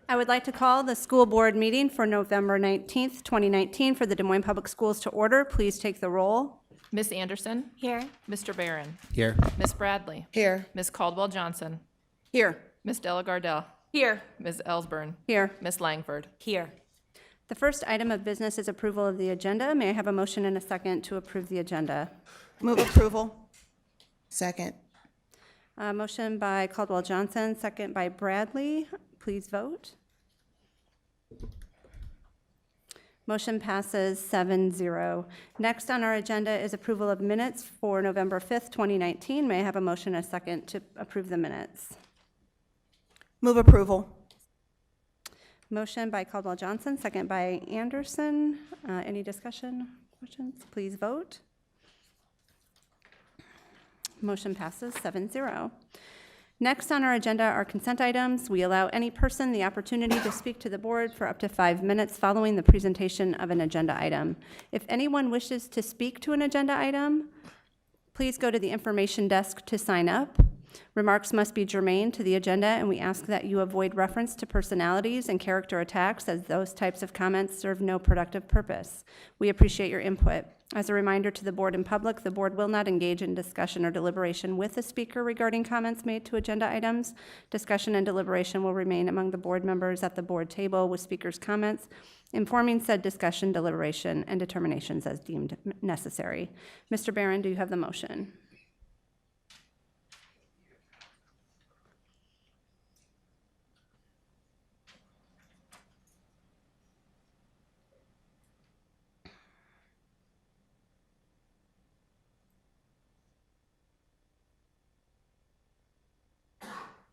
I would like to call the school board meeting for November 19th, 2019 for the Des Moines Public Schools to order. Please take the roll. Miss Anderson? Here. Mr. Barron? Here. Miss Bradley? Here. Miss Caldwell Johnson? Here. Miss Della Gardell? Here. Ms. Ellsburn? Here. Miss Langford? Here. The first item of business is approval of the agenda. May I have a motion and a second to approve the agenda? Move approval. Second. Motion by Caldwell Johnson, second by Bradley. Please vote. Motion passes 7-0. Next on our agenda is approval of minutes for November 5th, 2019. May I have a motion and a second to approve the minutes? Move approval. Motion by Caldwell Johnson, second by Anderson. Any discussion, questions? Please vote. Motion passes 7-0. Next on our agenda are consent items. We allow any person the opportunity to speak to the board for up to 5 minutes following the presentation of an agenda item. If anyone wishes to speak to an agenda item, please go to the information desk to sign up. Remarks must be germane to the agenda, and we ask that you avoid reference to personalities and character attacks, as those types of comments serve no productive purpose. We appreciate your input. As a reminder to the board and public, the board will not engage in discussion or deliberation with the speaker regarding comments made to agenda items. Discussion and deliberation will remain among the board members at the board table with speakers' comments, informing said discussion, deliberation, and determinations as deemed necessary. Mr. Barron, do you have the motion?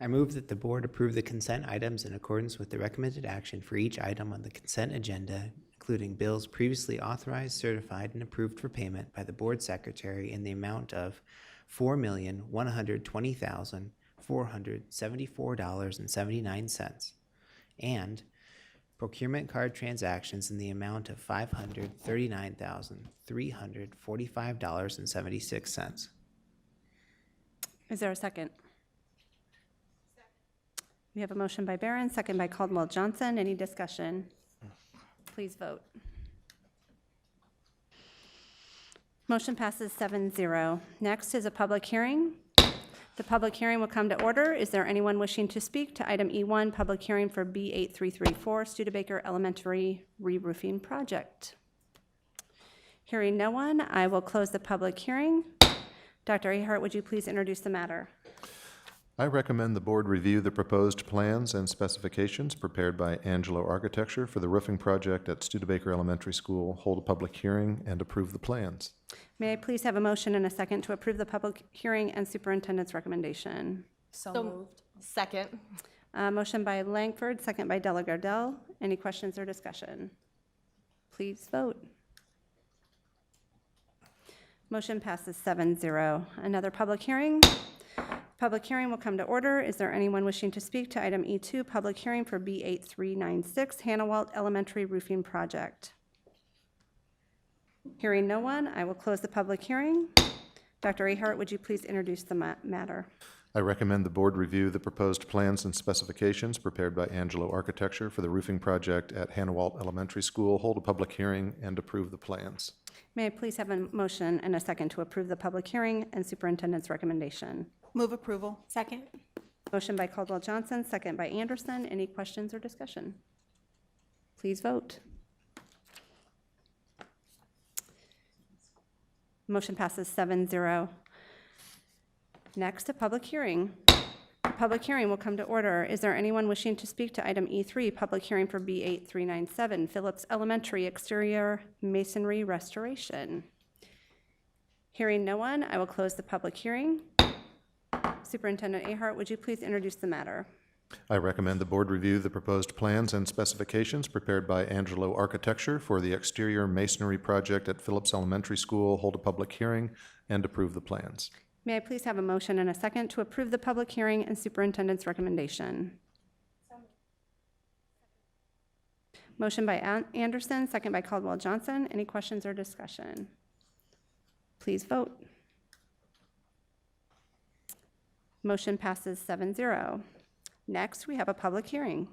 I move that the board approve the consent items in accordance with the recommended action for each item on the consent agenda, including bills previously authorized, certified, and approved for payment by the board secretary in the amount of $4,120,474.79, and procurement card transactions in the amount of $539,345.76. Is there a second? We have a motion by Barron, second by Caldwell Johnson. Any discussion? Please vote. Motion passes 7-0. Next is a public hearing. The public hearing will come to order. Is there anyone wishing to speak to item E1, public hearing for B8334, Studebaker Elementary re-roofing project? Hearing no one, I will close the public hearing. Dr. Ahart, would you please introduce the matter? I recommend the board review the proposed plans and specifications prepared by Angelo Architecture for the roofing project at Studebaker Elementary School, hold a public hearing, and approve the plans. May I please have a motion and a second to approve the public hearing and superintendent's recommendation? So moved. Second. Motion by Langford, second by Della Gardell. Any questions or discussion? Please vote. Motion passes 7-0. Another public hearing. Public hearing will come to order. Is there anyone wishing to speak to item E2, public hearing for B8396, Hannawalt Elementary roofing project? Hearing no one, I will close the public hearing. Dr. Ahart, would you please introduce the matter? I recommend the board review the proposed plans and specifications prepared by Angelo Architecture for the roofing project at Hannawalt Elementary School, hold a public hearing, and approve the plans. May I please have a motion and a second to approve the public hearing and superintendent's recommendation? Move approval. Second. Motion by Caldwell Johnson, second by Anderson. Any questions or discussion? Please vote. Motion passes 7-0. Next, a public hearing. The public hearing will come to order. Is there anyone wishing to speak to item E3, public hearing for B8397, Phillips Elementary exterior masonry restoration? Hearing no one, I will close the public hearing. Superintendent Ahart, would you please introduce the matter? I recommend the board review the proposed plans and specifications prepared by Angelo Architecture for the exterior masonry project at Phillips Elementary School, hold a public hearing, and approve the plans. May I please have a motion and a second to approve the public hearing and superintendent's recommendation? Motion by Anderson, second by Caldwell Johnson. Any questions or discussion? Please vote. Motion passes 7-0. Next, we have a public hearing.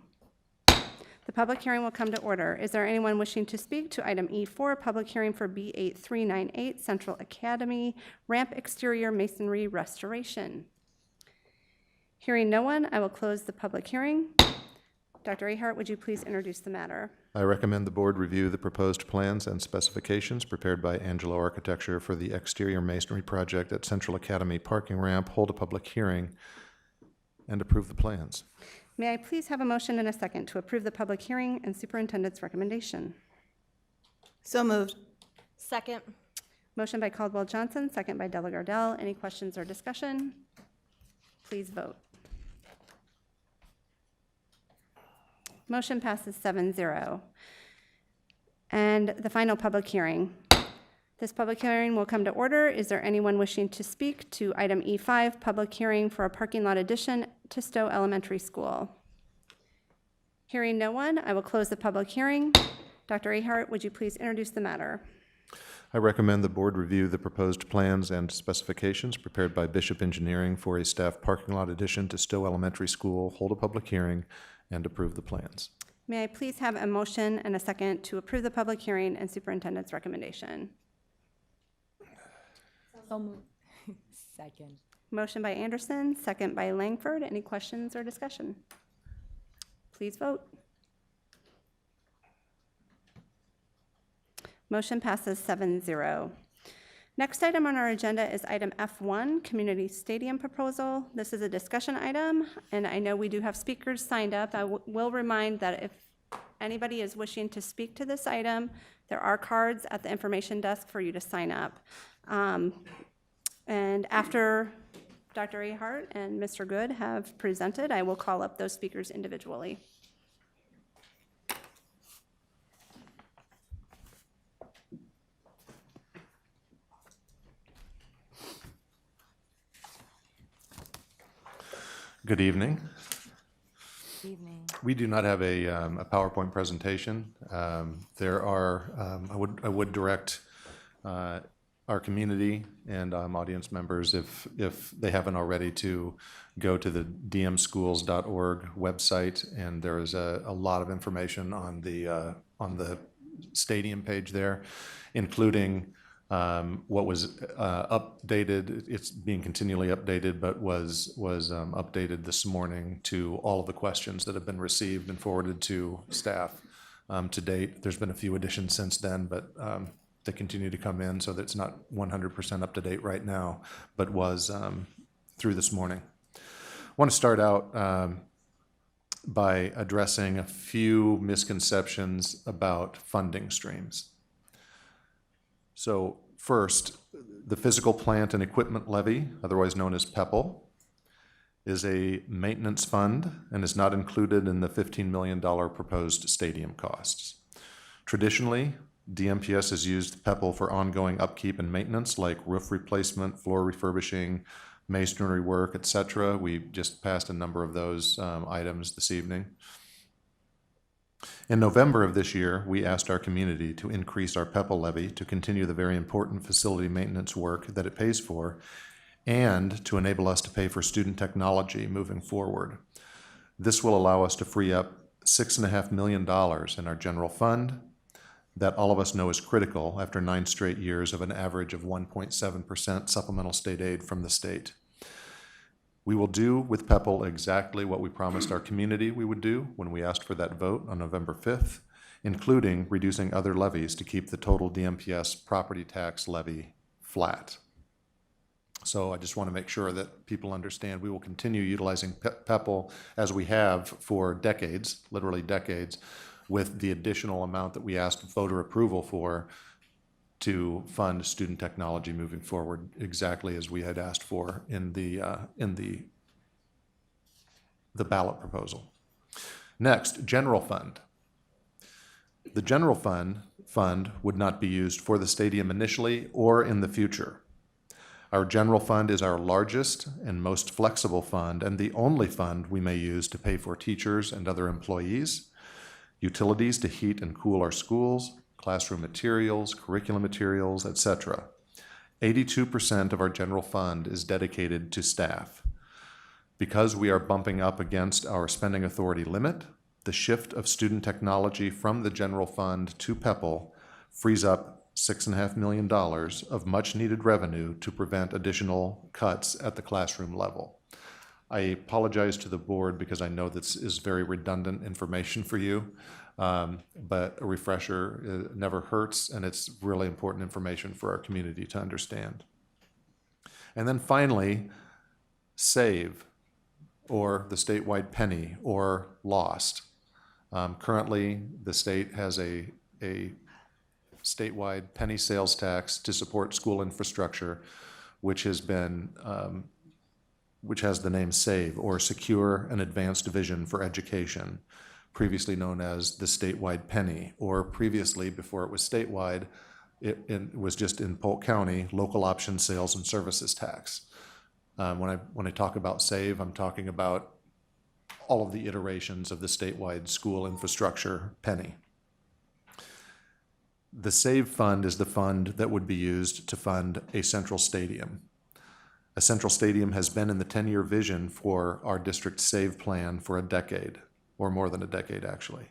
The public hearing will come to order. Is there anyone wishing to speak to item E4, public hearing for B8398 Central Academy ramp exterior masonry restoration? Hearing no one, I will close the public hearing. Dr. Ahart, would you please introduce the matter? I recommend the board review the proposed plans and specifications prepared by Angelo Architecture for the exterior masonry project at Central Academy parking ramp, hold a public hearing, and approve the plans. May I please have a motion and a second to approve the public hearing and superintendent's recommendation? So moved. Second. Motion by Caldwell Johnson, second by Della Gardell. Any questions or discussion? Please vote. Motion passes 7-0. And the final public hearing. This public hearing will come to order. Is there anyone wishing to speak to item E5, public hearing for a parking lot addition to Stowe Elementary School? Hearing no one, I will close the public hearing. Dr. Ahart, would you please introduce the matter? I recommend the board review the proposed plans and specifications prepared by Bishop Engineering for a staff parking lot addition to Stowe Elementary School, hold a public hearing, and approve the plans. May I please have a motion and a second to approve the public hearing and superintendent's recommendation? So moved. Second. Motion by Anderson, second by Langford. Any questions or discussion? Please vote. Motion passes 7-0. Next item on our agenda is item F1, Community Stadium Proposal. This is a discussion item, and I know we do have speakers signed up. I will remind that if anybody is wishing to speak to this item, there are cards at the information desk for you to sign up. And after Dr. Ahart and Mr. Good have presented, I will call up those speakers individually. Good evening. Evening. We do not have a PowerPoint presentation. There are, I would direct our community and audience members, if they haven't already, to go to the dmschools.org website, and there is a lot of information on the stadium page there, including what was updated. It's being continually updated, but was updated this morning to all of the questions that have been received and forwarded to staff to date. There's been a few additions since then, but they continue to come in, so that's not 100% up to date right now, but was through this morning. I want to start out by addressing a few misconceptions about funding streams. So first, the Physical Plant and Equipment Levy, otherwise known as PEPL, is a maintenance fund and is not included in the $15 million proposed stadium costs. Traditionally, DMPS has used PEPL for ongoing upkeep and maintenance like roof replacement, floor refurbishing, masonry work, etc. We just passed a number of those items this evening. In November of this year, we asked our community to increase our PEPL levy to continue the very important facility maintenance work that it pays for, and to enable us to pay for student technology moving forward. This will allow us to free up $6.5 million in our general fund that all of us know is critical after 9 straight years of an average of 1.7% supplemental state aid from the state. We will do with PEPL exactly what we promised our community we would do when we asked for that vote on November 5th, including reducing other levies to keep the total DMPS property tax levy flat. So I just want to make sure that people understand we will continue utilizing PEPL as we have for decades, literally decades, with the additional amount that we asked voter approval for to fund student technology moving forward, exactly as we had asked for in the ballot proposal. Next, general fund. The general fund would not be used for the stadium initially or in the future. Our general fund is our largest and most flexible fund, and the only fund we may use to pay for teachers and other employees, utilities to heat and cool our schools, classroom materials, curriculum materials, etc. 82% of our general fund is dedicated to staff. Because we are bumping up against our spending authority limit, The shift of student technology from the general fund to PEPAL frees up $6.5 million of much-needed revenue to prevent additional cuts at the classroom level. I apologize to the board because I know this is very redundant information for you, but a refresher never hurts, and it's really important information for our community to understand. And then finally, SAVE, or the statewide penny, or LOST. Currently, the state has a statewide penny sales tax to support school infrastructure, which has been which has the name SAVE, or Secure and Advanced Vision for Education, previously known as the statewide penny, or previously, before it was statewide, it was just in Polk County, local option sales and services tax. When I talk about SAVE, I'm talking about all of the iterations of the statewide school infrastructure penny. The SAVE fund is the fund that would be used to fund a central stadium. A central stadium has been in the 10-year vision for our district SAVE plan for a decade, or more than a decade, actually.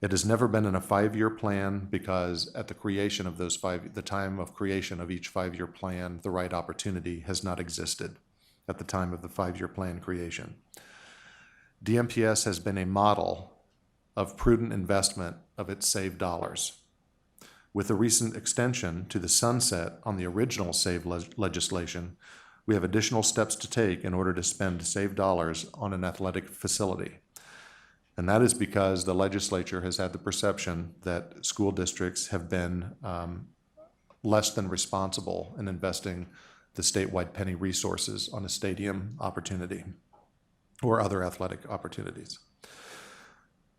It has never been in a 5-year plan because at the creation of the time of creation of each 5-year plan, the right opportunity has not existed at the time of the 5-year plan creation. DMPS has been a model of prudent investment of its SAVE dollars. With the recent extension to the sunset on the original SAVE legislation, we have additional steps to take in order to spend SAVE dollars on an athletic facility. And that is because the legislature has had the perception that school districts have been less than responsible in investing the statewide penny resources on a stadium opportunity or other athletic opportunities.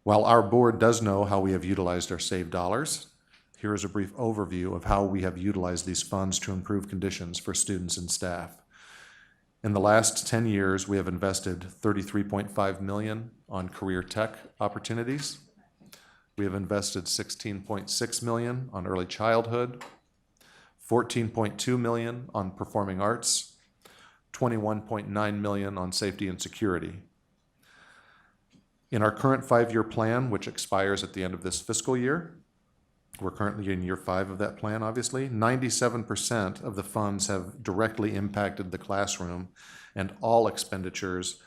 While our board does know how we have utilized our SAVE dollars, here is a brief overview of how we have utilized these funds to improve conditions for students and staff. In the last 10 years, we have invested $33.5 million on career tech opportunities. We have invested $16.6 million on early childhood, $14.2 million on performing arts, $21.9 million on safety and security. In our current 5-year plan, which expires at the end of this fiscal year, we're currently in year 5 of that plan, obviously. 97% of the funds have directly impacted the classroom, and all expenditures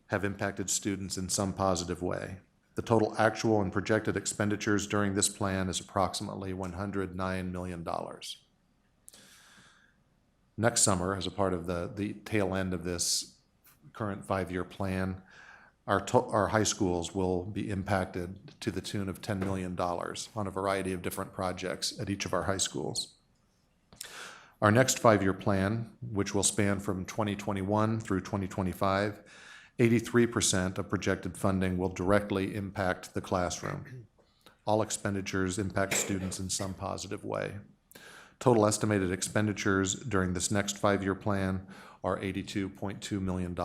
have impacted students in some positive way. The total actual and projected expenditures during this plan is approximately $109 million. Next summer, as a part of the tail end of this current 5-year plan, our high schools will be impacted to the tune of $10 million on a variety of different projects at each of our high schools. Our next 5-year plan, which will span from 2021 through 2025, 83% of projected funding will directly impact the classroom. All expenditures impact students in some positive way. Total estimated expenditures during this next 5-year plan are $82.2 million.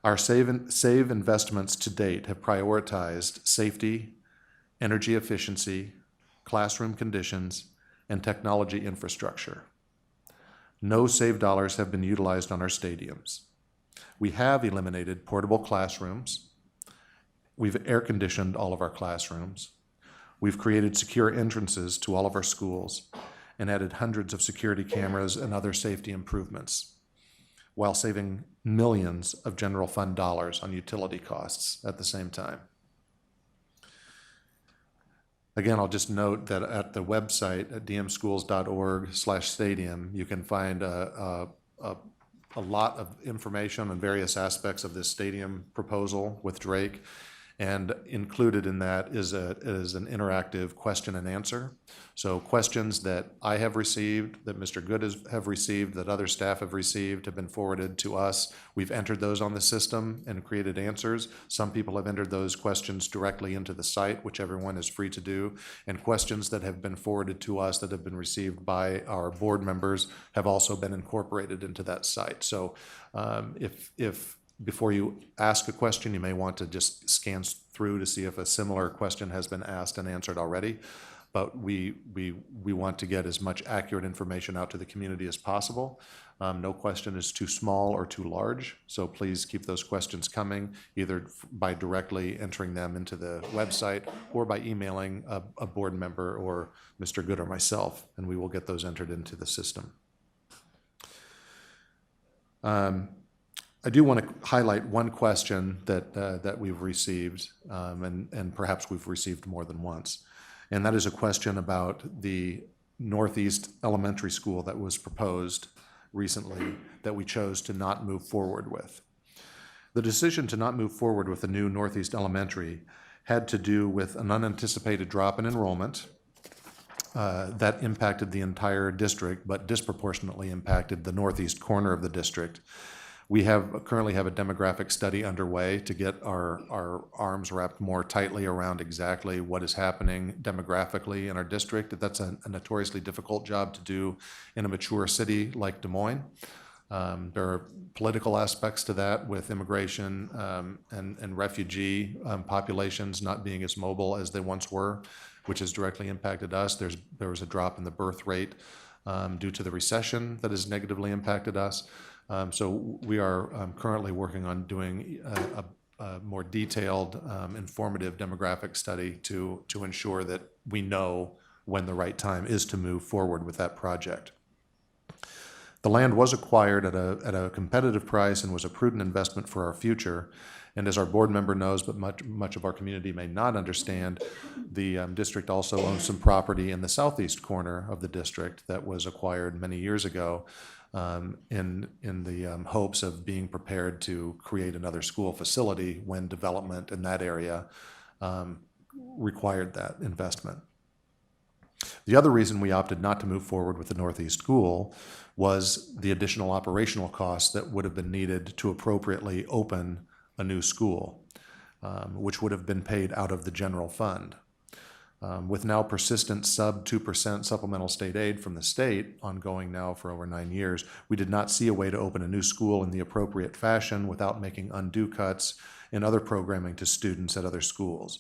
Our SAVE investments to date have prioritized safety, energy efficiency, classroom conditions, and technology infrastructure. No SAVE dollars have been utilized on our stadiums. We have eliminated portable classrooms. We've air-conditioned all of our classrooms. We've created secure entrances to all of our schools and added hundreds of security cameras and other safety improvements, while saving millions of general fund dollars on utility costs at the same time. Again, I'll just note that at the website at dmschools.org/stadium, you can find a lot of information on various aspects of this stadium proposal with Drake. And included in that is an interactive question and answer. So questions that I have received, that Mr. Good have received, that other staff have received, have been forwarded to us. We've entered those on the system and created answers. Some people have entered those questions directly into the site, which everyone is free to do. And questions that have been forwarded to us that have been received by our board members have also been incorporated into that site. So if before you ask a question, you may want to just scan through to see if a similar question has been asked and answered already. But we want to get as much accurate information out to the community as possible. No question is too small or too large, so please keep those questions coming, either by directly entering them into the website or by emailing a board member or Mr. Good or myself, and we will get those entered into the system. I do want to highlight one question that we've received, and perhaps we've received more than once, and that is a question about the Northeast Elementary School that was proposed recently that we chose to not move forward with. The decision to not move forward with the new Northeast Elementary had to do with an unanticipated drop in enrollment that impacted the entire district, but disproportionately impacted the northeast corner of the district. We currently have a demographic study underway to get our arms wrapped more tightly around exactly what is happening demographically in our district. That's a notoriously difficult job to do in a mature city like Des Moines. There are political aspects to that with immigration and refugee populations not being as mobile as they once were, which has directly impacted us. There was a drop in the birth rate due to the recession that has negatively impacted us. So we are currently working on doing a more detailed, informative demographic study to ensure that we know when the right time is to move forward with that project. The land was acquired at a competitive price and was a prudent investment for our future. And as our board member knows, but much of our community may not understand, the district also owns some property in the southeast corner of the district that was acquired many years ago in the hopes of being prepared to create another school facility when development in that area required that investment. The other reason we opted not to move forward with the Northeast School was the additional operational costs that would have been needed to appropriately open a new school, which would have been paid out of the general fund. With now persistent sub 2% supplemental state aid from the state, ongoing now for over 9 years, we did not see a way to open a new school in the appropriate fashion without making undue cuts in other programming to students at other schools.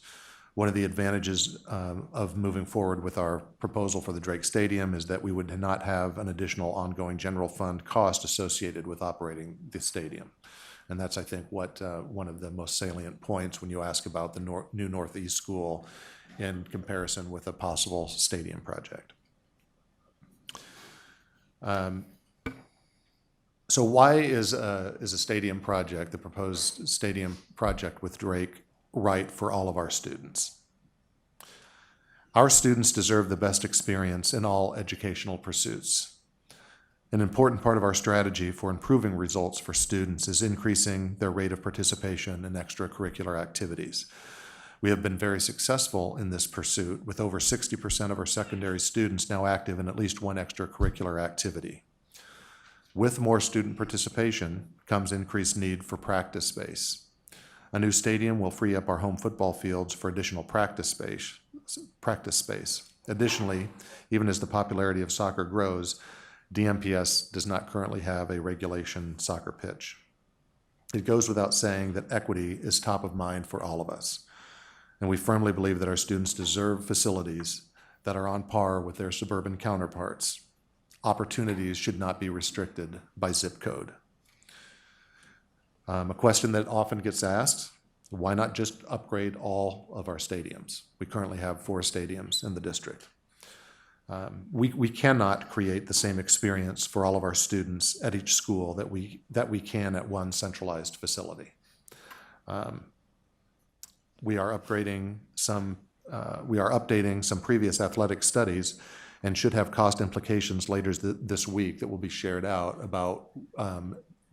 One of the advantages of moving forward with our proposal for the Drake Stadium is that we would not have an additional ongoing general fund cost associated with operating the stadium. And that's, I think, what one of the most salient points when you ask about the new Northeast School in comparison with a possible stadium project. So why is a stadium project, the proposed stadium project with Drake, right for all of our students? Our students deserve the best experience in all educational pursuits. An important part of our strategy for improving results for students is increasing their rate of participation in extracurricular activities. We have been very successful in this pursuit, with over 60% of our secondary students now active in at least one extracurricular activity. With more student participation comes increased need for practice space. A new stadium will free up our home football fields for additional practice space. Additionally, even as the popularity of soccer grows, DMPS does not currently have a regulation soccer pitch. It goes without saying that equity is top of mind for all of us, and we firmly believe that our students deserve facilities that are on par with their suburban counterparts. Opportunities should not be restricted by zip code. A question that often gets asked, why not just upgrade all of our stadiums? We currently have 4 stadiums in the district. We cannot create the same experience for all of our students at each school that we can at one centralized facility. We are updating some previous athletic studies and should have cost implications later this week that will be shared out about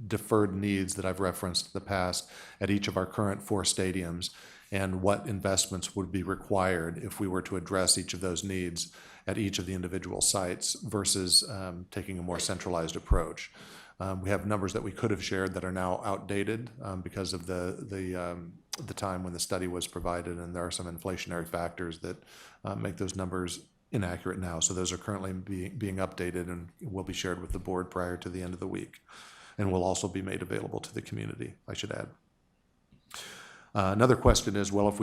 deferred needs that I've referenced in the past at each of our current 4 stadiums and what investments would be required if we were to address each of those needs at each of the individual sites versus taking a more centralized approach. We have numbers that we could have shared that are now outdated because of the time when the study was provided, and there are some inflationary factors that make those numbers inaccurate now. So those are currently being updated and will be shared with the board prior to the end of the week, and will also be made available to the community, I should add. Another question is, well, if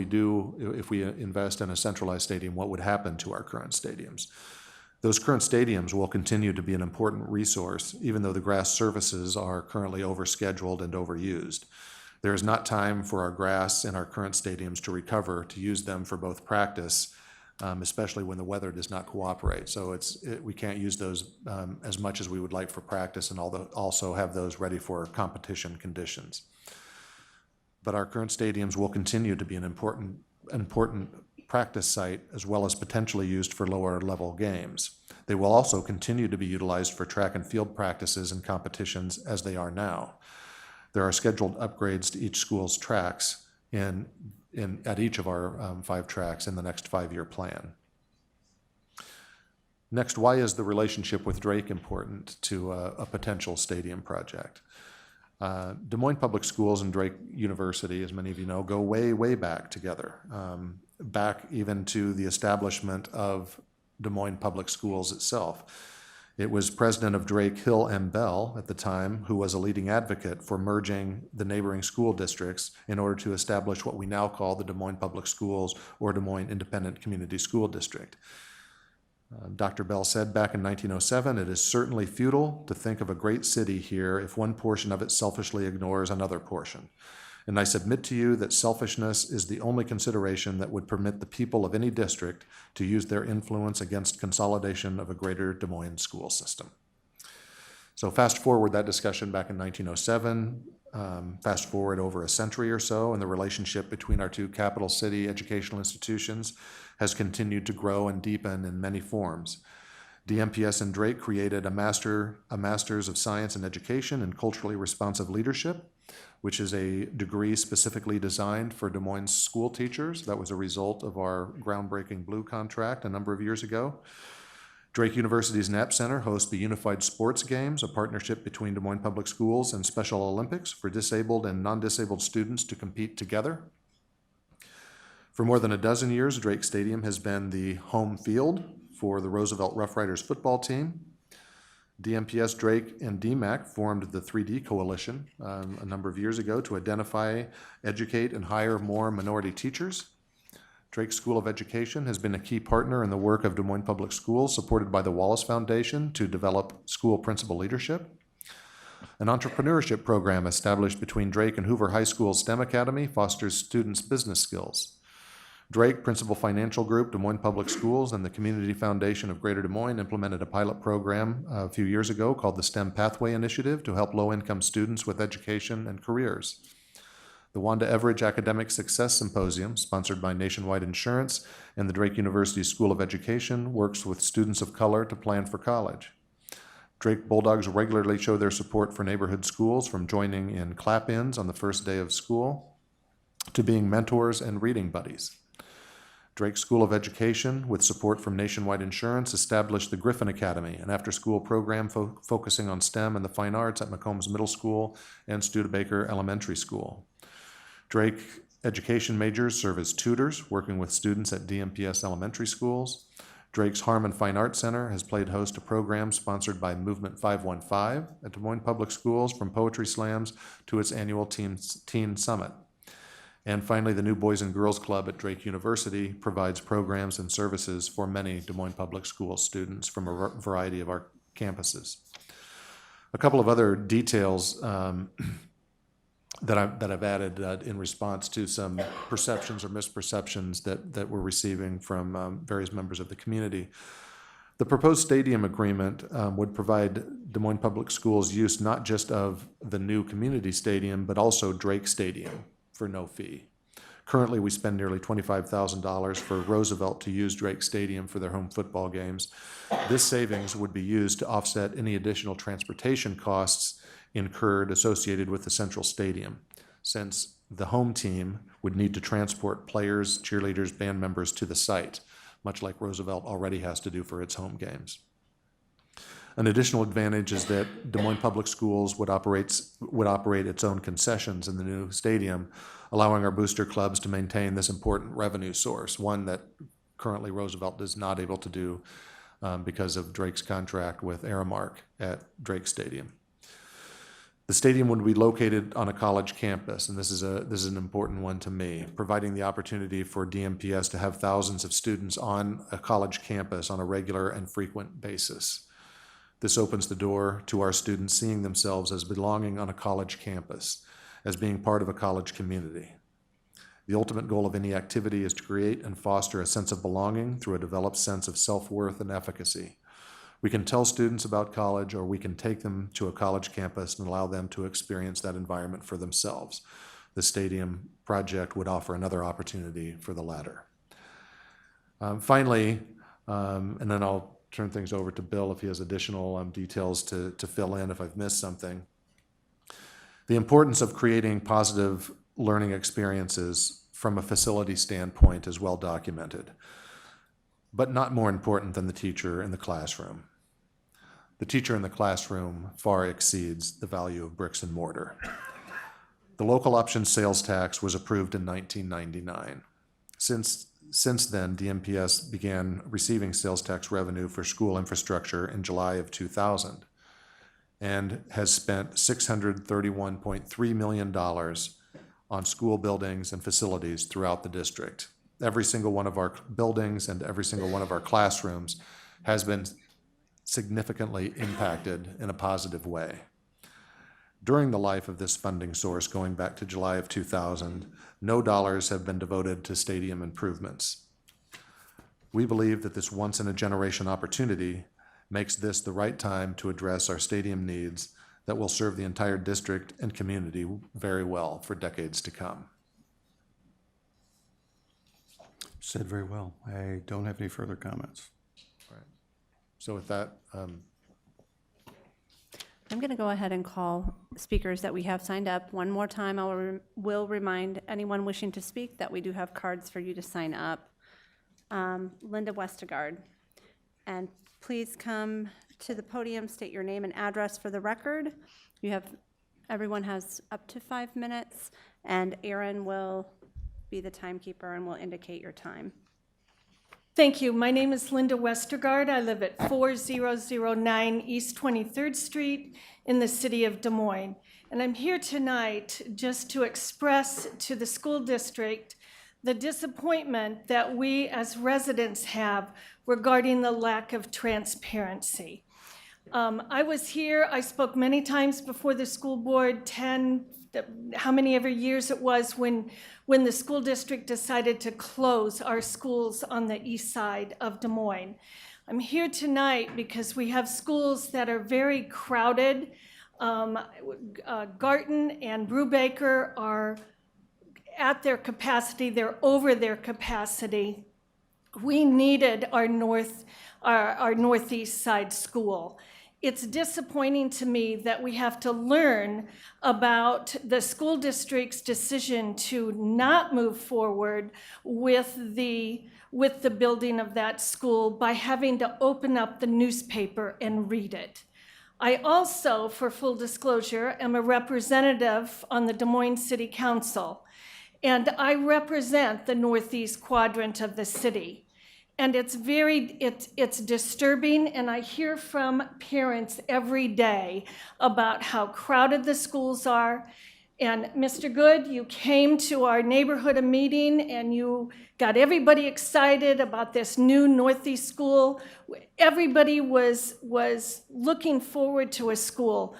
we invest in a centralized stadium, what would happen to our current stadiums? Those current stadiums will continue to be an important resource, even though the grass surfaces are currently overscheduled and overused. There is not time for our grass in our current stadiums to recover to use them for both practice, especially when the weather does not cooperate. So we can't use those as much as we would like for practice, and also have those ready for competition conditions. But our current stadiums will continue to be an important practice site, as well as potentially used for lower level games. They will also continue to be utilized for track and field practices and competitions as they are now. There are scheduled upgrades to each school's tracks at each of our 5 tracks in the next 5-year plan. Next, why is the relationship with Drake important to a potential stadium project? Des Moines Public Schools and Drake University, as many of you know, go way, way back together, back even to the establishment of Des Moines Public Schools itself. It was president of Drake, Hill M. Bell at the time, who was a leading advocate for merging the neighboring school districts in order to establish what we now call the Des Moines Public Schools or Des Moines Independent Community School District. Dr. Bell said back in 1907, "It is certainly futile to think of a great city here if one portion of it selfishly ignores another portion. And I submit to you that selfishness is the only consideration that would permit the people of any district to use their influence against consolidation of a greater Des Moines school system." So fast forward that discussion back in 1907, fast forward over a century or so, and the relationship between our two capital city educational institutions has continued to grow and deepen in many forms. DMPS and Drake created a Master's of Science in Education and Culturally Responsive Leadership, which is a degree specifically designed for Des Moines school teachers. That was a result of our groundbreaking Blue contract a number of years ago. Drake University's Knapp Center hosts the Unified Sports Games, a partnership between Des Moines Public Schools and Special Olympics for disabled and non-disabled students to compete together. For more than a dozen years, Drake Stadium has been the home field for the Roosevelt Rough Riders football team. DMPS, Drake, and DMAC formed the 3D Coalition a number of years ago to identify, educate, and hire more minority teachers. Drake School of Education has been a key partner in the work of Des Moines Public Schools, supported by the Wallace Foundation to develop school principal leadership. An entrepreneurship program established between Drake and Hoover High School STEM Academy fosters students' business skills. Drake, Principal Financial Group, Des Moines Public Schools, and the Community Foundation of Greater Des Moines implemented a pilot program a few years ago called the STEM Pathway Initiative to help low-income students with education and careers. The Wanda Everidge Academic Success Symposium, sponsored by Nationwide Insurance and the Drake University School of Education, works with students of color to plan for college. Drake Bulldogs regularly show their support for neighborhood schools, from joining in clap-ins on the first day of school to being mentors and reading buddies. Drake School of Education, with support from Nationwide Insurance, established the Griffin Academy, an after-school program focusing on STEM and the fine arts at McCombs Middle School and Studebaker Elementary School. Drake education majors serve as tutors, working with students at DMPS elementary schools. Drake's Harmon Fine Arts Center has played host to programs sponsored by Movement 515 at Des Moines Public Schools, from poetry slams to its annual Teen Summit. And finally, the new Boys and Girls Club at Drake University provides programs and services for many Des Moines Public Schools students from a variety of our campuses. A couple of other details that I've added in response to some perceptions or misperceptions that we're receiving from various members of the community. The proposed stadium agreement would provide Des Moines Public Schools use not just of the new community stadium, but also Drake Stadium for no fee. Currently, we spend nearly $25,000 for Roosevelt to use Drake Stadium for their home football games. This savings would be used to offset any additional transportation costs incurred associated with the central stadium, since the home team would need to transport players, cheerleaders, band members to the site, much like Roosevelt already has to do for its home games. An additional advantage is that Des Moines Public Schools would operate its own concessions in the new stadium, allowing our booster clubs to maintain this important revenue source, one that currently Roosevelt is not able to do because of Drake's contract with Aramark at Drake Stadium. The The stadium would be located on a college campus, and this is an important one to me, providing the opportunity for DMPS to have thousands of students on a college campus on a regular and frequent basis. This opens the door to our students seeing themselves as belonging on a college campus, as being part of a college community. The ultimate goal of any activity is to create and foster a sense of belonging through a developed sense of self-worth and efficacy. We can tell students about college, or we can take them to a college campus and allow them to experience that environment for themselves. The stadium project would offer another opportunity for the latter. Finally, and then I'll turn things over to Bill if he has additional details to fill in if I've missed something. The importance of creating positive learning experiences from a facility standpoint is well documented, but not more important than the teacher in the classroom. The teacher in the classroom far exceeds the value of bricks and mortar. The local option sales tax was approved in 1999. Since then, DMPS began receiving sales tax revenue for school infrastructure in July of 2000 and has spent $631.3 million on school buildings and facilities throughout the district. Every single one of our buildings and every single one of our classrooms has been significantly impacted in a positive way. During the life of this funding source, going back to July of 2000, no dollars have been devoted to stadium improvements. We believe that this once-in-a-generation opportunity makes this the right time to address our stadium needs that will serve the entire district and community very well for decades to come. Said very well. I don't have any further comments. So with that, I'm going to go ahead and call speakers that we have signed up. One more time, will remind anyone wishing to speak that we do have cards for you to sign up. Linda Westergaard. And please come to the podium, state your name and address for the record. Everyone has up to 5 minutes, and Aaron will be the timekeeper and will indicate your time. Thank you. My name is Linda Westergaard. I live at 4009 East 23rd Street in the city of Des Moines. And I'm here tonight just to express to the school district the disappointment that we as residents have regarding the lack of transparency. I was here, I spoke many times before the school board, how many ever years it was when the school district decided to close our schools on the east side of Des Moines. I'm here tonight because we have schools that are very crowded. Garton and Brubaker are at their capacity, they're over their capacity. We needed our northeast side school. It's disappointing to me that we have to learn about the school district's decision to not move forward with the building of that school by having to open up the newspaper and read it. I also, for full disclosure, am a representative on the Des Moines City Council, and I represent the northeast quadrant of the city. And it's disturbing, and I hear from parents every day about how crowded the schools are. And Mr. Good, you came to our neighborhood meeting and you got everybody excited about this new Northeast school. Everybody was looking forward to a school.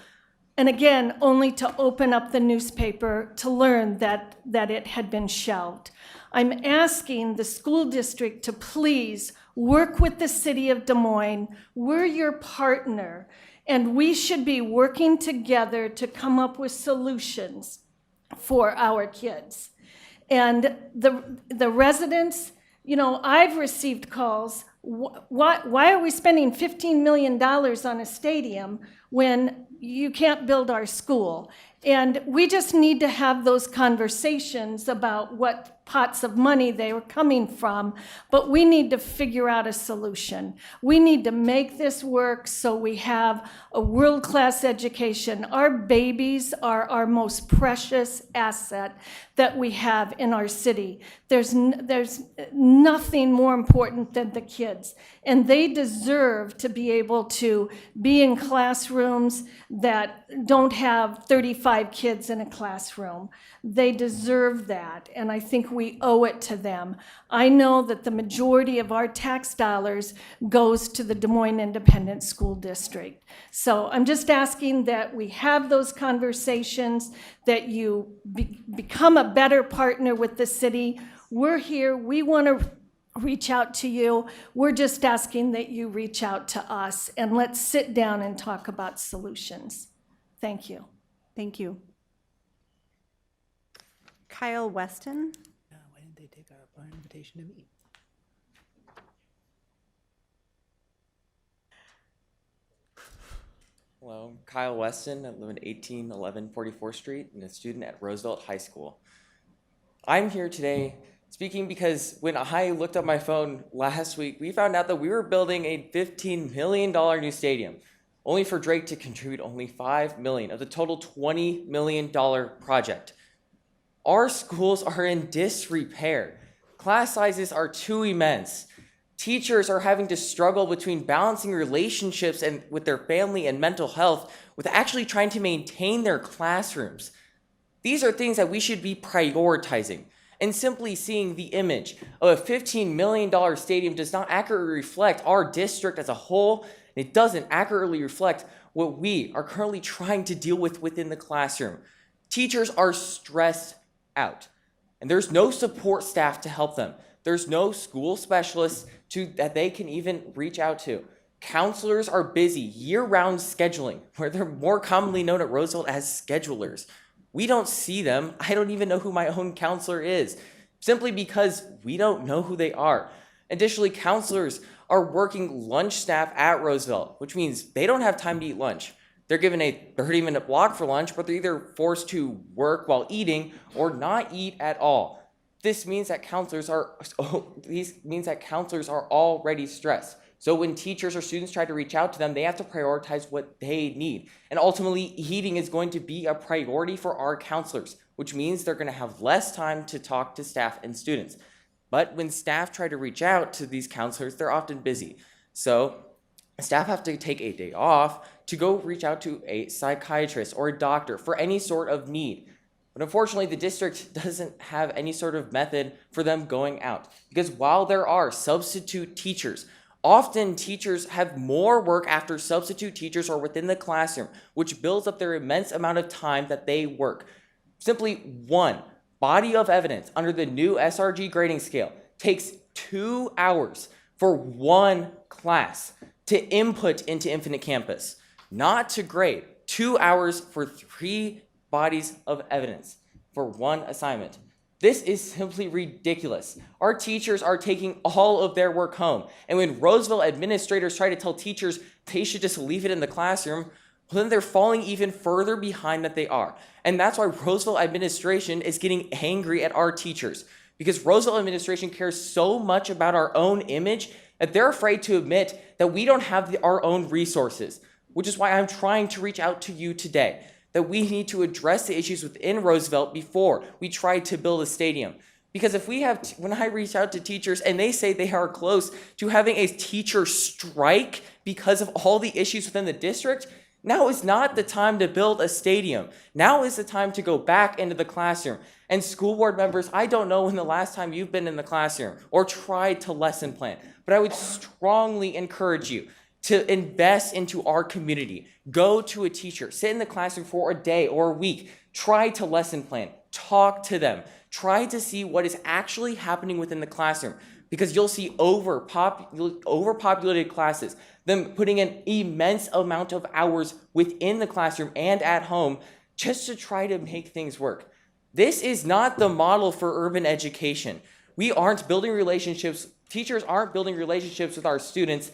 And again, only to open up the newspaper to learn that it had been shelved. I'm asking the school district to please work with the city of Des Moines. We're your partner, and we should be working together to come up with solutions for our kids. And the residents, I've received calls, why are we spending $15 million on a stadium when you can't build our school? And we just need to have those conversations about what pots of money they were coming from, but we need to figure out a solution. We need to make this work so we have a world-class education. Our babies are our most precious asset that we have in our city. There's nothing more important than the kids, and they deserve to be able to be in classrooms that don't have 35 kids in a classroom. They deserve that, and I think we owe it to them. I know that the majority of our tax dollars goes to the Des Moines Independent School District. So I'm just asking that we have those conversations, that you become a better partner with the city. We're here, we want to reach out to you. We're just asking that you reach out to us, and let's sit down and talk about solutions. Thank you. Thank you. Kyle Weston. Why didn't they take our invitation to meet? Hello, I'm Kyle Weston. I live in 1811 44th Street and a student at Roosevelt High School. I'm here today speaking because when I looked up my phone last week, we found out that we were building a $15 million new stadium, only for Drake to contribute only $5 million of the total $20 million project. Our schools are in disrepair. Class sizes are too immense. Teachers are having to struggle between balancing relationships and with their family and mental health with actually trying to maintain their classrooms. These are things that we should be prioritizing. And simply seeing the image of a $15 million stadium does not accurately reflect our district as a whole. And it doesn't accurately reflect what we are currently trying to deal with within the classroom. Teachers are stressed out, and there's no support staff to help them. There's no school specialists that they can even reach out to. Counselors are busy year-round scheduling, where they're more commonly known at Roosevelt as schedulers. We don't see them. I don't even know who my own counselor is, simply because we don't know who they are. Additionally, counselors are working lunch staff at Roosevelt, which means they don't have time to eat lunch. They're given a 30-minute block for lunch, but they're either forced to work while eating or not eat at all. This means that counselors are already stressed. So when teachers or students try to reach out to them, they have to prioritize what they need. And ultimately, eating is going to be a priority for our counselors, which means they're going to have less time to talk to staff and students. But when staff try to reach out to these counselors, they're often busy. So staff have to take a day off to go reach out to a psychiatrist or a doctor for any sort of need. But unfortunately, the district doesn't have any sort of method for them going out. Because while there are substitute teachers, often teachers have more work after substitute teachers are within the classroom, which builds up their immense amount of time that they work. Simply one body of evidence under the new SRG grading scale takes 2 hours for one class to input into Infinite Campus, not to grade. 2 hours for 3 bodies of evidence for one assignment. This is simply ridiculous. Our teachers are taking all of their work home. And when Roosevelt administrators try to tell teachers they should just leave it in the classroom, well, then they're falling even further behind than they are. And that's why Roosevelt administration is getting angry at our teachers, because Roosevelt administration cares so much about our own image that they're afraid to admit that we don't have our own resources, which is why I'm trying to reach out to you today, that we need to address the issues within Roosevelt before we try to build a stadium. Because if we have, when I reach out to teachers and they say they are close to having a teacher strike because of all the issues within the district, now is not the time to build a stadium. Now is the time to go back into the classroom. And school board members, I don't know when the last time you've been in the classroom or tried to lesson plan, but I would strongly encourage you to invest into our community. Go to a teacher, sit in the classroom for a day or a week, try to lesson plan, talk to them, try to see what is actually happening within the classroom, because you'll see overpopulated classes, them putting an immense amount of hours within the classroom and at home just to try to make things work. This is not the model for urban education. We aren't building relationships, teachers aren't building relationships with our students.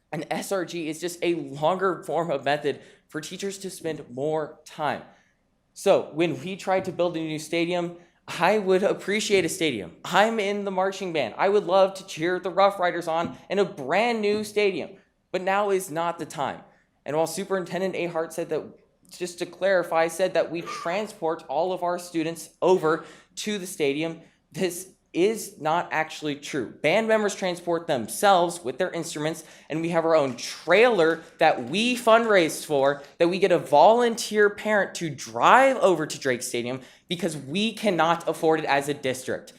And SRG is just a longer form of method for teachers to spend more time. So when we tried to build a new stadium, I would appreciate a stadium. I'm in the marching band. I would love to cheer the Rough Riders on in a brand new stadium, but now is not the time. And while Superintendent Ahart said that, just to clarify, said that we transport all of our students over to the stadium, this is not actually true. Band members transport themselves with their instruments, and we have our own trailer that we fundraised for, that we get a volunteer parent to drive over to Drake Stadium because we cannot afford it as a district.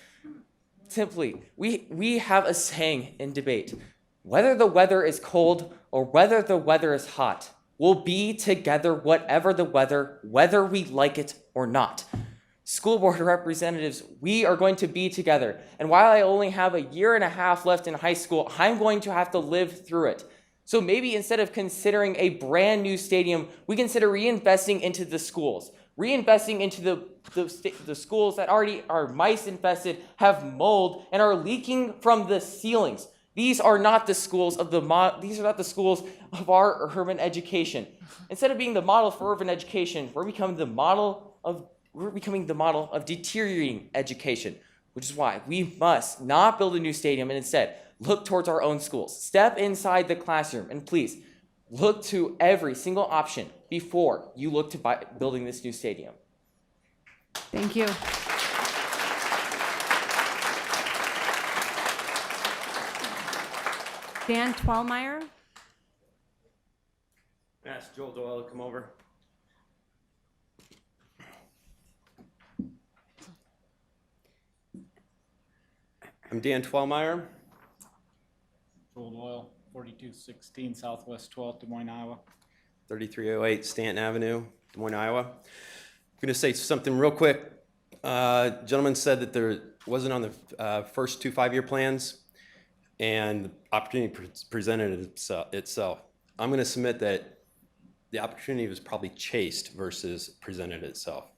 Simply, we have a saying in debate: whether the weather is cold or whether the weather is hot, we'll be together whatever the weather, whether we like it or not. School board representatives, we are going to be together. And while I only have a year and a half left in high school, I'm going to have to live through it. So maybe instead of considering a brand new stadium, we consider reinvesting into the schools, reinvesting into the schools that already are mice infested, have mold, and are leaking from the ceilings. These are not the schools of these are not the schools of our urban education. Instead of being the model for urban education, we're becoming the model of deteriorating education, which is why we must not build a new stadium and instead look towards our own schools. Step inside the classroom and please look to every single option before you look to building this new stadium. Thank you. Dan Twellmeyer. Ask Joel Doyle to come over. I'm Dan Twellmeyer. Joel Doyle, 4216 Southwest 12th, Des Moines, Iowa. 3308 Stanton Avenue, Des Moines, Iowa. I'm going to say something real quick. Gentleman said that there wasn't on the first two 5-year plans, and the opportunity presented itself. I'm going to submit that the opportunity was probably chased versus presented itself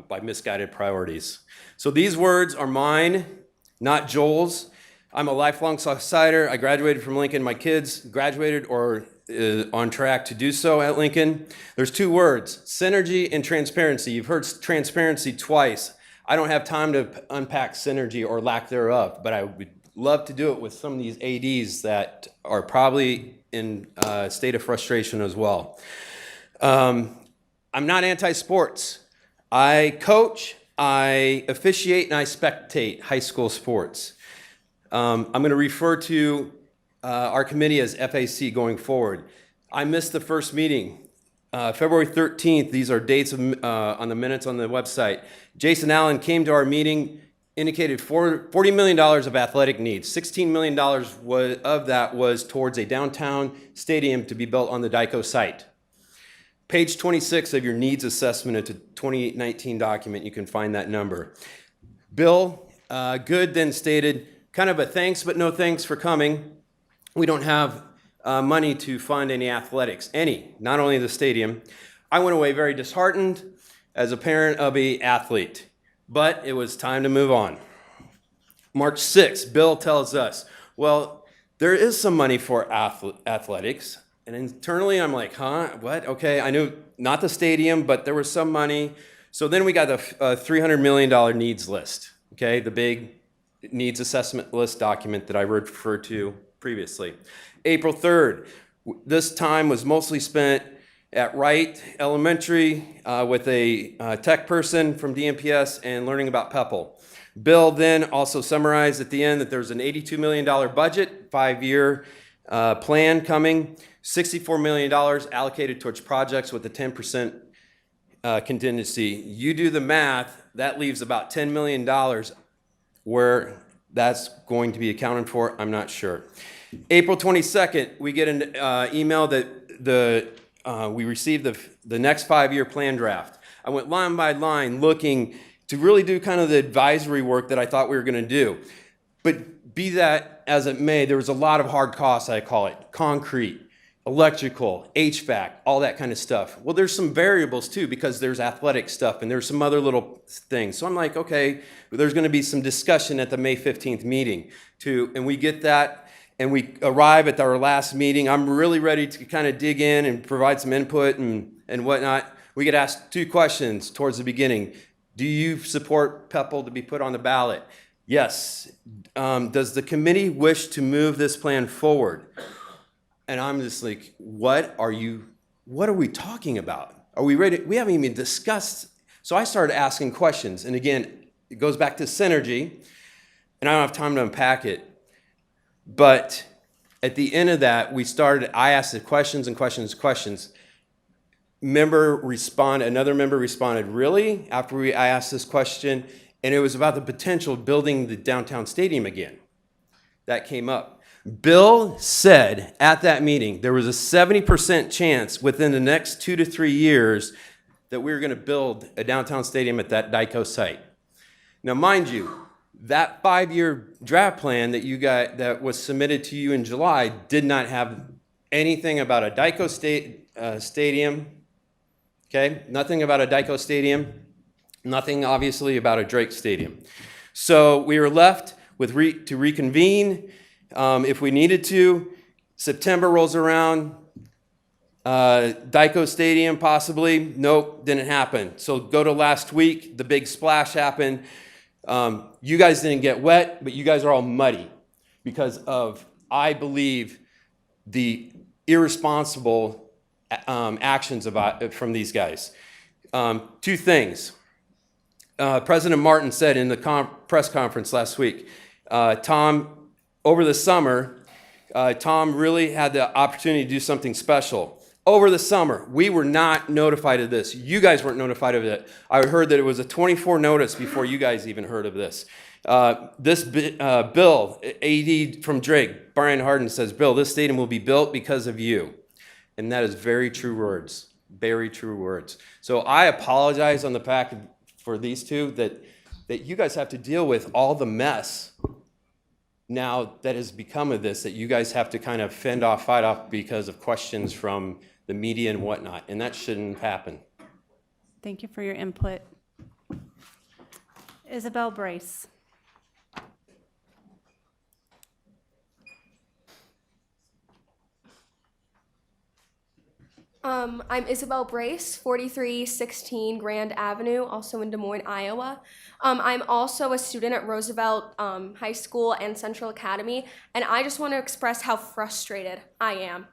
by misguided priorities. So these words are mine, not Joel's. I'm a lifelong Southsider. I graduated from Lincoln. My kids graduated or on track to do so at Lincoln. There's two words, synergy and transparency. You've heard transparency twice. I don't have time to unpack synergy or lack thereof, but I would love to do it with some of these ADs that are probably in a state of frustration as well. I'm not anti-sports. I coach, I officiate, and I spectate high school sports. I'm going to refer to our committee as FAC going forward. I missed the first meeting. February 13th, these are dates on the minutes on the website. Jason Allen came to our meeting, indicated $40 million of athletic needs. $16 million of that was towards a downtown stadium to be built on the DICO site. Page 26 of your needs assessment, it's a 2019 document, you can find that number. Bill Good then stated, kind of a thanks but no thanks for coming. We don't have money to fund any athletics, not only the stadium. I went away very disheartened as a parent of an athlete, but it was time to move on. March 6th, Bill tells us, well, there is some money for athletics. And internally, I'm like, huh, what? Okay, I knew not the stadium, but there was some money. So then we got the $300 million needs list, okay, the big needs assessment list document that I referred to previously. April 3rd, this time was mostly spent at Wright Elementary with a tech person from DMPS and learning about PEPL. Bill then also summarized at the end that there's an $82 million budget, 5-year plan coming, $64 million allocated towards projects with a 10% contingency. You do the math, that leaves about $10 million where that's going to be accounted for, I'm not sure. April 22nd, we get an email that we received the next 5-year plan draft. I went line by line looking to really do kind of the advisory work that I thought we were going to do. But be that as it may, there was a lot of hard costs, I call it, concrete, electrical, HVAC, all that kind of stuff. Well, there's some variables too, because there's athletic stuff and there's some other little things. So I'm like, okay, there's going to be some discussion at the May 15th meeting too, and we get that and we arrive at our last meeting. I'm really ready to kind of dig in and provide some input and whatnot. We get asked 2 questions towards the beginning. Do you support PEPL to be put on the ballot? Yes. Does the committee wish to move this plan forward? And I'm just like, what are we talking about? Are we ready? We haven't even discussed. So I started asking questions. And again, it goes back to synergy, and I don't have time to unpack it. But at the end of that, I asked the questions and questions and questions. Another member responded, really? After I asked this question, and it was about the potential of building the downtown stadium again. That came up. Bill said at that meeting there was a 70% chance within the next 2 to 3 years that we were going to build a downtown stadium at that DICO site. Now, mind you, that 5-year draft plan that was submitted to you in July did not have anything about a DICO stadium. Okay, nothing about a DICO stadium, nothing obviously about a Drake stadium. So we were left with to reconvene if we needed to. September rolls around, DICO stadium possibly, nope, didn't happen. So go to last week, the big splash happened. You guys didn't get wet, but you guys are all muddy because of, I believe, the irresponsible actions from these guys. 2 things. President Martin said in the press conference last week, over the summer, Tom really had the opportunity to do something special. Over the summer, we were not notified of this. You guys weren't notified of it. I heard that it was a 24 notice before you guys even heard of this. This bill, AD from Drake, Brian Harden says, Bill, this stadium will be built because of you. And that is very true words, very true words. So I apologize on the back for these 2 that you guys have to deal with all the mess now that has become of this, that you guys have to kind of fight off because of questions from the media and whatnot, and that shouldn't happen. Thank you for your input. Isabel Brace. I'm Isabel Brace, 4316 Grand Avenue, also in Des Moines, Iowa. I'm also a student at Roosevelt High School and Central Academy, and I just want to express how frustrated I am.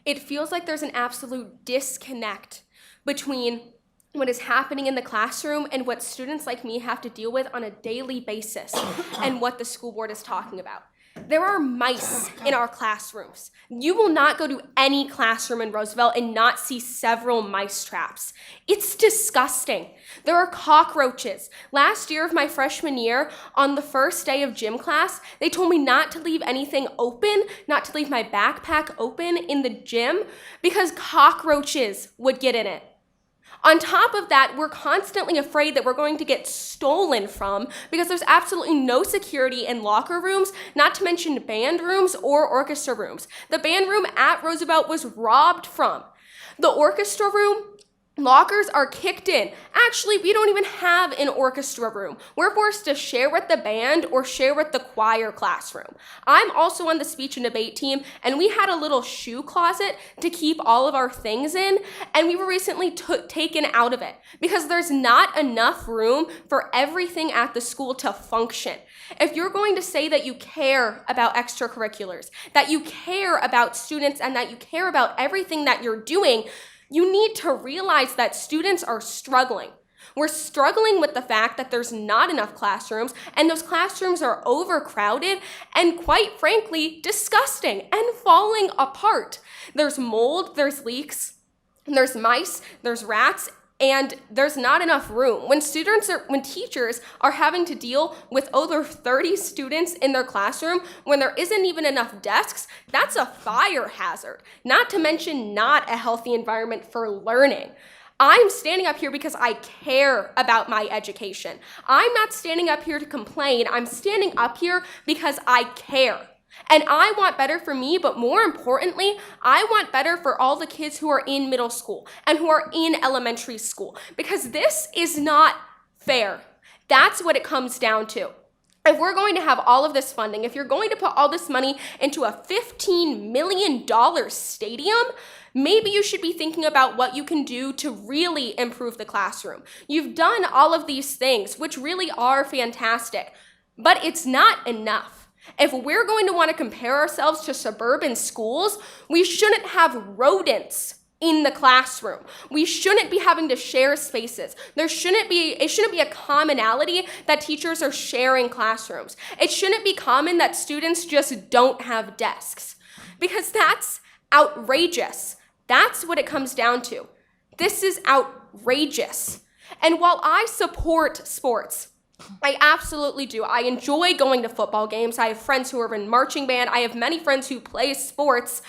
It feels like there's an absolute disconnect between what is happening in the classroom and what students like me have to deal with on a daily basis and what the school board is talking about. There are mice in our classrooms. You will not go to any classroom in Roosevelt and not see several mice traps. It's disgusting. There are cockroaches. Last year of my freshman year, on the first day of gym class, they told me not to leave anything open, not to leave my backpack open in the gym because cockroaches would get in it. On top of that, we're constantly afraid that we're going to get stolen from because there's absolutely no security in locker rooms, not to mention band rooms or orchestra rooms. The band room at Roosevelt was robbed from. The orchestra room, lockers are kicked in. Actually, we don't even have an orchestra room. We're forced to share with the band or share with the choir classroom. I'm also on the speech and debate team, and we had a little shoe closet to keep all of our things in, and we were recently taken out of it because there's not enough room for everything at the school to function. If you're going to say that you care about extracurriculars, that you care about students, and that you care about everything that you're doing, you need to realize that students are struggling. We're struggling with the fact that there's not enough classrooms, and those classrooms are overcrowded and, quite frankly, disgusting and falling apart. There's mold, there's leaks, there's mice, there's rats, and there's not enough room. When teachers are having to deal with over 30 students in their classroom, when there isn't even enough desks, that's a fire hazard, not to mention not a healthy environment for learning. I'm standing up here because I care about my education. I'm not standing up here to complain. I'm standing up here because I care. And I want better for me, but more importantly, I want better for all the kids who are in middle school and who are in elementary school, because this is not fair. That's what it comes down to. If we're going to have all of this funding, if you're going to put all this money into a $15 million stadium, Maybe you should be thinking about what you can do to really improve the classroom. You've done all of these things, which really are fantastic, but it's not enough. If we're going to want to compare ourselves to suburban schools, we shouldn't have rodents in the classroom. We shouldn't be having to share spaces. It shouldn't be a commonality that teachers are sharing classrooms. It shouldn't be common that students just don't have desks, because that's outrageous. That's what it comes down to. This is outrageous. And while I support sports, I absolutely do. I enjoy going to football games. I have friends who are in marching band. I have many friends who play sports.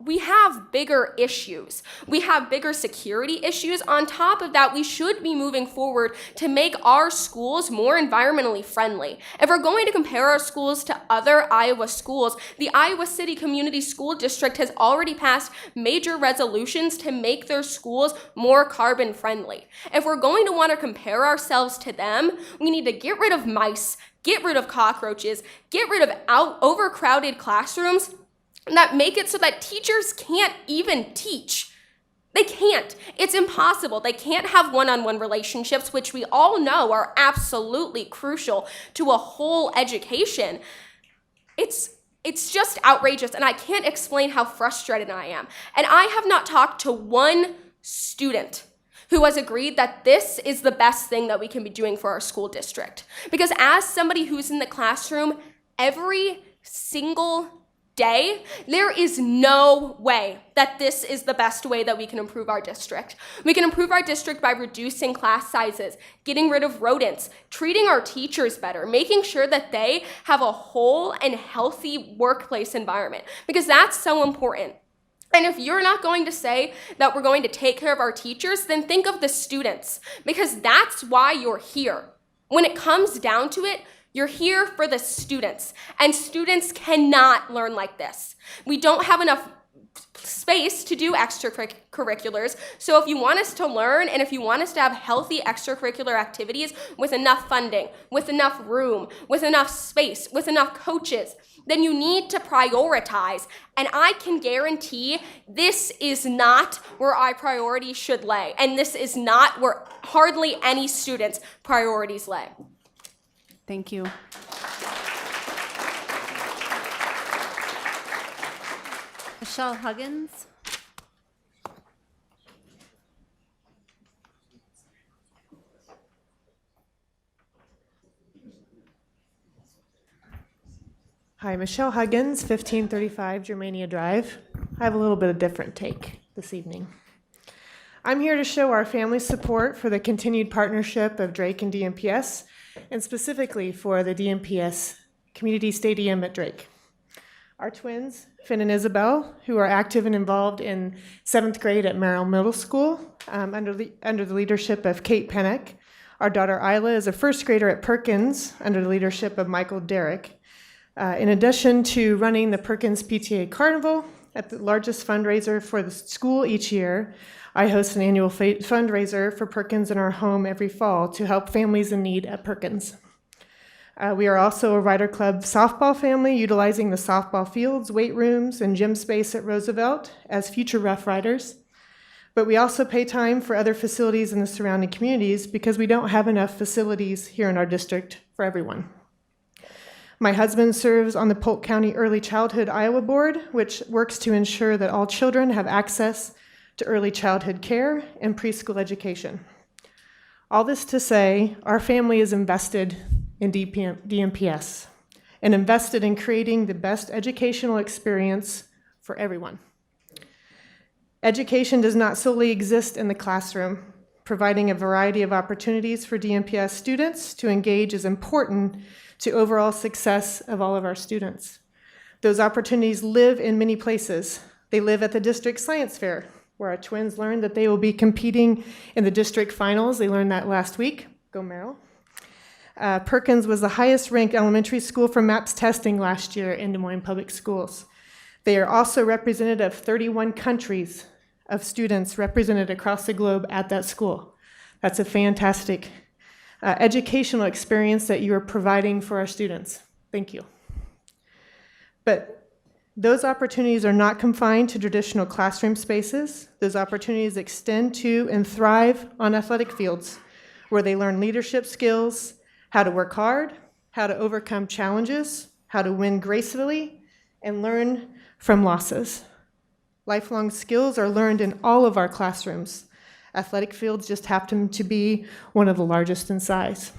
We have bigger issues. We have bigger security issues. On top of that, we should be moving forward to make our schools more environmentally friendly. If we're going to compare our schools to other Iowa schools, the Iowa City Community School District has already passed major resolutions to make their schools more carbon friendly. If we're going to want to compare ourselves to them, we need to get rid of mice, get rid of cockroaches, get rid of overcrowded classrooms that make it so that teachers can't even teach. They can't. It's impossible. They can't have one-on-one relationships, which we all know are absolutely crucial to a whole education. It's just outrageous, and I can't explain how frustrated I am. And I have not talked to one student who has agreed that this is the best thing that we can be doing for our school district. Because as somebody who's in the classroom every single day, there is no way that this is the best way that we can improve our district. We can improve our district by reducing class sizes, getting rid of rodents, treating our teachers better, making sure that they have a whole and healthy workplace environment, because that's so important. And if you're not going to say that we're going to take care of our teachers, then think of the students, because that's why you're here. When it comes down to it, you're here for the students, and students cannot learn like this. We don't have enough space to do extracurriculars, so if you want us to learn and if you want us to have healthy extracurricular activities with enough funding, with enough room, with enough space, with enough coaches, then you need to prioritize. And I can guarantee this is not where our priorities should lay, and this is not where hardly any students' priorities lay. Thank you. Michelle Huggins. Hi, Michelle Huggins, 1535 Germania Drive. I have a little bit of different take this evening. I'm here to show our family's support for the continued partnership of Drake and DMPS, and specifically for the DMPS Community Stadium at Drake. Our twins, Finn and Isabel, who are active and involved in 7th grade at Merrill Middle School under the leadership of Kate Pennick. Our daughter Isla is a 1st grader at Perkins under the leadership of Michael Derrick. In addition to running the Perkins PTA Carnival, at the largest fundraiser for the school each year, I host an annual fundraiser for Perkins in our home every fall to help families in need at Perkins. We are also a Ryder Club softball family, utilizing the softball fields, weight rooms, and gym space at Roosevelt as future Rough Riders. But we also pay time for other facilities in the surrounding communities because we don't have enough facilities here in our district for everyone. My husband serves on the Polk County Early Childhood Iowa Board, which works to ensure that all children have access to early childhood care and preschool education. All this to say, our family is invested in DMPS and invested in creating the best educational experience for everyone. Education does not solely exist in the classroom. Providing a variety of opportunities for DMPS students to engage is important to overall success of all of our students. Those opportunities live in many places. They live at the district science fair, where our twins learned that they will be competing in the district finals. They learned that last week. Go Merrill. Perkins was the highest ranked elementary school for MAPS testing last year in Des Moines Public Schools. They are also representative of 31 countries of students represented across the globe at that school. That's a fantastic educational experience that you are providing for our students. Thank you. But Those opportunities are not confined to traditional classroom spaces. Those opportunities extend to and thrive on athletic fields, where they learn leadership skills, how to work hard, how to overcome challenges, how to win gracefully, and learn from losses. Lifelong skills are learned in all of our classrooms. Athletic fields just happen to be one of the largest in size.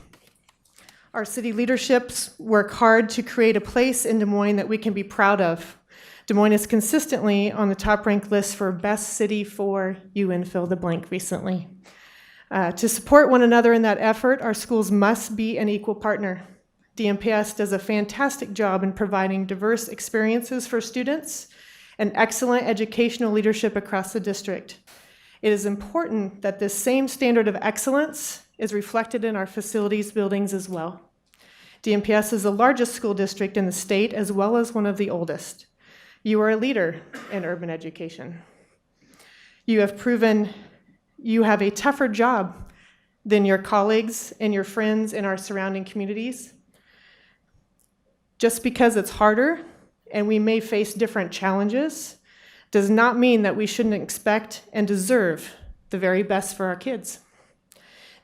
Our city leaderships work hard to create a place in Des Moines that we can be proud of. Des Moines is consistently on the top ranked list for best city for you and fill the blank recently. To support one another in that effort, our schools must be an equal partner. DMPS does a fantastic job in providing diverse experiences for students and excellent educational leadership across the district. It is important that this same standard of excellence is reflected in our facilities buildings as well. DMPS is the largest school district in the state as well as one of the oldest. You are a leader in urban education. You have proven you have a tougher job than your colleagues and your friends in our surrounding communities. Just because it's harder and we may face different challenges does not mean that we shouldn't expect and deserve the very best for our kids.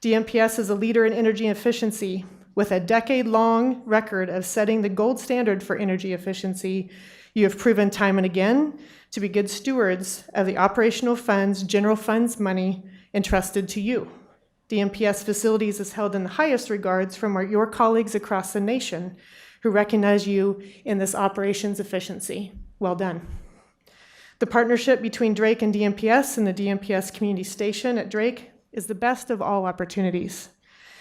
DMPS is a leader in energy efficiency with a decade-long record of setting the gold standard for energy efficiency. You have proven time and again to be good stewards of the operational funds, general funds money entrusted to you. DMPS facilities is held in the highest regards from your colleagues across the nation who recognize you in this operations efficiency. Well done. The partnership between Drake and DMPS and the DMPS Community Station at Drake is the best of all opportunities.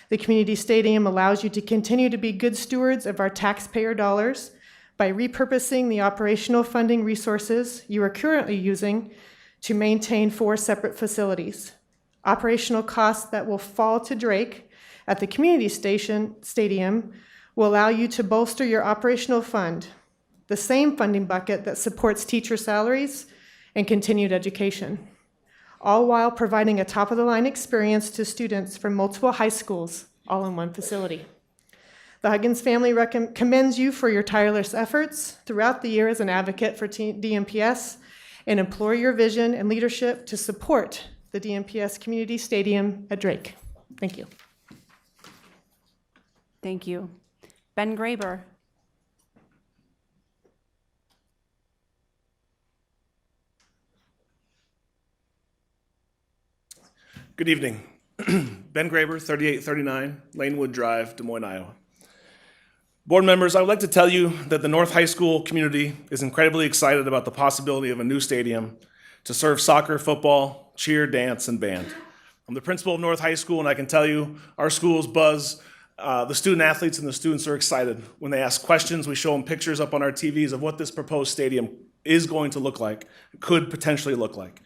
The community stadium allows you to continue to be good stewards of our taxpayer dollars by repurposing the operational funding resources you are currently using to maintain 4 separate facilities. Operational costs that will fall to Drake at the community stadium will allow you to bolster your operational fund, the same funding bucket that supports teacher salaries and continued education, all while providing a top-of-the-line experience to students from multiple high schools, all in one facility. The Huggins family commends you for your tireless efforts throughout the year as an advocate for DMPS and implore your vision and leadership to support the DMPS Community Stadium at Drake. Thank you. Thank you. Ben Graber. Good evening. Ben Graber, 3839 Lanewood Drive, Des Moines, Iowa. Board members, I would like to tell you that the North High School community is incredibly excited about the possibility of a new stadium to serve soccer, football, cheer, dance, and band. I'm the principal of North High School, and I can tell you our schools buzz. The student athletes and the students are excited. When they ask questions, we show them pictures up on our TVs of what this proposed stadium is going to look like, could potentially look like.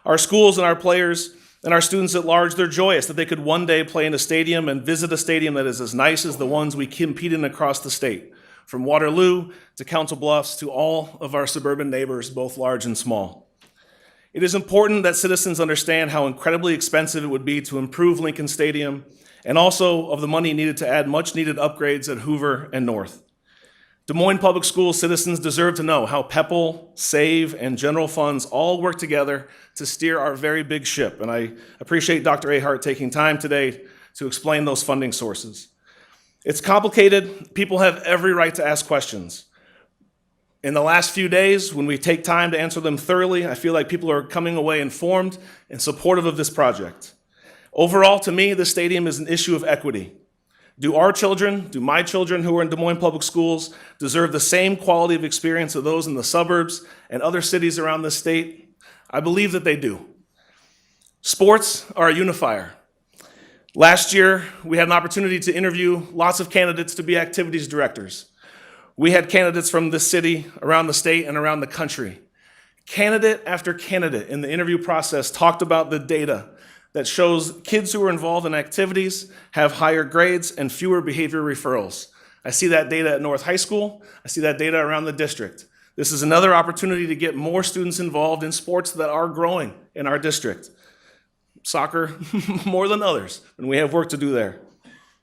Our schools and our players and our students at large, they're joyous that they could one day play in a stadium and visit a stadium that is as nice as the ones we compete in across the state, from Waterloo to Council Bluffs to all of our suburban neighbors, both large and small. It is important that citizens understand how incredibly expensive it would be to improve Lincoln Stadium and also of the money needed to add much-needed upgrades at Hoover and North. Des Moines Public Schools citizens deserve to know how PEPL, SAVE, and general funds all work together to steer our very big ship, and I appreciate Dr. Ahart taking time today to explain those funding sources. It's complicated. People have every right to ask questions. In the last few days, when we take time to answer them thoroughly, I feel like people are coming away informed and supportive of this project. Overall, to me, the stadium is an issue of equity. Do our children, do my children who are in Des Moines Public Schools deserve the same quality of experience of those in the suburbs and other cities around the state? I believe that they do. Sports are a unifier. Last year, we had an opportunity to interview lots of candidates to be activities directors. We had candidates from the city, around the state, and around the country. Candidate after candidate in the interview process talked about the data that shows kids who are involved in activities have higher grades and fewer behavior referrals. I see that data at North High School. I see that data around the district. This is another opportunity to get more students involved in sports that are growing in our district. Soccer, more than others, and we have work to do there.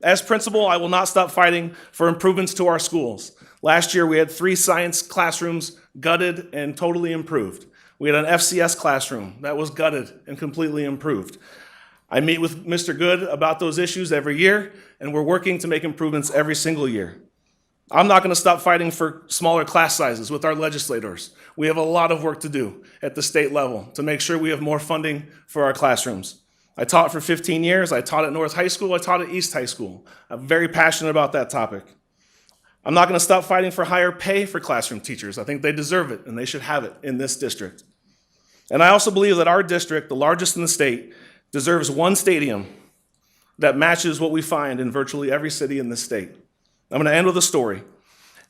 As principal, I will not stop fighting for improvements to our schools. Last year, we had 3 science classrooms gutted and totally improved. We had an FCS classroom that was gutted and completely improved. I meet with Mr. Good about those issues every year, and we're working to make improvements every single year. I'm not going to stop fighting for smaller class sizes with our legislators. We have a lot of work to do at the state level to make sure we have more funding for our classrooms. I taught for 15 years. I taught at North High School. I taught at East High School. I'm very passionate about that topic. I'm not going to stop fighting for higher pay for classroom teachers. I think they deserve it, and they should have it in this district. And I also believe that our district, the largest in the state, deserves one stadium that matches what we find in virtually every city in this state. I'm going to end with a story.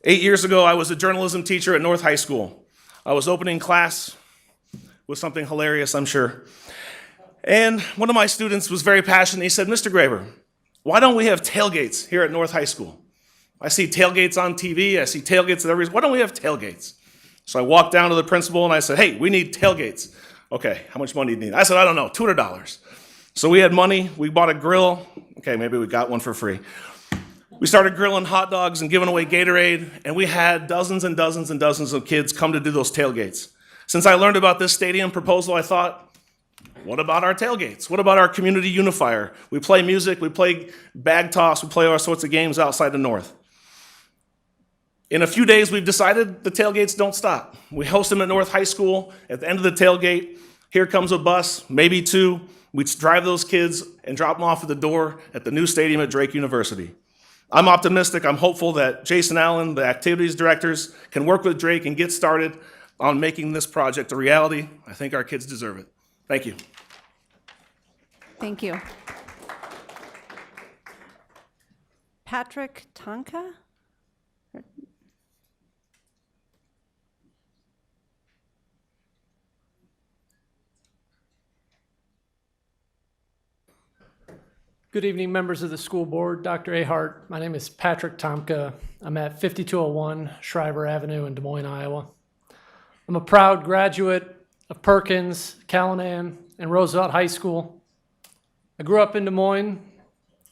8 years ago, I was a journalism teacher at North High School. I was opening class with something hilarious, I'm sure. And one of my students was very passionate. He said, Mr. Graber, why don't we have tailgates here at North High School? I see tailgates on TV. I see tailgates at every. Why don't we have tailgates? So I walked down to the principal and I said, hey, we need tailgates. Okay, how much money do you need? I said, I don't know, $200. So we had money. We bought a grill. Okay, maybe we got one for free. We started grilling hot dogs and giving away Gatorade, and we had dozens and dozens and dozens of kids come to do those tailgates. Since I learned about this stadium proposal, I thought, what about our tailgates? What about our community unifier? We play music, we play bag toss, we play all sorts of games outside the North. In a few days, we've decided the tailgates don't stop. We host them at North High School. At the end of the tailgate, here comes a bus, maybe two. We drive those kids and drop them off at the door at the new stadium at Drake University. I'm optimistic. I'm hopeful that Jason Allen, the activities directors, can work with Drake and get started on making this project a reality. I think our kids deserve it. Thank you. Thank you. Patrick Tonka? Good evening, members of the school board. Dr. Ahart, my name is Patrick Tomka. I'm at 5201 Shriver Avenue in Des Moines, Iowa. I'm a proud graduate of Perkins, Callahan, and Roosevelt High School. I grew up in Des Moines.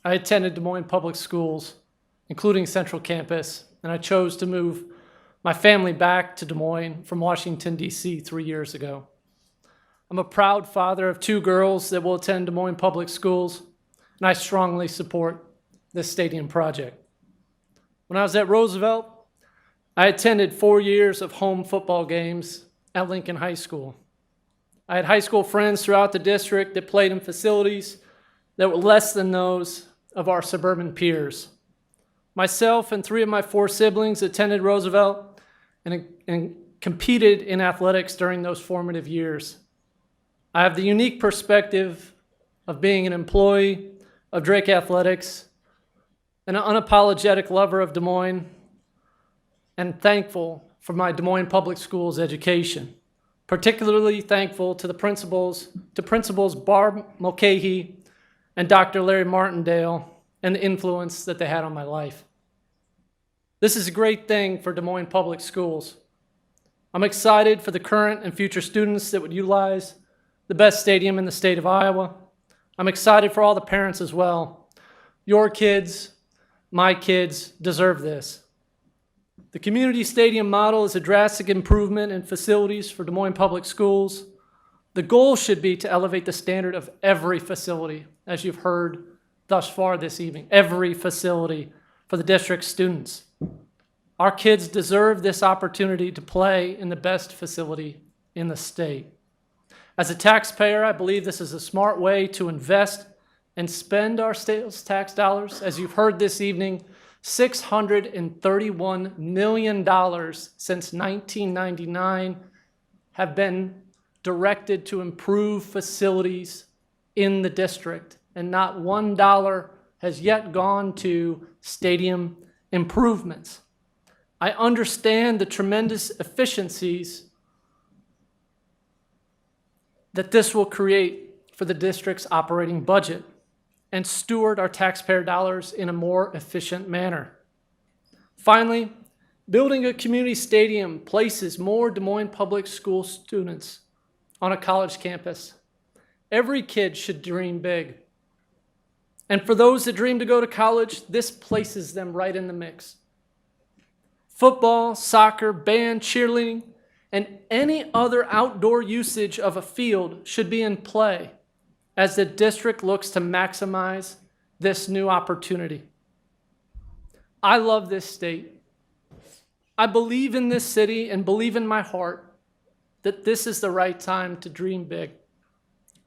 I attended Des Moines public schools, including Central Campus, and I chose to move my family back to Des Moines from Washington, D.C. 3 years ago. I'm a proud father of 2 girls that will attend Des Moines public schools, and I strongly support this stadium project. When I was at Roosevelt, I attended 4 years of home football games at Lincoln High School. I had high school friends throughout the district that played in facilities that were less than those of our suburban peers. Myself and 3 of my 4 siblings attended Roosevelt and competed in athletics during those formative years. I have the unique perspective of being an employee of Drake Athletics, an unapologetic lover of Des Moines, and thankful for my Des Moines Public Schools education. Particularly thankful to Principals Barb Mulcahy and Dr. Larry Martindale and the influence that they had on my life. This is a great thing for Des Moines Public Schools. I'm excited for the current and future students that would utilize the best stadium in the state of Iowa. I'm excited for all the parents as well. Your kids, my kids, deserve this. The community stadium model is a drastic improvement in facilities for Des Moines Public Schools. The goal should be to elevate the standard of every facility, as you've heard thus far this evening, every facility for the district's students. Our kids deserve this opportunity to play in the best facility in the state. As a taxpayer, I believe this is a smart way to invest and spend our sales tax dollars. As you've heard this evening, $631 million since 1999 have been directed to improve facilities in the district, and not $1 has yet gone to stadium improvements. I understand the tremendous efficiencies that this will create for the district's operating budget and steward our taxpayer dollars in a more efficient manner. Finally, building a community stadium places more Des Moines Public School students on a college campus. Every kid should dream big. And for those that dream to go to college, this places them right in the mix. Football, soccer, band, cheerleading, and any other outdoor usage of a field should be in play as the district looks to maximize this new opportunity. I love this state. I believe in this city and believe in my heart that this is the right time to dream big.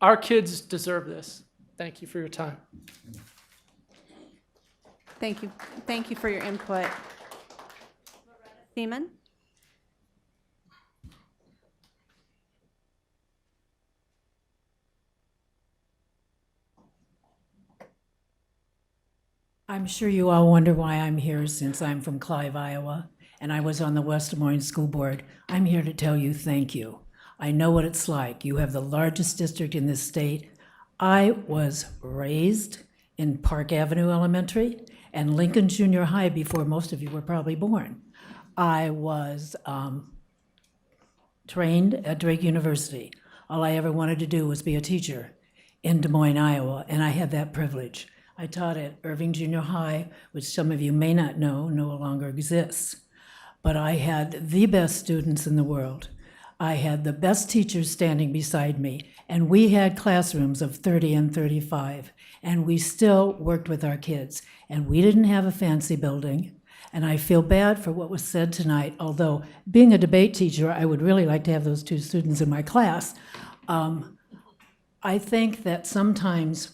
Our kids deserve this. Thank you for your time. Thank you. Thank you for your input. Seaman? I'm sure you all wonder why I'm here since I'm from Clive, Iowa, and I was on the West Des Moines School Board. I'm here to tell you thank you. I know what it's like. You have the largest district in this state. I was raised in Park Avenue Elementary and Lincoln Junior High before most of you were probably born. I was trained at Drake University. All I ever wanted to do was be a teacher in Des Moines, Iowa, and I had that privilege. I taught at Irving Junior High, which some of you may not know, no longer exists. But I had the best students in the world. I had the best teachers standing beside me, and we had classrooms of 30 and 35, and we still worked with our kids. And we didn't have a fancy building, and I feel bad for what was said tonight, although being a debate teacher, I would really like to have those two students in my class. I think that sometimes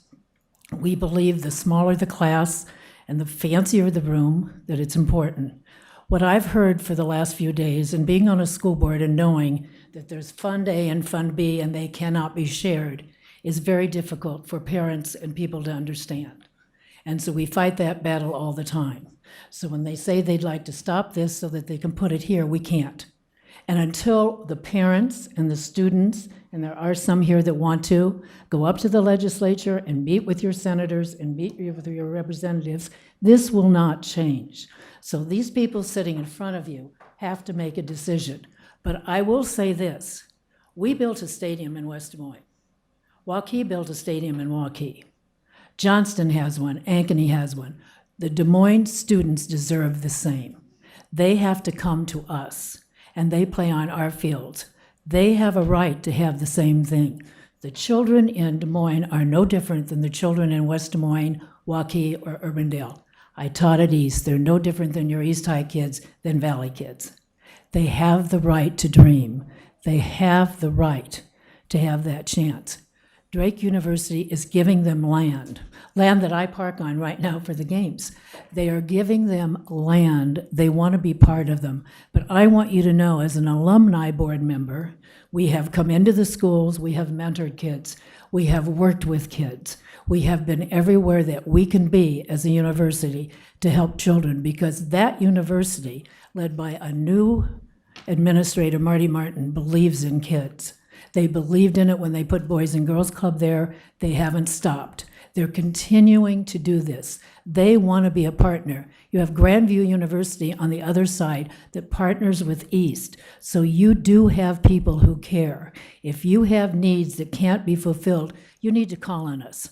we believe the smaller the class and the fancier the room, that it's important. What I've heard for the last few days, and being on a school board and knowing that there's Fund A and Fund B and they cannot be shared, is very difficult for parents and people to understand. And so we fight that battle all the time. So when they say they'd like to stop this so that they can put it here, we can't. And until the parents and the students, and there are some here that want to, go up to the legislature and meet with your senators and meet with your representatives, this will not change. So these people sitting in front of you have to make a decision. But I will say this, we built a stadium in West Des Moines. Waukee built a stadium in Waukee. Johnston has one, Ankeny has one. The Des Moines students deserve the same. They have to come to us, and they play on our fields. They have a right to have the same thing. The children in Des Moines are no different than the children in West Des Moines, Waukee, or Urbandale. I taught at East. They're no different than your East High kids, than Valley kids. They have the right to dream. They have the right to have that chance. Drake University is giving them land that I park on right now for the games. They are giving them land. They want to be part of them. But I want you to know, as an alumni board member, we have come into the schools, we have mentored kids, we have worked with kids, we have been everywhere that we can be as a university to help children, because that university, led by a new administrator, Marty Martin, believes in kids. They believed in it when they put Boys and Girls Club there. They haven't stopped. They're continuing to do this. They want to be a partner. You have Grandview University on the other side that partners with East. So you do have people who care. If you have needs that can't be fulfilled, you need to call on us.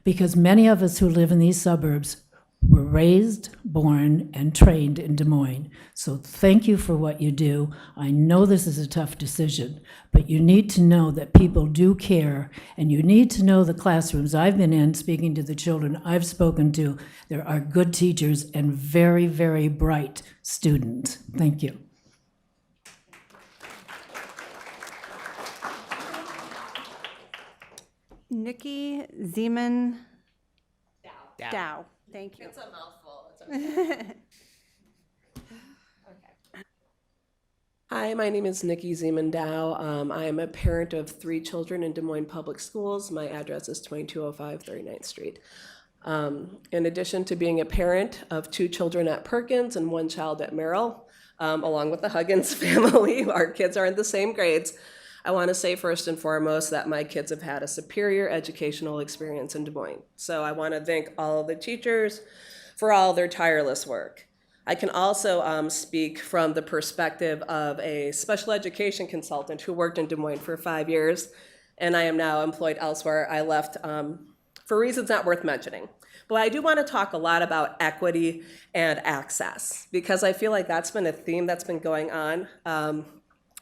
Because many of us who live in these suburbs were raised, born, and trained in Des Moines. So thank you for what you do. I know this is a tough decision, but you need to know that people do care, and you need to know the classrooms I've been in, speaking to the children I've spoken to, there are good teachers and very, very bright students. Thank you. Nikki Zeman Dow. Thank you. It's a mouthful. Hi, my name is Nikki Zeman Dow. I am a parent of 3 children in Des Moines Public Schools. My address is 2205 39th Street. In addition to being a parent of 2 children at Perkins and 1 child at Merrill, along with the Huggins family, our kids are in the same grades. I want to say first and foremost that my kids have had a superior educational experience in Des Moines. So I want to thank all of the teachers for all their tireless work. I can also speak from the perspective of a special education consultant who worked in Des Moines for 5 years, and I am now employed elsewhere. I left for reasons not worth mentioning. But I do want to talk a lot about equity and access, because I feel like that's been a theme that's been going on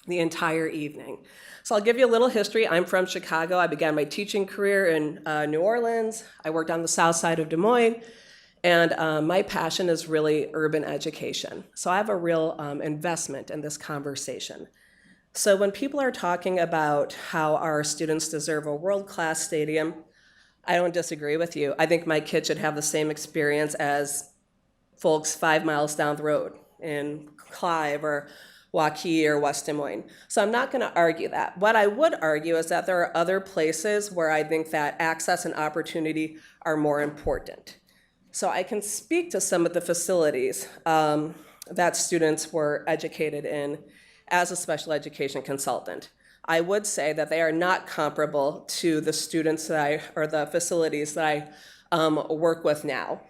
the entire evening. So I'll give you a little history. I'm from Chicago. I began my teaching career in New Orleans. I worked on the south side of Des Moines. And my passion is really urban education. So I have a real investment in this conversation. So when people are talking about how our students deserve a world-class stadium, I don't disagree with you. I think my kids should have the same experience as folks 5 miles down the road in Clive or Waukee or West Des Moines. So I'm not going to argue that. What I would argue is that there are other places where I think that access and opportunity are more important. So I can speak to some of the facilities that students were educated in as a special education consultant. I would say that they are not comparable to the students or the facilities that I work with now.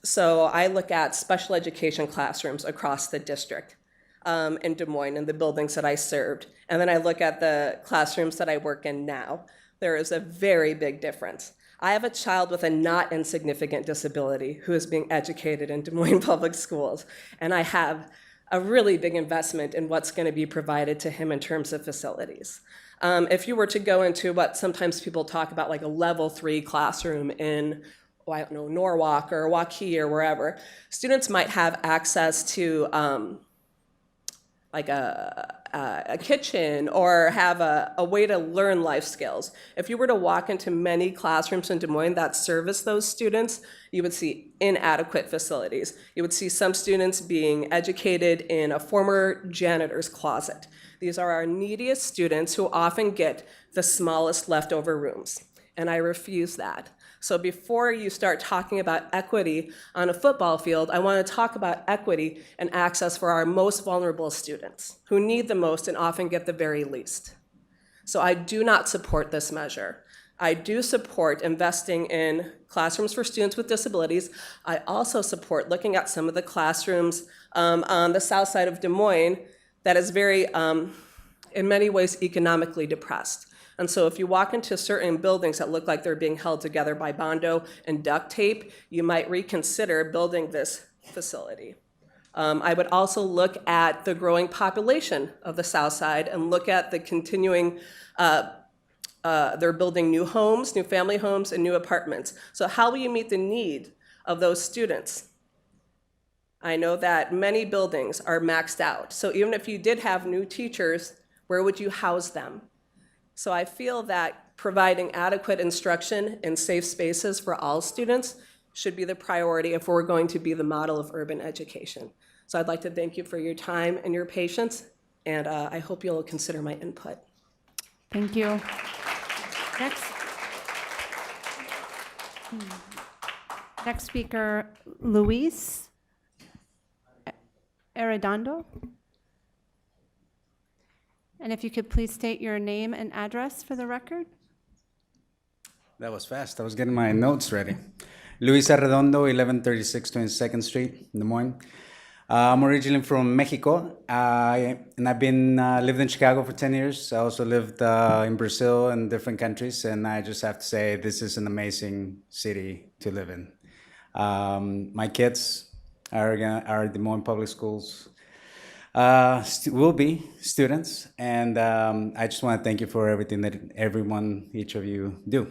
So I look at special education classrooms across the district in Des Moines and the buildings that I served. And then I look at the classrooms that I work in now. There is a very big difference. I have a child with a not insignificant disability who is being educated in Des Moines Public Schools, and I have a really big investment in what's going to be provided to him in terms of facilities. If you were to go into what sometimes people talk about, like a level 3 classroom in, I don't know, Norwalk or Waukee or wherever, students might have access to like a kitchen or have a way to learn life skills. If you were to walk into many classrooms in Des Moines that service those students, you would see inadequate facilities. You would see some students being educated in a former janitor's closet. These are our neediest students who often get the smallest leftover rooms, and I refuse that. So before you start talking about equity on a football field, I want to talk about equity and access for our most vulnerable students who need the most and often get the very least. So I do not support this measure. I do support investing in classrooms for students with disabilities. I also support looking at some of the classrooms on the south side of Des Moines that is very, in many ways, economically depressed. And so if you walk into certain buildings that look like they're being held together by Bondo and duct tape, you might reconsider building this facility. I would also look at the growing population of the South Side and look at the continuing, they're building new homes, new family homes, and new apartments. So how will you meet the need of those students? I know that many buildings are maxed out. So even if you did have new teachers, where would you house them? So I feel that providing adequate instruction in safe spaces for all students should be the priority if we're going to be the model of urban education. So I'd like to thank you for your time and your patience, and I hope you'll consider my input. Thank you. Next speaker, Luis Arredondo. And if you could please state your name and address for the record. That was fast. I was getting my notes ready. Luis Arredondo, 1136 22nd Street, Des Moines. I'm originally from Mexico, and I've been lived in Chicago for 10 years. I also lived in Brazil and different countries, and I just have to say this is an amazing city to live in. My kids are Des Moines Public Schools. Will be students, and I just want to thank you for everything that each of you do.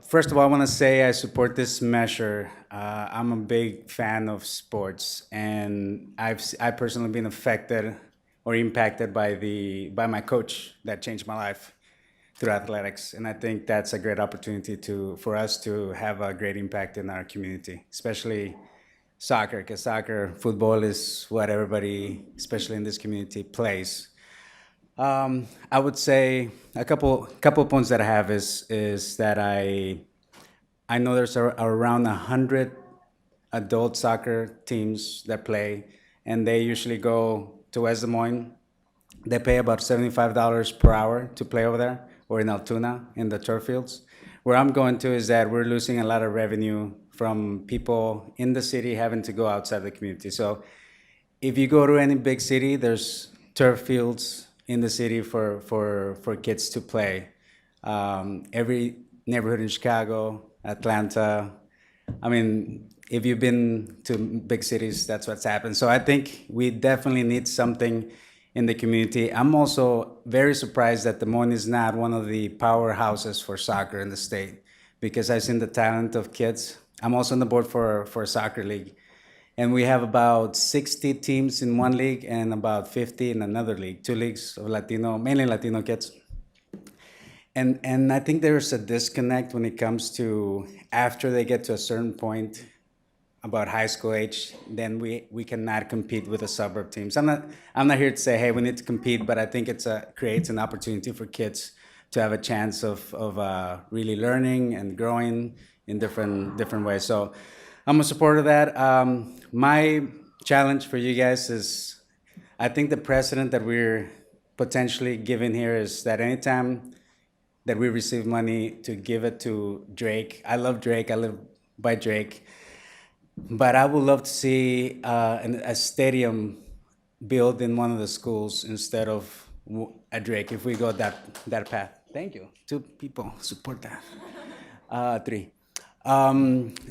First of all, I want to say I support this measure. I'm a big fan of sports, and I've personally been affected or impacted by my coach that changed my life through athletics, and I think that's a great opportunity for us to have a great impact in our community, especially soccer, because football is what everybody, especially in this community, plays. I would say a couple points that I have is that I know there's around 100 adult soccer teams that play, and they usually go to West Des Moines. They pay about $75 per hour to play over there, or in Altoona, in the turf fields. Where I'm going to is that we're losing a lot of revenue from people in the city having to go outside the community. So if you go to any big city, there's turf fields in the city for kids to play. Every neighborhood in Chicago, Atlanta, I mean, if you've been to big cities, that's what's happened. So I think we definitely need something in the community. I'm also very surprised that Des Moines is not one of the powerhouses for soccer in the state, because I've seen the talent of kids. I'm also on the board for a soccer league. And we have about 60 teams in one league and about 50 in another league, two leagues of Latino, mainly Latino kids. And I think there's a disconnect when it comes to after they get to a certain point about high school age, then we cannot compete with the suburb teams. I'm not here to say, hey, we need to compete, but I think creates an opportunity for kids to have a chance of really learning and growing in different ways. So I'm a supporter of that. My challenge for you guys is, I think the precedent that we're potentially giving here is that anytime that we receive money, to give it to Drake. I love Drake. I live by Drake. But I would love to see a stadium built in one of the schools instead of at Drake, if we go that path. Thank you. 2 people support that. 3.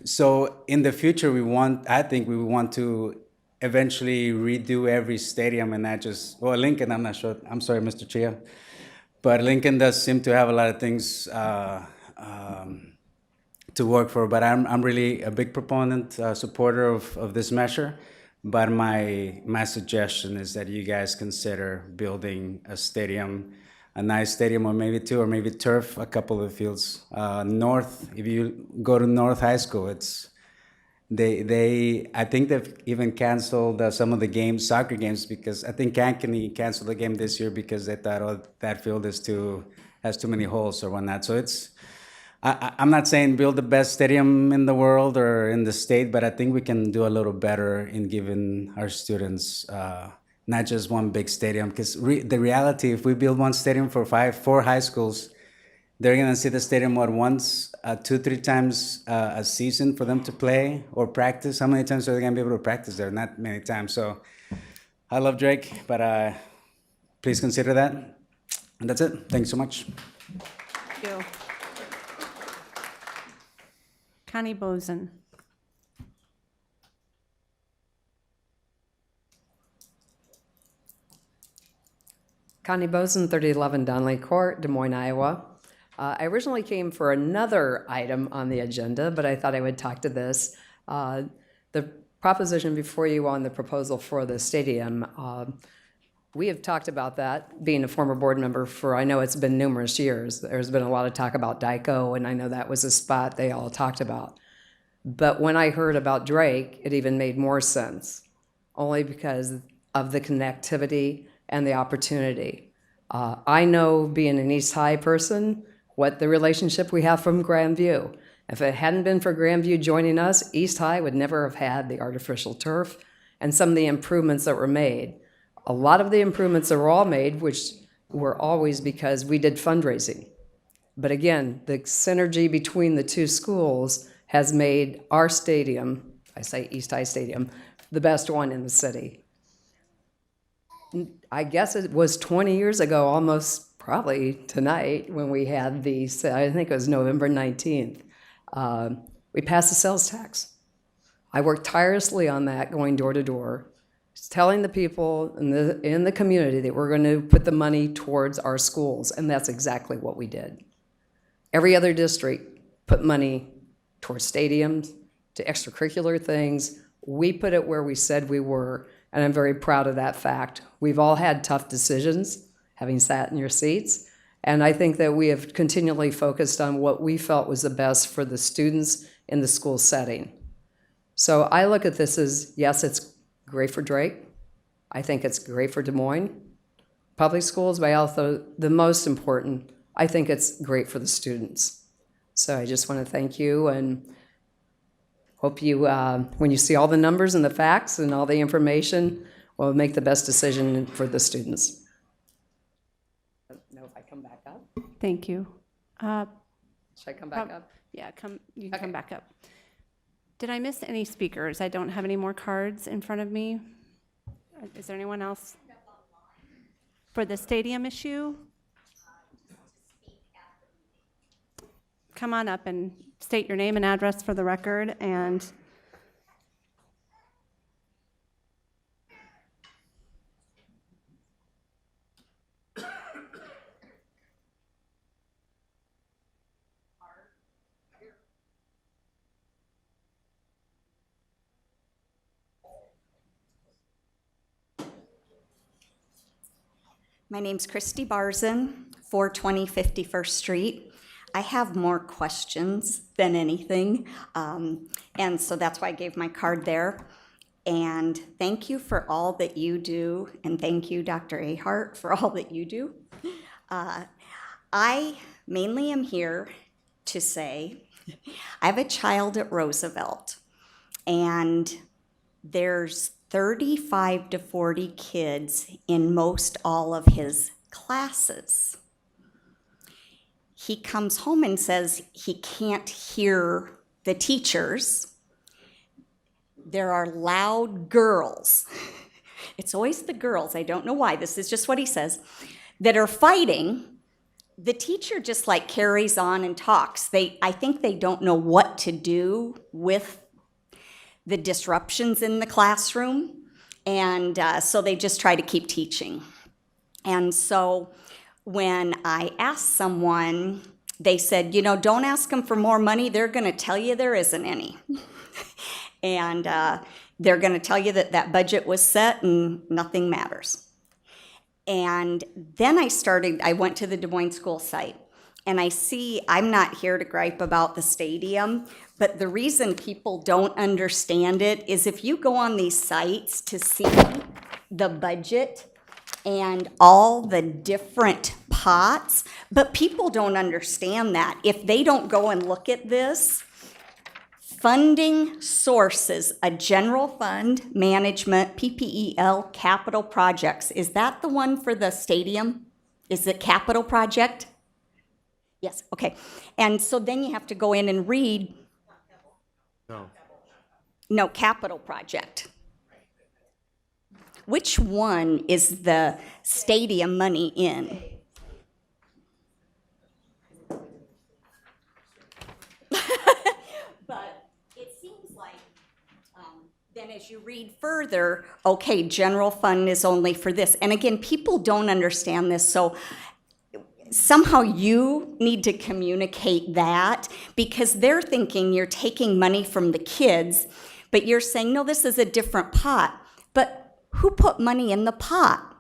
So in the future, I think we want to eventually redo every stadium and not just, well, Lincoln, I'm not sure. I'm sorry, Mr. Chia. But Lincoln does seem to have a lot of things to work for. But I'm really a big proponent, supporter of this measure. But my suggestion is that you guys consider building a stadium, a nice stadium, or maybe 2, or maybe turf a couple of fields. North, if you go to North High School, I think they've even canceled some of the games, soccer games, because I think Ankeny canceled the game this year because they thought, oh, that field has too many holes or whatnot. So I'm not saying build the best stadium in the world or in the state, but I think we can do a little better in giving our students not just one big stadium. Because the reality, if we build one stadium for 4 high schools, they're gonna see the stadium once, 2-3 times a season for them to play or practice. How many times are they gonna be able to practice there? Not many times. So I love Drake, but please consider that. And that's it. Thanks so much. Thank you. Connie Bozen. Connie Bozen, 3011 Donnelly Court, Des Moines, Iowa. I originally came for another item on the agenda, but I thought I would talk to this. The proposition before you on the proposal for the stadium, we have talked about that, being a former board member for, I know it's been numerous years. There's been a lot of talk about DICO, and I know that was a spot they all talked about. But when I heard about Drake, it even made more sense, only because of the connectivity and the opportunity. I know, being an East High person, what the relationship we have from Grandview. If it hadn't been for Grandview joining us, East High would never have had the artificial turf and some of the improvements that were made. A lot of the improvements that were all made, which were always because we did fundraising. But again, the synergy between the 2 schools has made our stadium, I say East High Stadium, the best one in the city. I guess it was 20 years ago, almost probably tonight, when we had I think it was November 19th, we passed the sales tax. I worked tirelessly on that, going door to door, telling the people in the community that we're going to put the money towards our schools, and that's exactly what we did. Every other district put money towards stadiums, to extracurricular things. We put it where we said we were, and I'm very proud of that fact. We've all had tough decisions, having sat in your seats, and I think that we have continually focused on what we felt was the best for the students in the school setting. So I look at this as, yes, it's great for Drake. I think it's great for Des Moines public schools, but also the most important, I think it's great for the students. So I just want to thank you and hope you, when you see all the numbers and the facts and all the information, will make the best decision for the students. Know if I come back up? Thank you. Should I come back up? Yeah, you can come back up. Did I miss any speakers? I don't have any more cards in front of me. Is there anyone else? For the stadium issue? Come on up and state your name and address for the record, and My name's Christy Barzin, 420 51st Street. I have more questions than anything, and so that's why I gave my card there. And thank you for all that you do, and thank you, Dr. Ahart, for all that you do. I mainly am here to say I have a child at Roosevelt, and there's 35 to 40 kids in most all of his classes. He comes home and says he can't hear the teachers. There are loud girls. It's always the girls, I don't know why, this is just what he says, that are fighting. The teacher just like carries on and talks. I think they don't know what to do with the disruptions in the classroom, and so they just try to keep teaching. And so when I asked someone, they said, don't ask them for more money, they're going to tell you there isn't any. And they're going to tell you that budget was set and nothing matters. And then I went to the Des Moines school site, and I'm not here to gripe about the stadium, but the reason people don't understand it is if you go on these sites to see the budget and all the different pots, but people don't understand that. If they don't go and look at this, funding sources, a general fund, management, PPEL, capital projects. Is that the one for the stadium? Is it capital project? Yes, okay. And so then you have to go in and read. No, capital project. Which one is the stadium money in? But it seems like then as you read further, okay, general fund is only for this. And again, people don't understand this, so somehow you need to communicate that, because they're thinking you're taking money from the kids, but you're saying, no, this is a different pot. But who put money in the pot?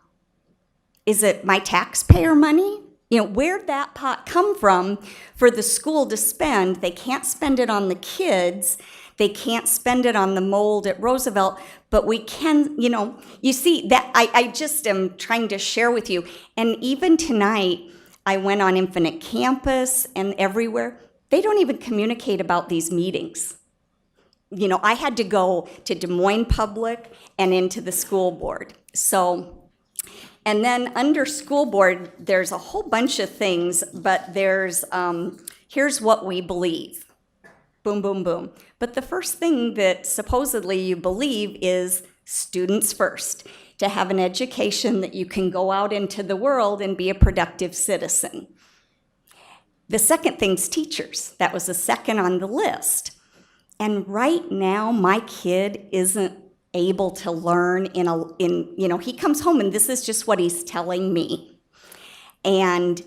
Is it my taxpayer money? Where'd that pot come from for the school to spend? They can't spend it on the kids. They can't spend it on the mold at Roosevelt, but we can, you see, that I just am trying to share with you. And even tonight, I went on Infinite Campus and everywhere. They don't even communicate about these meetings. I had to go to Des Moines Public and into the school board. So, and then under school board, there's a whole bunch of things, but there's, here's what we believe. Boom, boom, boom. But the first thing that supposedly you believe is students first, to have an education that you can go out into the world and be a productive citizen. The second thing's teachers. That was the second on the list. And right now, my kid isn't able to learn he comes home and this is just what he's telling me. And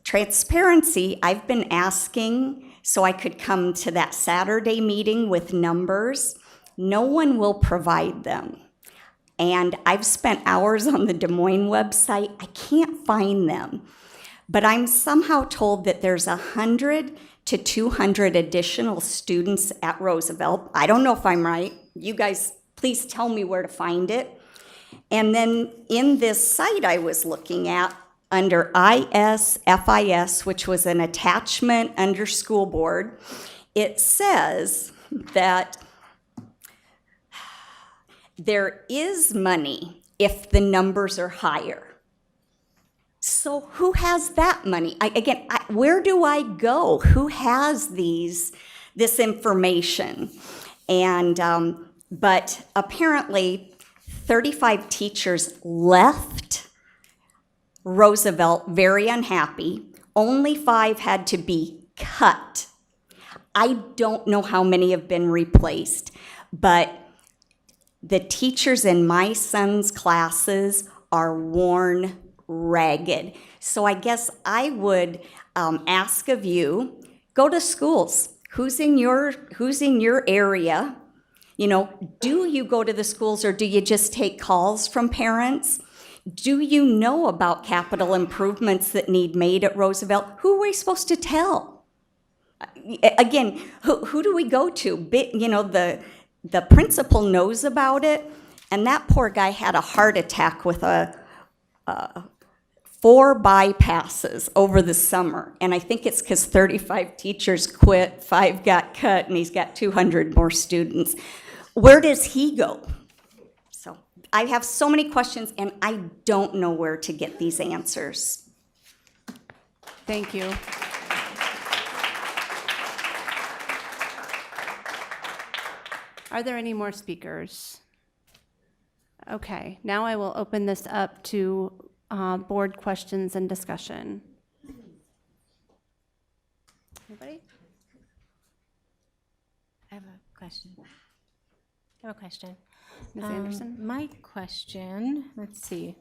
transparency, I've been asking so I could come to that Saturday meeting with numbers. No one will provide them. And I've spent hours on the Des Moines website. I can't find them. But I'm somehow told that there's 100 to 200 additional students at Roosevelt. I don't know if I'm right. You guys, please tell me where to find it. And then in this site I was looking at, under ISFIS, which was an attachment under school board, it says that there is money if the numbers are higher. So who has that money? Where do I go? Who has this information? And but apparently 35 teachers left Roosevelt very unhappy. Only 5 had to be cut. I don't know how many have been replaced, but the teachers in my son's classes are worn ragged. So I guess I would ask of you, go to schools. Who's in your area? You know, do you go to the schools or do you just take calls from parents? Do you know about capital improvements that need made at Roosevelt? Who are we supposed to tell? Again, who do we go to? You know, the principal knows about it, and that poor guy had a heart attack with 4 bypasses over the summer. And I think it's because 35 teachers quit, 5 got cut, and he's got 200 more students. Where does he go? So I have so many questions, and I don't know where to get these answers. Thank you. Are there any more speakers? Okay, now I will open this up to board questions and discussion. Anybody? I have a question. Ms. Anderson? My question, let's see.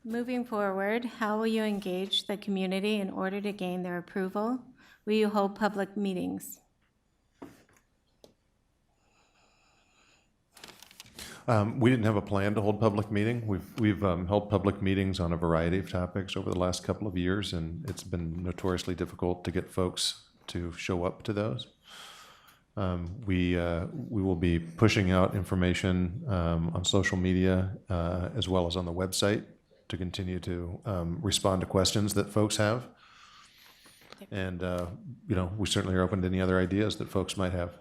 Moving forward, how will you engage the community in order to gain their approval? Will you hold public meetings? We didn't have a plan to hold public meeting. We've held public meetings on a variety of topics over the last couple of years, and it's been notoriously difficult to get folks to show up to those. We will be pushing out information on social media as well as on the website to continue to respond to questions that folks have. And you know, we certainly are open to any other ideas that folks might have.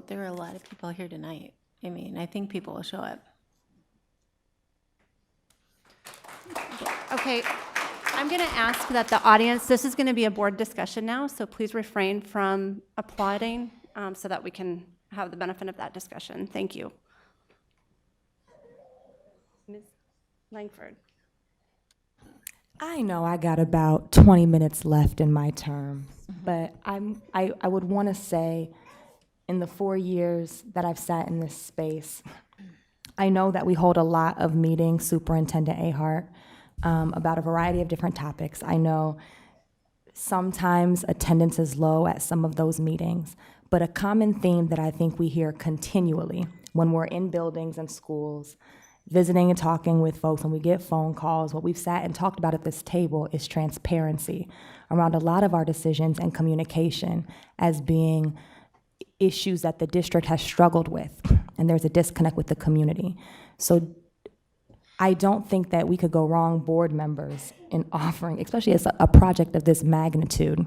There are a lot of people here tonight. I mean, I think people will show up. Okay, I'm going to ask that the audience, this is going to be a board discussion now, so please refrain from applauding so that we can have the benefit of that discussion. Thank you. Ms. Langford. I know I got about 20 minutes left in my term, but I would want to say, in the 4 years that I've sat in this space, I know that we hold a lot of meetings, Superintendent Ahart, about a variety of different topics. I know sometimes attendance is low at some of those meetings, but a common theme that I think we hear continually when we're in buildings and schools, visiting and talking with folks, and we get phone calls, what we've sat and talked about at this table is transparency around a lot of our decisions and communication as being issues that the district has struggled with, and there's a disconnect with the community. So I don't think that we could go wrong, board members, in offering, especially as a project of this magnitude,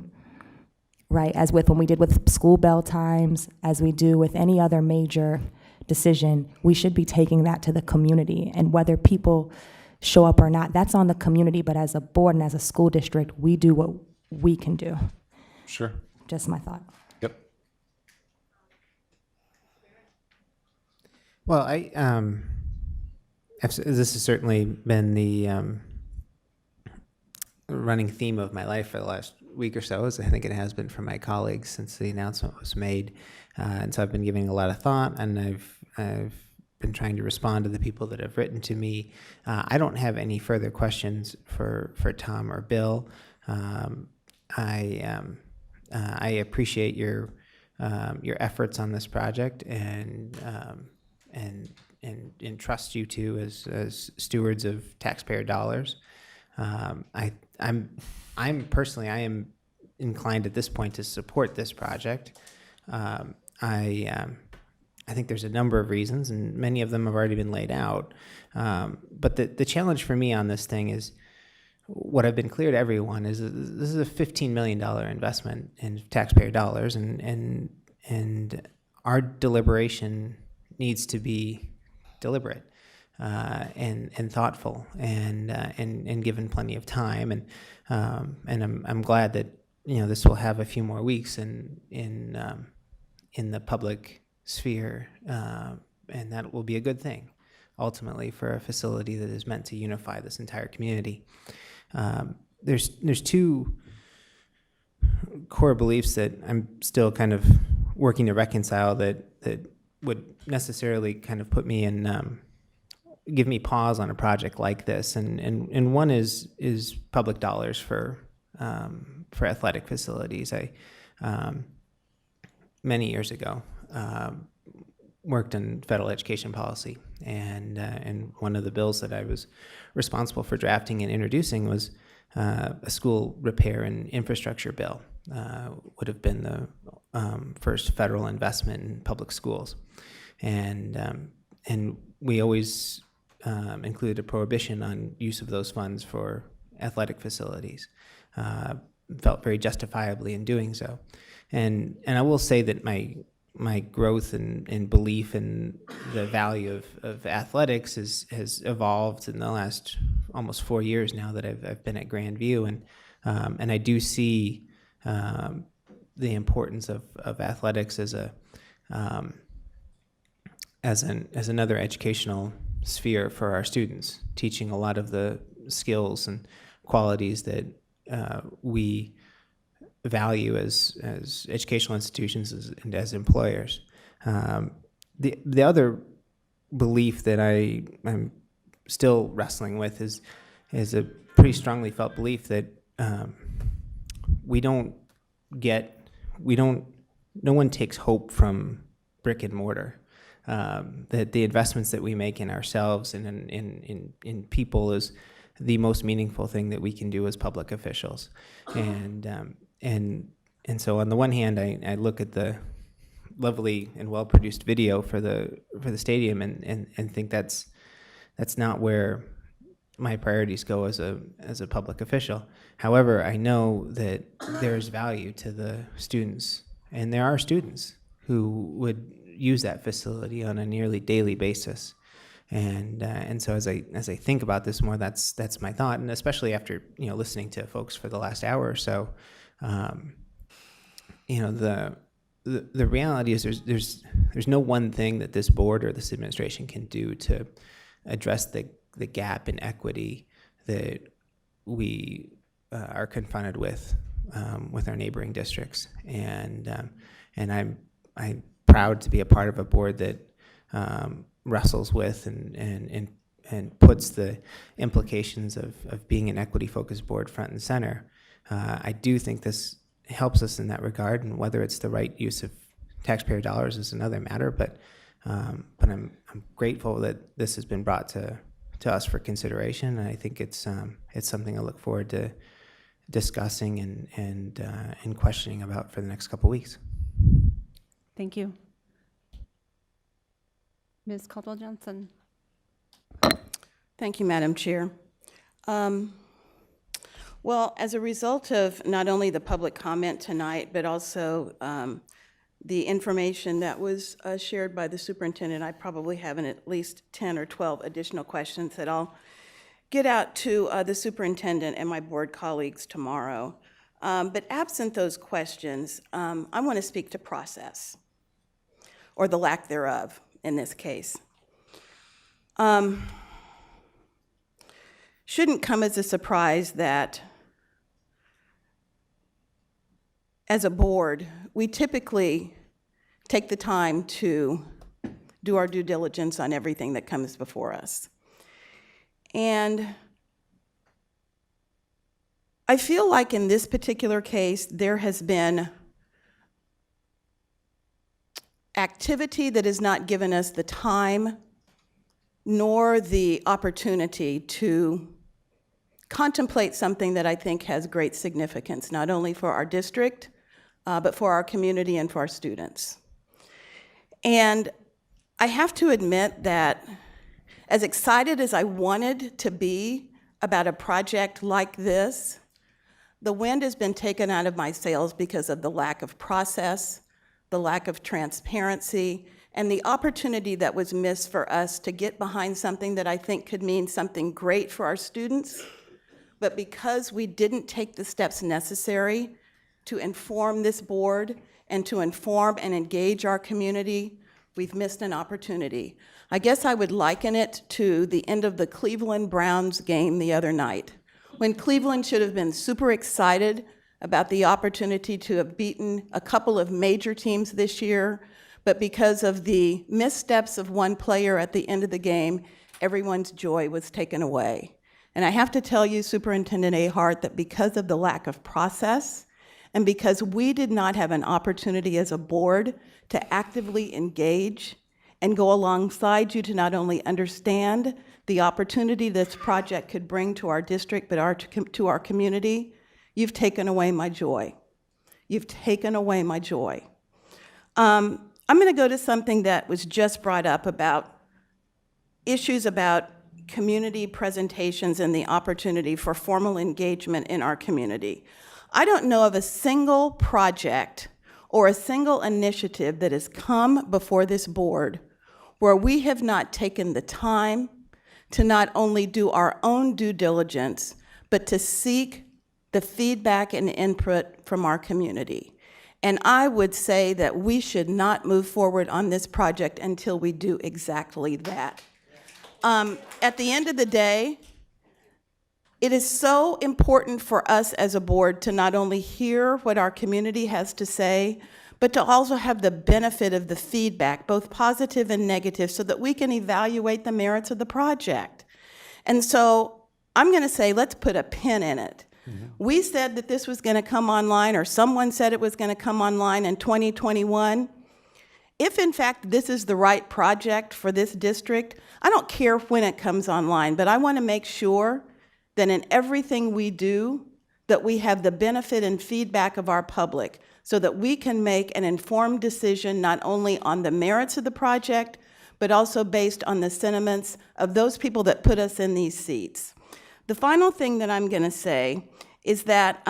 right? As with when we did with school bell times, as we do with any other major decision, we should be taking that to the community. And whether people show up or not, that's on the community, but as a board and as a school district, we do what we can do. Sure. Just my thought. Yep. Well, this has certainly been the running theme of my life for the last week or so, as I think it has been for my colleagues since the announcement was made. And so I've been giving a lot of thought, and I've been trying to respond to the people that have written to me. I don't have any further questions for Tom or Bill. I appreciate your efforts on this project, and trust you two as stewards of taxpayer dollars. I'm personally, I am inclined at this point to support this project. I think there's a number of reasons, and many of them have already been laid out. But the challenge for me on this thing is, what I've been clear to everyone is that this is a $15 million investment in taxpayer dollars, and our deliberation needs to be deliberate and thoughtful, and given plenty of time. And I'm glad that this will have a few more weeks in the public sphere, and that will be a good thing ultimately for a facility that is meant to unify this entire community. there's two core beliefs that I'm still kind of working to reconcile that would necessarily kind of put me in give me pause on a project like this, and one is public dollars for athletic facilities. I many years ago worked in federal education policy, and one of the bills that I was responsible for drafting and introducing was a school repair and infrastructure bill. Would have been the first federal investment in public schools, and we always included a prohibition on use of those funds for athletic facilities. Felt very justifiably in doing so, and I will say that my growth and belief in the value of athletics has evolved in the last almost 4 years now that I've been at Grandview, and I do see the importance of athletics as another educational sphere for our students, teaching a lot of the skills and qualities that we value as educational institutions and as employers. The other belief that I'm still wrestling with is a pretty strongly felt belief that no one takes hope from brick and mortar. That the investments that we make in ourselves and in people is the most meaningful thing that we can do as public officials. And so on the one hand, I look at the lovely and well-produced video for the stadium and think that's not where my priorities go as a public official. However, I know that there's value to the students, and there are students who would use that facility on a nearly daily basis. And so as I think about this more, that's my thought, and especially after listening to folks for the last hour or so, the reality is there's no one thing that this board or this administration can do to address the gap in equity that we are confronted with our neighboring districts, and I'm proud to be a part of a board that wrestles with and puts the implications of being an equity-focused board front and center. I do think this helps us in that regard, and whether it's the right use of taxpayer dollars is another matter. But I'm grateful that this has been brought to us for consideration, and I think it's something I look forward to discussing and questioning about for the next couple weeks. Thank you. Ms. Caldwell-Johnson. Thank you, Madam Chair. Well, as a result of not only the public comment tonight, but also the information that was shared by the superintendent, I probably have at least 10 or 12 additional questions that I'll get out to the superintendent and my board colleagues tomorrow. But absent those questions, I want to speak to process, or the lack thereof in this case. Shouldn't come as a surprise that as a board, we typically take the time to do our due diligence on everything that comes before us. And I feel like in this particular case, there has been activity that has not given us the time nor the opportunity to contemplate something that I think has great significance, not only for our district, but for our community and for our students. And I have to admit that as excited as I wanted to be about a project like this, the wind has been taken out of my sails because of the lack of process, the lack of transparency, and the opportunity that was missed for us to get behind something that I think could mean something great for our students. But because we didn't take the steps necessary to inform this board and to inform and engage our community, we've missed an opportunity. I guess I would liken it to the end of the Cleveland Browns game the other night, when Cleveland should have been super excited about the opportunity to have beaten a couple of major teams this year, but because of the missteps of one player at the end of the game, everyone's joy was taken away. And I have to tell you, Superintendent Ahart, that because of the lack of process, and because we did not have an opportunity as a board to actively engage and go alongside you to not only understand the opportunity this project could bring to our district, but to our community, you've taken away my joy. You've taken away my joy. I'm going to go to something that was just brought up about issues about community presentations and the opportunity for formal engagement in our community. I don't know of a single project or a single initiative that has come before this board where we have not taken the time to not only do our own due diligence, but to seek the feedback and input from our community. And I would say that we should not move forward on this project until we do exactly that. At the end of the day, it is so important for us as a board to not only hear what our community has to say, but to also have the benefit of the feedback, both positive and negative, so that we can evaluate the merits of the project. And so I'm going to say, let's put a pin in it. We said that this was going to come online, or someone said it was going to come online in 2021. If in fact this is the right project for this district, I don't care when it comes online, but I want to make sure that in everything we do, that we have the benefit and feedback of our public so that we can make an informed decision not only on the merits of the project, but also based on the sentiments of those people that put us in these seats. The final thing that I'm going to say is that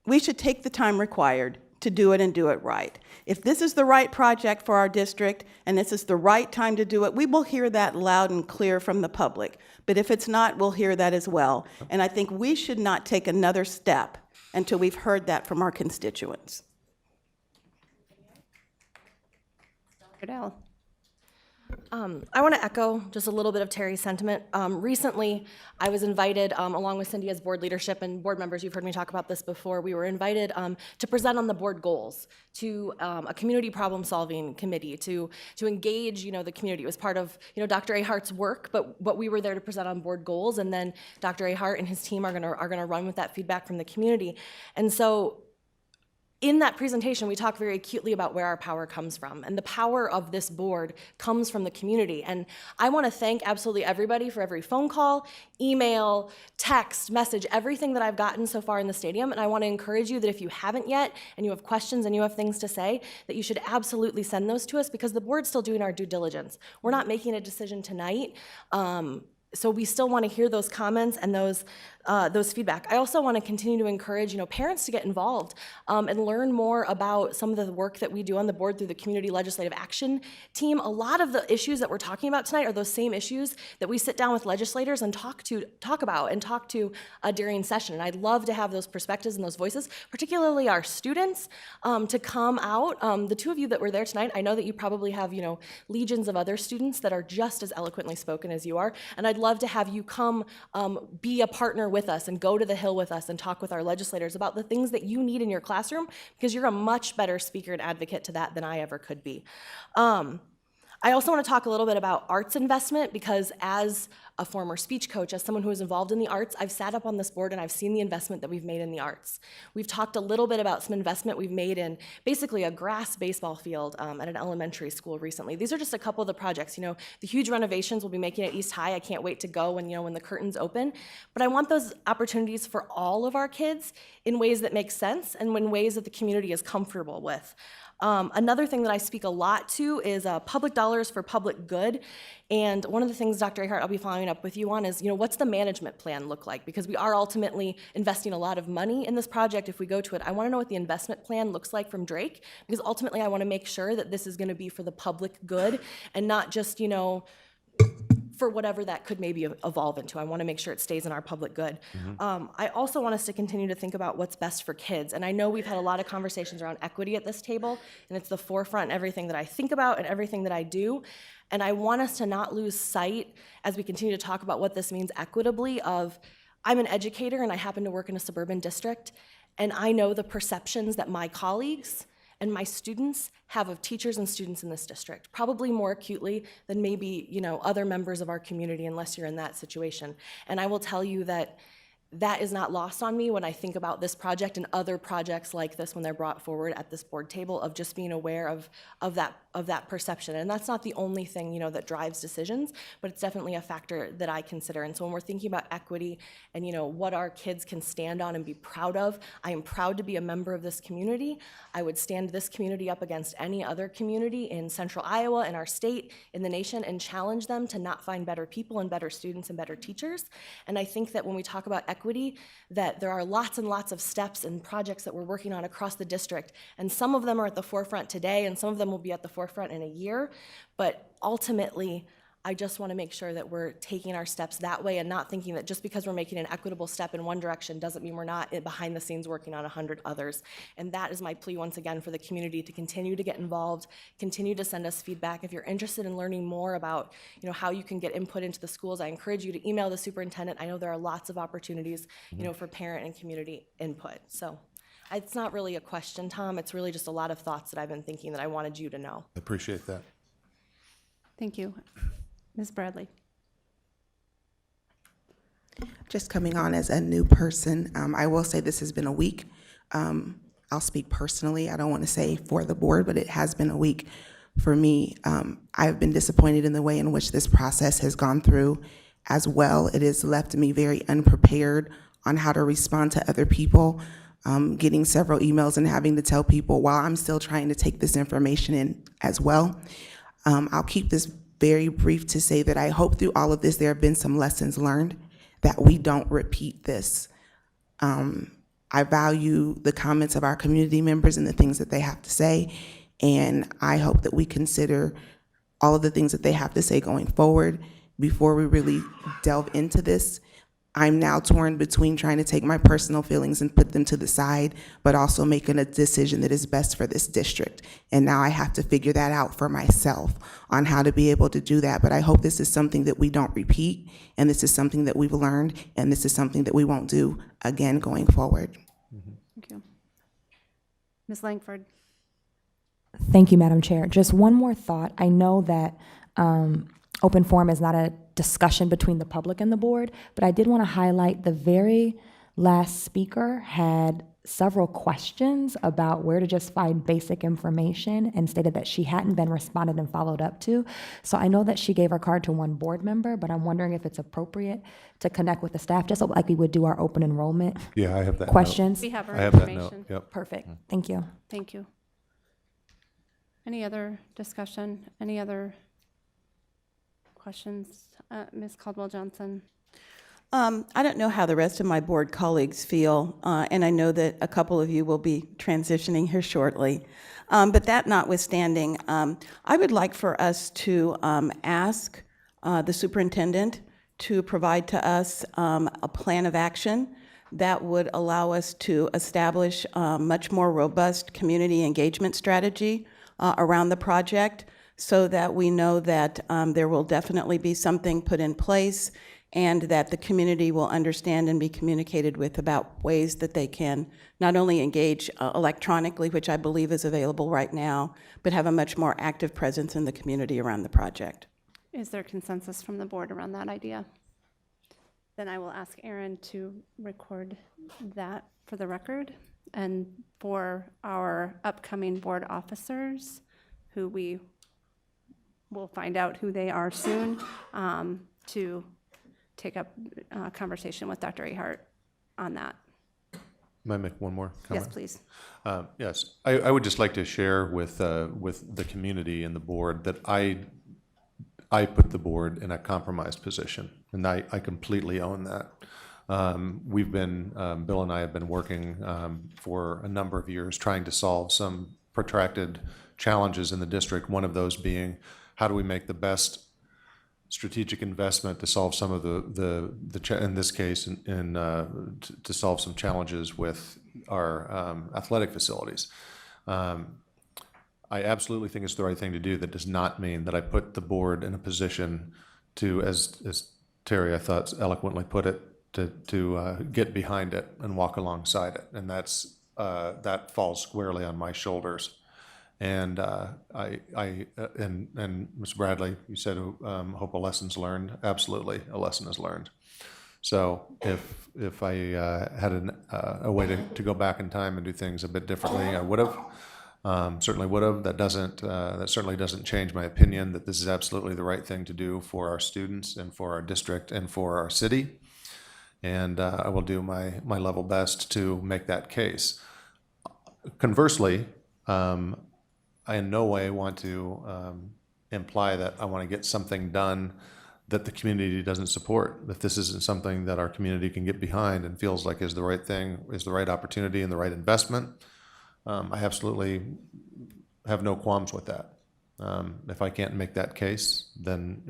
we should take the time required to do it and do it right. If this is the right project for our district and this is the right time to do it, we will hear that loud and clear from the public. But if it's not, we'll hear that as well. And I think we should not take another step until we've heard that from our constituents. Goodell. I want to echo just a little bit of Terry's sentiment. Recently, I was invited, along with Cindy as board leadership and board members, you've heard me talk about this before, we were invited to present on the board goals to a community problem-solving committee to engage, the community. It was part of, Dr. Ahart's work, but we were there to present on board goals, and then Dr. Ahart and his team are gonna run with that feedback from the community. And so, in that presentation, we talk very acutely about where our power comes from, and the power of this board comes from the community. And I want to thank absolutely everybody for every phone call, email, text, message, everything that I've gotten so far in the stadium. And I want to encourage you that if you haven't yet, and you have questions and you have things to say, that you should absolutely send those to us, because the board's still doing our due diligence. We're not making a decision tonight. So we still want to hear those comments and those feedback. I also want to continue to encourage, parents to get involved and learn more about some of the work that we do on the board through the Community Legislative Action Team. A lot of the issues that we're talking about tonight are those same issues that we sit down with legislators and talk to during session. And I'd love to have those perspectives and those voices, particularly our students, to come out. The two of you that were there tonight, I know that you probably have, legions of other students that are just as eloquently spoken as you are, and I'd love to have you come be a partner with us and go to the Hill with us and talk with our legislators about the things that you need in your classroom, because you're a much better speaker and advocate to that than I ever could be. I also want to talk a little bit about arts investment, because as a former speech coach, as someone who is involved in the arts, I've sat up on this board and I've seen the investment that we've made in the arts. We've talked a little bit about some investment we've made in basically a grass baseball field at an elementary school recently. These are just a couple of the projects. The huge renovations we'll be making at East High. I can't wait to go when the curtains open. But I want those opportunities for all of our kids in ways that make sense and in ways that the community is comfortable with. Another thing that I speak a lot to is public dollars for public good. And one of the things, Dr. Ahart, I'll be following up with you on is, what's the management plan look like? Because we are ultimately investing a lot of money in this project if we go to it. I want to know what the investment plan looks like from Drake, because ultimately I want to make sure that this is going to be for the public good and not just, for whatever that could maybe evolve into. I want to make sure it stays in our public good. I also want us to continue to think about what's best for kids. And I know we've had a lot of conversations around equity at this table, and it's the forefront in everything that I think about and everything that I do. And I want us to not lose sight as we continue to talk about what this means equitably of, I'm an educator and I happen to work in a suburban district, and I know the perceptions that my colleagues and my students have of teachers and students in this district, probably more acutely than maybe, other members of our community, unless you're in that situation. And I will tell you that that is not lost on me when I think about this project and other projects like this when they're brought forward at this board table, of just being aware of that perception. And that's not the only thing, that drives decisions, but it's definitely a factor that I consider. And so when we're thinking about equity and, what our kids can stand on and be proud of, I am proud to be a member of this community. I would stand this community up against any other community in central Iowa, in our state, in the nation, and challenge them to not find better people and better students and better teachers. And I think that when we talk about equity, that there are lots and lots of steps and projects that we're working on across the district. And some of them are at the forefront today, and some of them will be at the forefront in a year. But ultimately, I just want to make sure that we're taking our steps that way and not thinking that just because we're making an equitable step in one direction doesn't mean we're not behind the scenes working on 100 others. And that is my plea once again for the community to continue to get involved, continue to send us feedback. If you're interested in learning more about how you can get input into the schools, I encourage you to email the superintendent. I know there are lots of opportunities for parent and community input. So it's not really a question, Tom. It's really just a lot of thoughts that I've been thinking that I wanted you to know. I appreciate that. Thank you. Ms. Bradley. Just coming on as a new person, I will say this has been a week. I'll speak personally. I don't want to say for the board, but it has been a week for me. I've been disappointed in the way in which this process has gone through as well. It has left me very unprepared on how to respond to other people, getting several emails and having to tell people while I'm still trying to take this information in as well. I'll keep this very brief to say that I hope through all of this there have been some lessons learned, that we don't repeat this. I value the comments of our community members and the things that they have to say, and I hope that we consider all of the things that they have to say going forward before we really delve into this. I'm now torn between trying to take my personal feelings and put them to the side, but also making a decision that is best for this district. And now I have to figure that out for myself on how to be able to do that. But I hope this is something that we don't repeat, and this is something that we've learned, and this is something that we won't do again going forward. Thank you. Ms. Langford. Thank you, Madam Chair. Just one more thought. I know that open forum is not a discussion between the public and the board, but I did want to highlight the very last speaker had several questions about where to just find basic information and stated that she hadn't been responded and followed up to. So I know that she gave her card to one board member, but I'm wondering if it's appropriate to connect with the staff, just like we would do our open enrollment Yeah, I have that questions. We have our I have that information. note. Yep. Perfect. Thank you. Thank you. Any other discussion? Any other questions? Ms. Caldwell-Johnson. I don't know how the rest of my board colleagues feel, and I know that a couple of you will be transitioning here shortly. But that notwithstanding, I would like for us to ask the superintendent to provide to us a plan of action that would allow us to establish a much more robust community engagement strategy around the project, so that we know that there will definitely be something put in place, and that the community will understand and be communicated with about ways that they can not only engage electronically, which I believe is available right now, but have a much more active presence in the community around the project. Is there consensus from the board around that idea? Then I will ask Aaron to record that for the record, and for our upcoming board officers, who we will find out who they are soon, to take up a conversation with Dr. Ahart on that. May I make one more comment? Yes, please. Yes, I would just like to share with the community and the board that I put the board in a compromised position, and I completely own that. We've been, Bill and I have been working for a number of years trying to solve some protracted challenges in the district, one of those being, how do we make the best strategic investment to solve some of in this case, to solve some challenges with our athletic facilities. I absolutely think it's the right thing to do. That does not mean that I put the board in a position to, as Terry, I thought, eloquently put it, to get behind it and walk alongside it. And that falls squarely on my shoulders. And and Ms. Bradley, you said, hope a lesson's learned. Absolutely, a lesson is learned. So if I had a way to go back in time and do things a bit differently, I would have. Certainly would have. That certainly doesn't change my opinion that this is absolutely the right thing to do for our students and for our district and for our city. And I will do my level best to make that case. Conversely, I in no way want to imply that I want to get something done that the community doesn't support. If this isn't something that our community can get behind and feels like is the right thing, is the right opportunity and the right investment, I absolutely have no qualms with that. If I can't make that case, then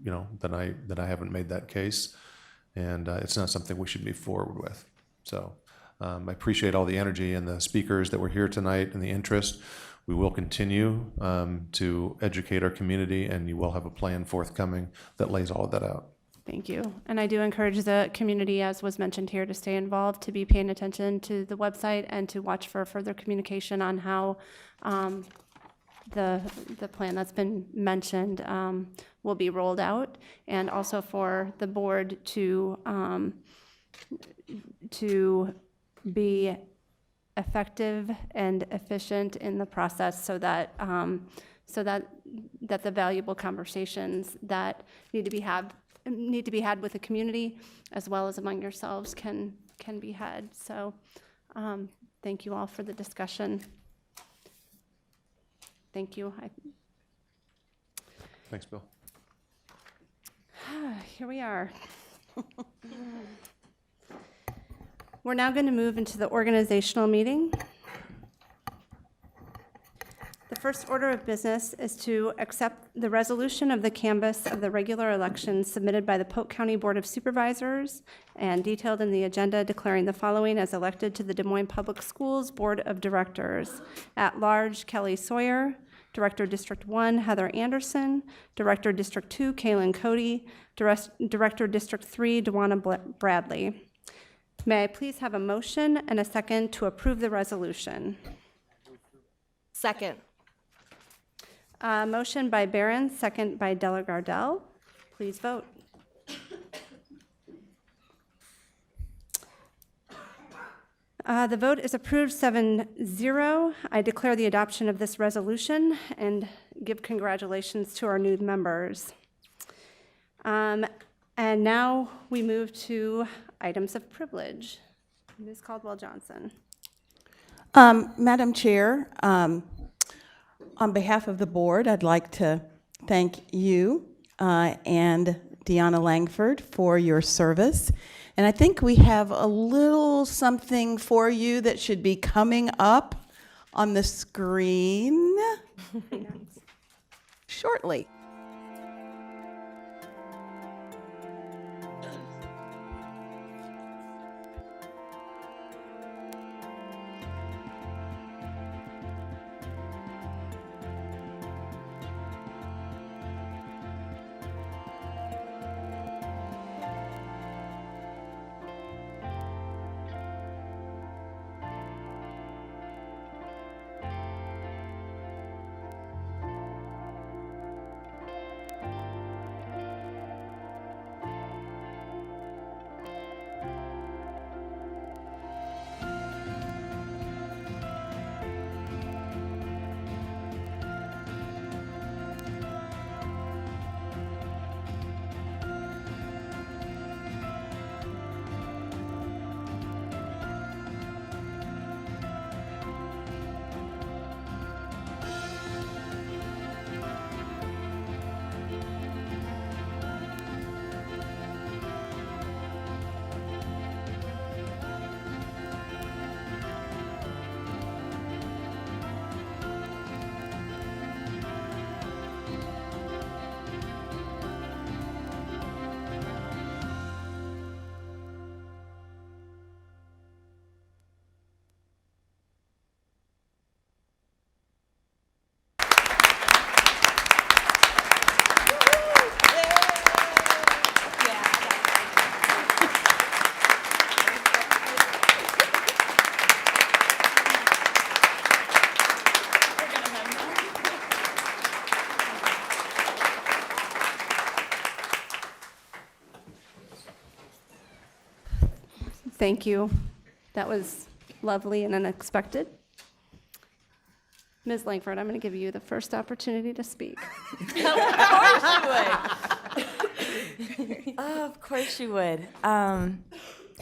I haven't made that case, and it's not something we should move forward with. So I appreciate all the energy and the speakers that were here tonight and the interest. We will continue to educate our community, and you will have a plan forthcoming that lays all of that out. Thank you. And I do encourage the community, as was mentioned here, to stay involved, to be paying attention to the website, and to watch for further communication on how the plan that's been mentioned will be rolled out, and also for the board to be effective and efficient in the process, so that the valuable conversations that need to be had with the community as well as among yourselves can be had. So thank you all for the discussion. Thank you. Thanks, Bill. Here we are. We're now going to move into the organizational meeting. The first order of business is to accept the resolution of the canvass of the regular elections submitted by the Polk County Board of Supervisors and detailed in the agenda, declaring the following as elected to the Des Moines Public Schools Board of Directors. At large, Kelly Sawyer. Director District 1, Heather Anderson. Director District 2, Kaylin Cody. Director District 3, Dewana Bradley. May I please have a motion and a second to approve the resolution? Second. Motion by Barron, second by Della Gardell. Please vote. The vote is approved 7-0. I declare the adoption of this resolution and give congratulations to our new members. And now we move to items of privilege. Ms. Caldwell-Johnson. Madam Chair, on behalf of the board, I'd like to thank you and Deanna Langford for your service. And I think we have a little something for you that should be coming up on the screen shortly. thank you. That was lovely and unexpected. Ms. Langford, I'm going to give you the first opportunity to speak. Of course you would.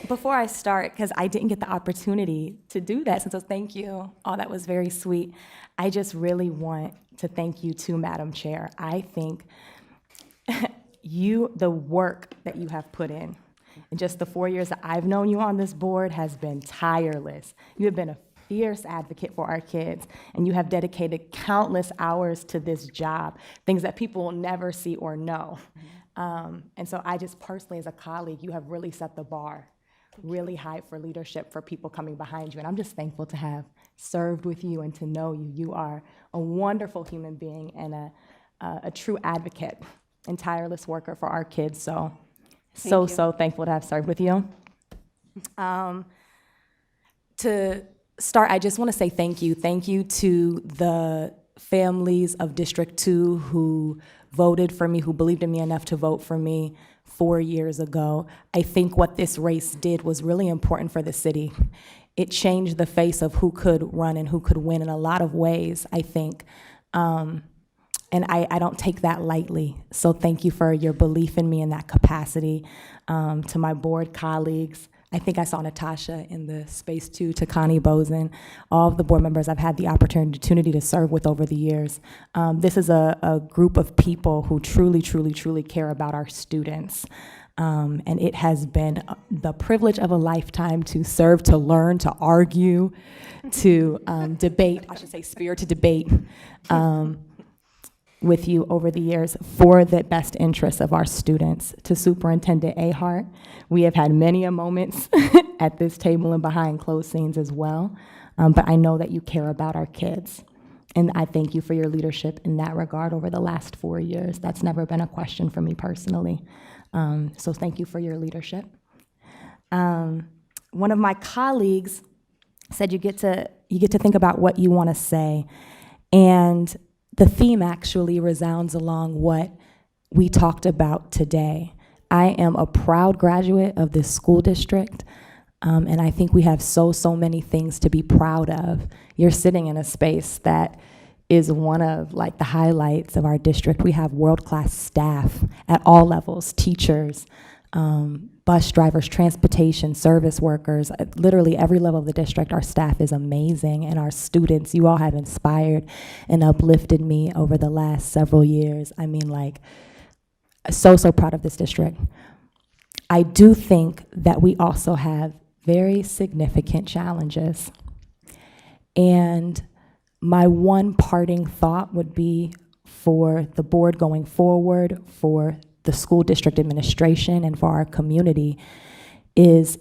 Before I start, because I didn't get the opportunity to do that, so thank you. Oh, that was very sweet. I just really want to thank you too, Madam Chair. I think the work that you have put in just the 4 years that I've known you on this board has been tireless. You have been a fierce advocate for our kids, and you have dedicated countless hours to this job, things that people will never see or know. And so I just personally, as a colleague, you have really set the bar really high for leadership for people coming behind you. And I'm just thankful to have served with you and to know you. You are a wonderful human being and a true advocate and tireless worker for our kids. So thankful to have served with you. To start, I just want to say thank you. Thank you to the families of District 2 who voted for me, who believed in me enough to vote for me 4 years ago. I think what this race did was really important for the city. It changed the face of who could run and who could win in a lot of ways, I think. And I don't take that lightly. So thank you for your belief in me in that capacity. To my board colleagues, I think I saw Natasha in the space too, to Connie Bozen, all of the board members I've had the opportunity to serve with over the years. This is a group of people who truly, truly, truly care about our students. And it has been the privilege of a lifetime to serve, to learn, to argue, to debate, I should say spirited debate, with you over the years for the best interests of our students. To Superintendent Ahart, we have had many moments at this table and behind closed scenes as well, but I know that you care about our kids. And I thank you for your leadership in that regard over the last 4 years. That's never been a question for me personally. So thank you for your leadership. One of my colleagues said you get to think about what you want to say. And the theme actually resounds along what we talked about today. I am a proud graduate of this school district, and I think we have so many things to be proud of. You're sitting in a space that is one of like the highlights of our district. We have world-class staff at all levels, teachers, bus drivers, transportation, service workers, literally every level of the district. Our staff is amazing, and our students, you all have inspired and uplifted me over the last several years. I mean, like, so proud of this district. I do think that we also have very significant challenges. And my one parting thought would be for the board going forward, for the school district administration, and for our community, is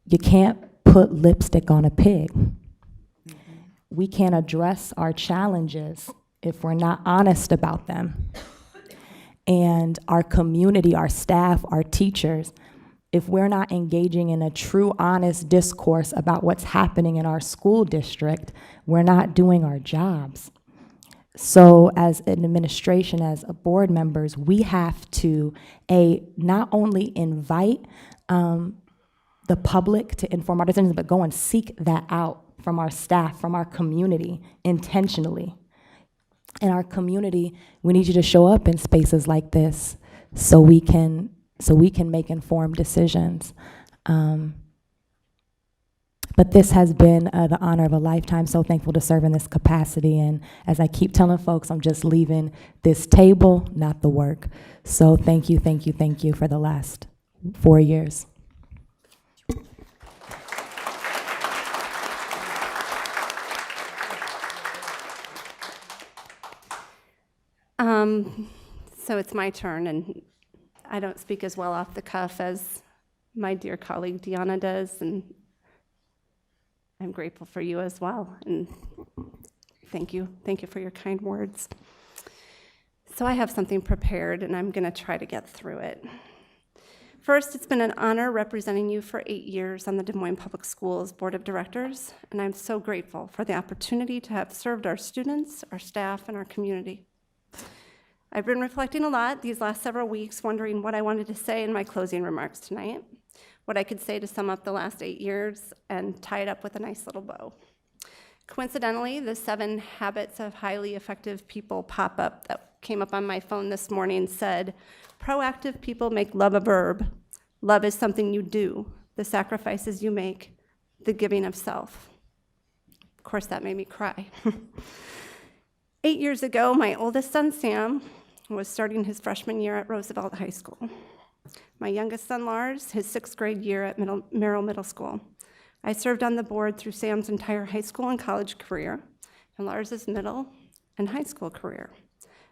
you can't put lipstick on a pig. We can't address our challenges if we're not honest about them. And our community, our staff, our teachers, if we're not engaging in a true, honest discourse about what's happening in our school district, we're not doing our jobs. So as an administration, as a board members, we have to, not only invite the public to inform our decisions, but go and seek that out from our staff, from our community, intentionally. In our community, we need you to show up in spaces like this so we can make informed decisions. But this has been the honor of a lifetime. So thankful to serve in this capacity. And as I keep telling folks, I'm just leaving this table, not the work. So thank you for the last 4 years. So it's my turn, and I don't speak as well off the cuff as my dear colleague Deanna does, and I'm grateful for you as well, and thank you for your kind words. So I have something prepared, and I'm going to try to get through it. First, it's been an honor representing you for 8 years on the Des Moines Public Schools Board of Directors, and I'm so grateful for the opportunity to have served our students, our staff, and our community. I've been reflecting a lot these last several weeks, wondering what I wanted to say in my closing remarks tonight. what I could say to sum up the last 8 years and tie it up with a nice little bow. Coincidentally, the 7 habits of highly effective people pop-up that came up on my phone this morning said, proactive people make love a verb. Love is something you do, the sacrifices you make, the giving of self. Of course, that made me cry. 8 years ago, my oldest son, Sam, was starting his freshman year at Roosevelt High School. My youngest son, Lars, his 6th grade year at Merrill Middle School. I served on the board through Sam's entire high school and college career, and Lars's middle and high school career.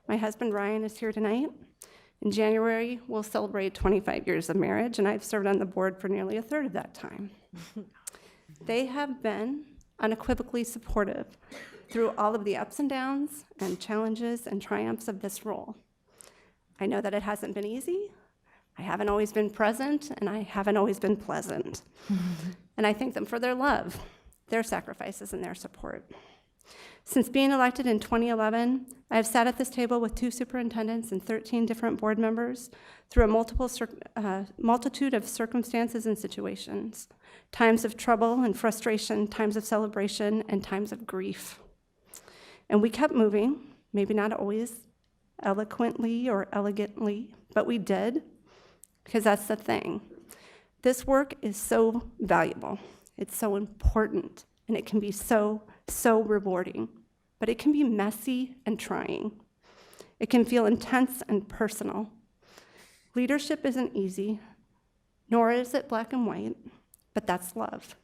My husband, Ryan, is here tonight. In January, we'll celebrate 25 years of marriage, and I've served on the board for nearly a third of that time. They have been unequivocally supportive through all of the ups and downs and challenges and triumphs of this role. I know that it hasn't been easy. I haven't always been present, and I haven't always been pleasant. And I thank them for their love, their sacrifices, and their support. Since being elected in 2011, I have sat at this table with 2 superintendents and 13 different board members through a multitude of circumstances and situations, times of trouble and frustration, times of celebration, and times of grief. And we kept moving, maybe not always eloquently or elegantly, but we did, because that's the thing. This work is so valuable, it's so important, and it can be so rewarding, but it can be messy and trying. It can feel intense and personal. Leadership isn't easy, nor is it black and white, but that's love.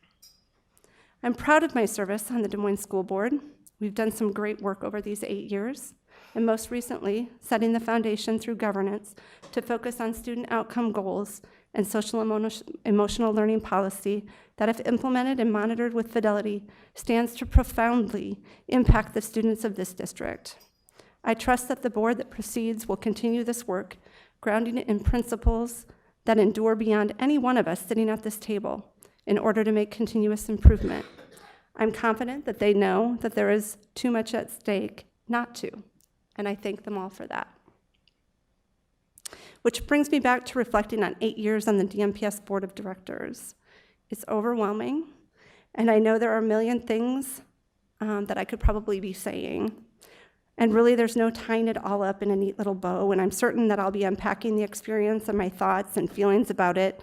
I'm proud of my service on the Des Moines School Board. We've done some great work over these 8 years, and most recently, setting the foundation through governance to focus on student outcome goals and social emotional learning policy that, if implemented and monitored with fidelity, stands to profoundly impact the students of this district. I trust that the board that proceeds will continue this work, grounding it in principles that endure beyond any one of us sitting at this table in order to make continuous improvement. I'm confident that they know that there is too much at stake not to, and I thank them all for that. Which brings me back to reflecting on 8 years on the DMPS Board of Directors. It's overwhelming, and I know there are a million things that I could probably be saying. And really, there's no tying it all up in a neat little bow, and I'm certain that I'll be unpacking the experience and my thoughts and feelings about it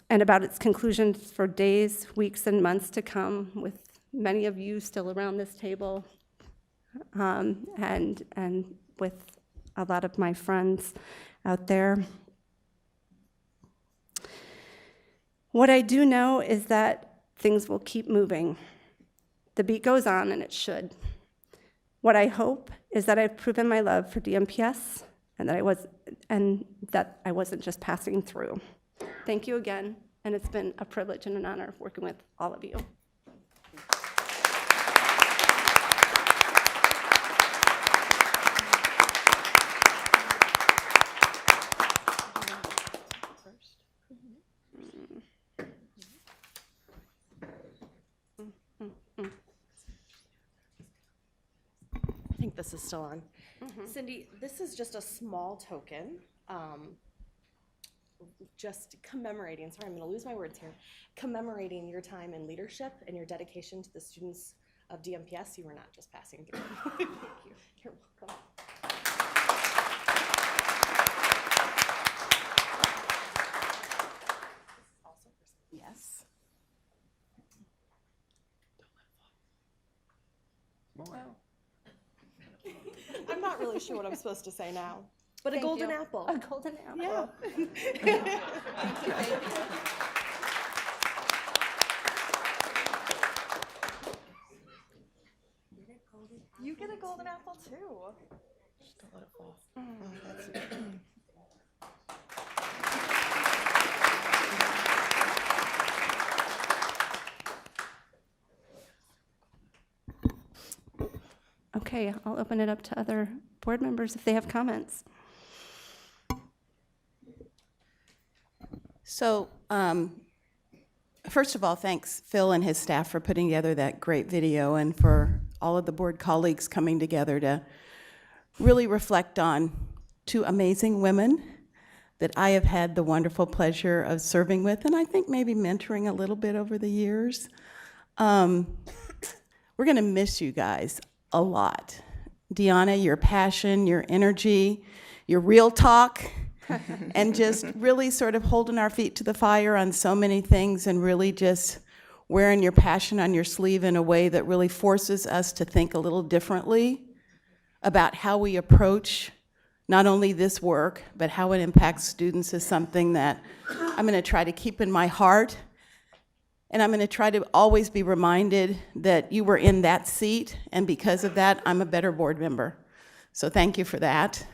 and about its conclusions for days, weeks, and months to come, with many of you still around this table, and with a lot of my friends out there. What I do know is that things will keep moving. The beat goes on, and it should. What I hope is that I've proven my love for DMPS and that I wasn't just passing through. Thank you again, and it's been a privilege and an honor working with all of you. I think this is still on. Cindy, this is just a small token, just commemorating, sorry, I'm going to lose my words here, commemorating your time in leadership and your dedication to the students of DMPS. You were not just passing through. Thank you. You're welcome. Yes. I'm not really sure what I'm supposed to say now, but Thank a golden you. apple. A golden apple. Yeah. Thank you. You get a golden apple too. Just don't let it fall. Okay, I'll open it up to other board members if they have comments. So, first of all, thanks Phil and his staff for putting together that great video, and for all of the board colleagues coming together to really reflect on 2 amazing women that I have had the wonderful pleasure of serving with, and I think maybe mentoring a little bit over the years. We're going to miss you guys a lot. Deanna, your passion, your energy, your real talk, and just really sort of holding our feet to the fire on so many things and really just wearing your passion on your sleeve in a way that really forces us to think a little differently about how we approach not only this work, but how it impacts students is something that I'm going to try to keep in my heart. And I'm going to try to always be reminded that you were in that seat, and because of that, I'm a better board member. So thank you for that.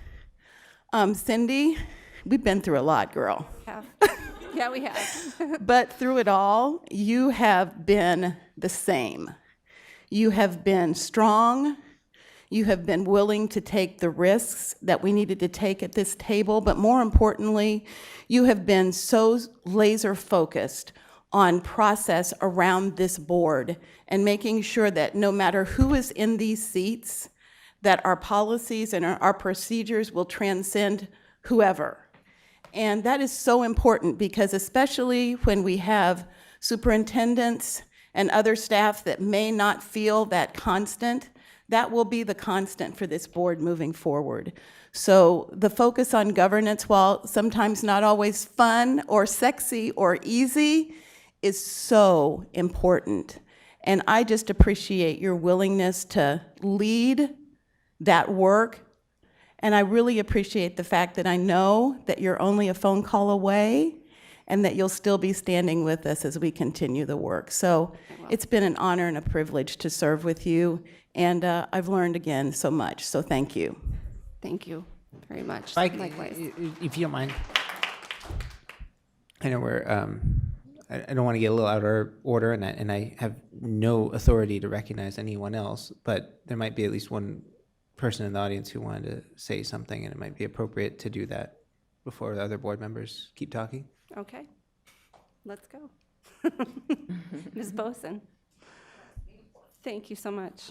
Cindy, we've been through a lot, girl. Yeah, we have. But through it all, you have been the same. You have been strong. You have been willing to take the risks that we needed to take at this table, but more importantly, you have been so laser focused on process around this board and making sure that no matter who is in these seats, that our policies and our procedures will transcend whoever. And that is so important because especially when we have superintendents and other staff that may not feel that constant, that will be the constant for this board moving forward. So the focus on governance, while sometimes not always fun or sexy or easy, is so important. And I just appreciate your willingness to lead that work. And I really appreciate the fact that I know that you're only a phone call away and that you'll still be standing with us as we continue the work. So it's been an honor and a privilege to serve with you. And I've learned again so much. So thank you. Thank you very much. Likewise. If you don't mind. I know we're, I don't want to get a little out of order, and I have no authority to recognize anyone else, but there might be at least one person in the audience who wanted to say something, and it might be appropriate to do that before the other board members keep talking. Okay, let's go. Ms. Boson. Thank you so much.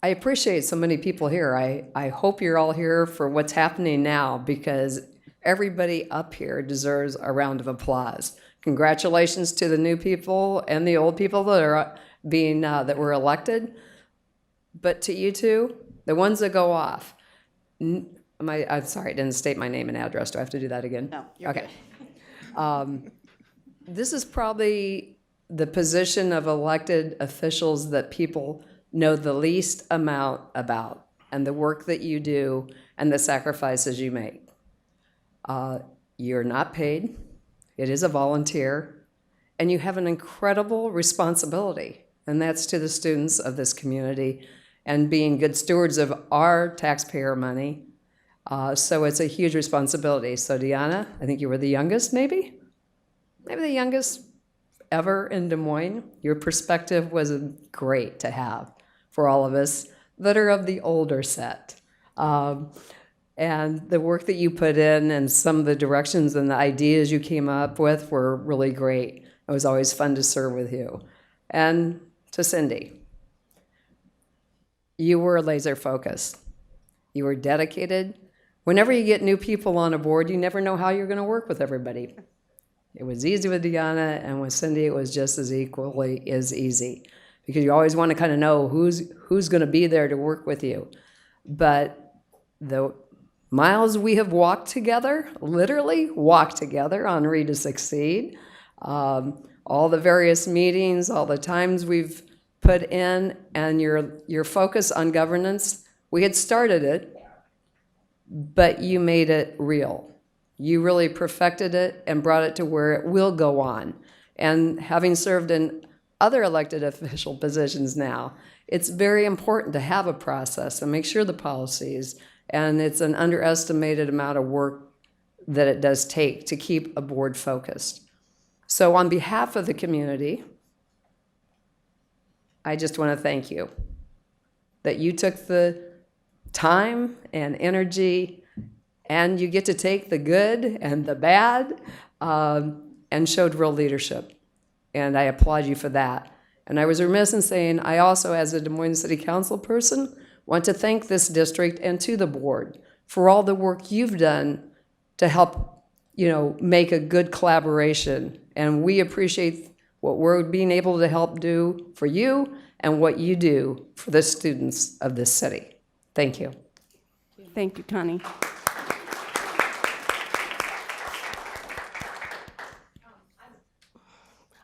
I appreciate so many people here. I hope you're all here for what's happening now, because everybody up here deserves a round of applause. Congratulations to the new people and the old people that are that were elected. But to you two, the ones that go off, I'm sorry, I didn't state my name and address. Do I have to do that again? No, you're okay. This is probably the position of elected officials that people know the least amount about, and the work that you do and the sacrifices you make. You're not paid. It is a volunteer, and you have an incredible responsibility, and that's to the students of this community and being good stewards of our taxpayer money. So it's a huge responsibility. So Deanna, I think you were the youngest, maybe the youngest ever in Des Moines. Your perspective was great to have for all of us that are of the older set. And the work that you put in and some of the directions and the ideas you came up with were really great. It was always fun to serve with you. And to Cindy, you were laser focused. You were dedicated. Whenever you get new people on a board, you never know how you're going to work with everybody. It was easy with Deanna, and with Cindy, it was just as equally as easy, because you always want to kind of know who's going to be there to work with you. But the miles we have walked together, literally walked together on Read to Succeed, all the various meetings, all the times we've put in, and your focus on governance, we had started it, but you made it real. You really perfected it and brought it to where it will go on. And having served in other elected official positions now, it's very important to have a process and make sure the policies, and it's an underestimated amount of work that it does take to keep a board focused. So on behalf of the community, I just want to thank you that you took the time and energy, and you get to take the good and the bad, and showed real leadership. And I applaud you for that. And I was remiss in saying, I also, as a Des Moines City Council person, want to thank this district and to the board for all the work you've done to help, make a good collaboration. And we appreciate what we're being able to help do for you and what you do for the students of this city. Thank you. Thank you, Connie.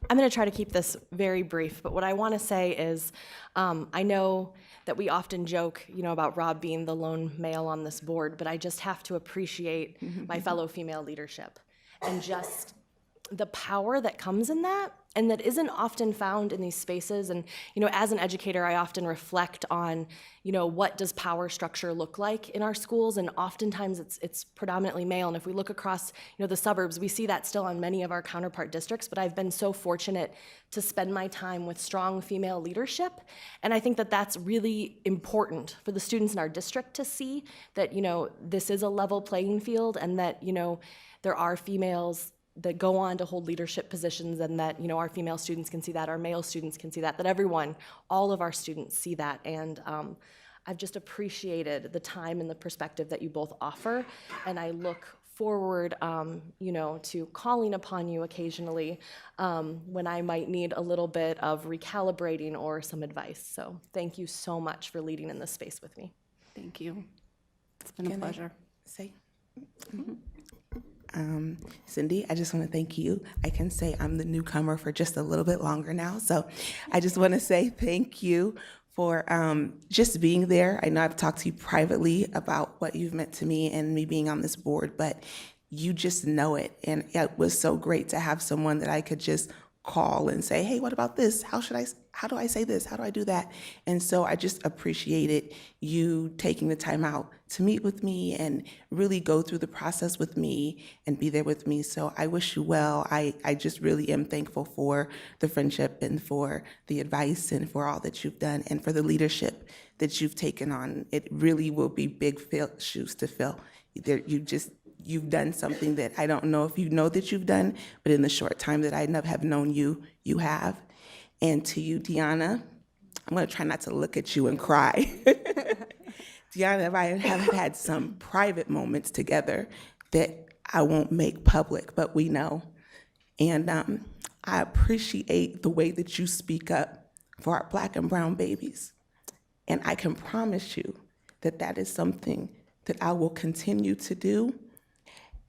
I'm going to try to keep this very brief, but what I want to say is I know that we often joke, about Rob being the lone male on this board, but I just have to appreciate my fellow female leadership and just the power that comes in that and that isn't often found in these spaces. And, as an educator, I often reflect on, what does power structure look like in our schools? And oftentimes it's predominantly male. And if we look across, the suburbs, we see that still on many of our counterpart districts. But I've been so fortunate to spend my time with strong female leadership. And I think that that's really important for the students in our district to see that, this is a level playing field and that, there are females that go on to hold leadership positions and that, our female students can see that, our male students can see that everyone, all of our students see that. And I've just appreciated the time and the perspective that you both offer. And I look forward, to calling upon you occasionally when I might need a little bit of recalibrating or some advice. So thank you so much for leading in this space with me. Thank you. It's been a pleasure. Say. Cindy, I just want to thank you. I can say I'm the newcomer for just a little bit longer now, so I just want to say thank you for just being there. I know I've talked to you privately about what you've meant to me and me being on this board, but you just know it, and it was so great to have someone that I could just call and say, hey, what about this? How do I say this? How do I do that? And so I just appreciated you taking the time out to meet with me and really go through the process with me and be there with me. So I wish you well. I just really am thankful for the friendship and for the advice and for all that you've done and for the leadership that you've taken on. It really will be big shoes to fill. You've done something that I don't know if you know that you've done, but in the short time that I have known you, you have. And to you, Deanna, I'm going to try not to look at you and cry. Deanna and I have had some private moments together that I won't make public, but we know. And I appreciate the way that you speak up for our Black and brown babies. And I can promise you that that is something that I will continue to do.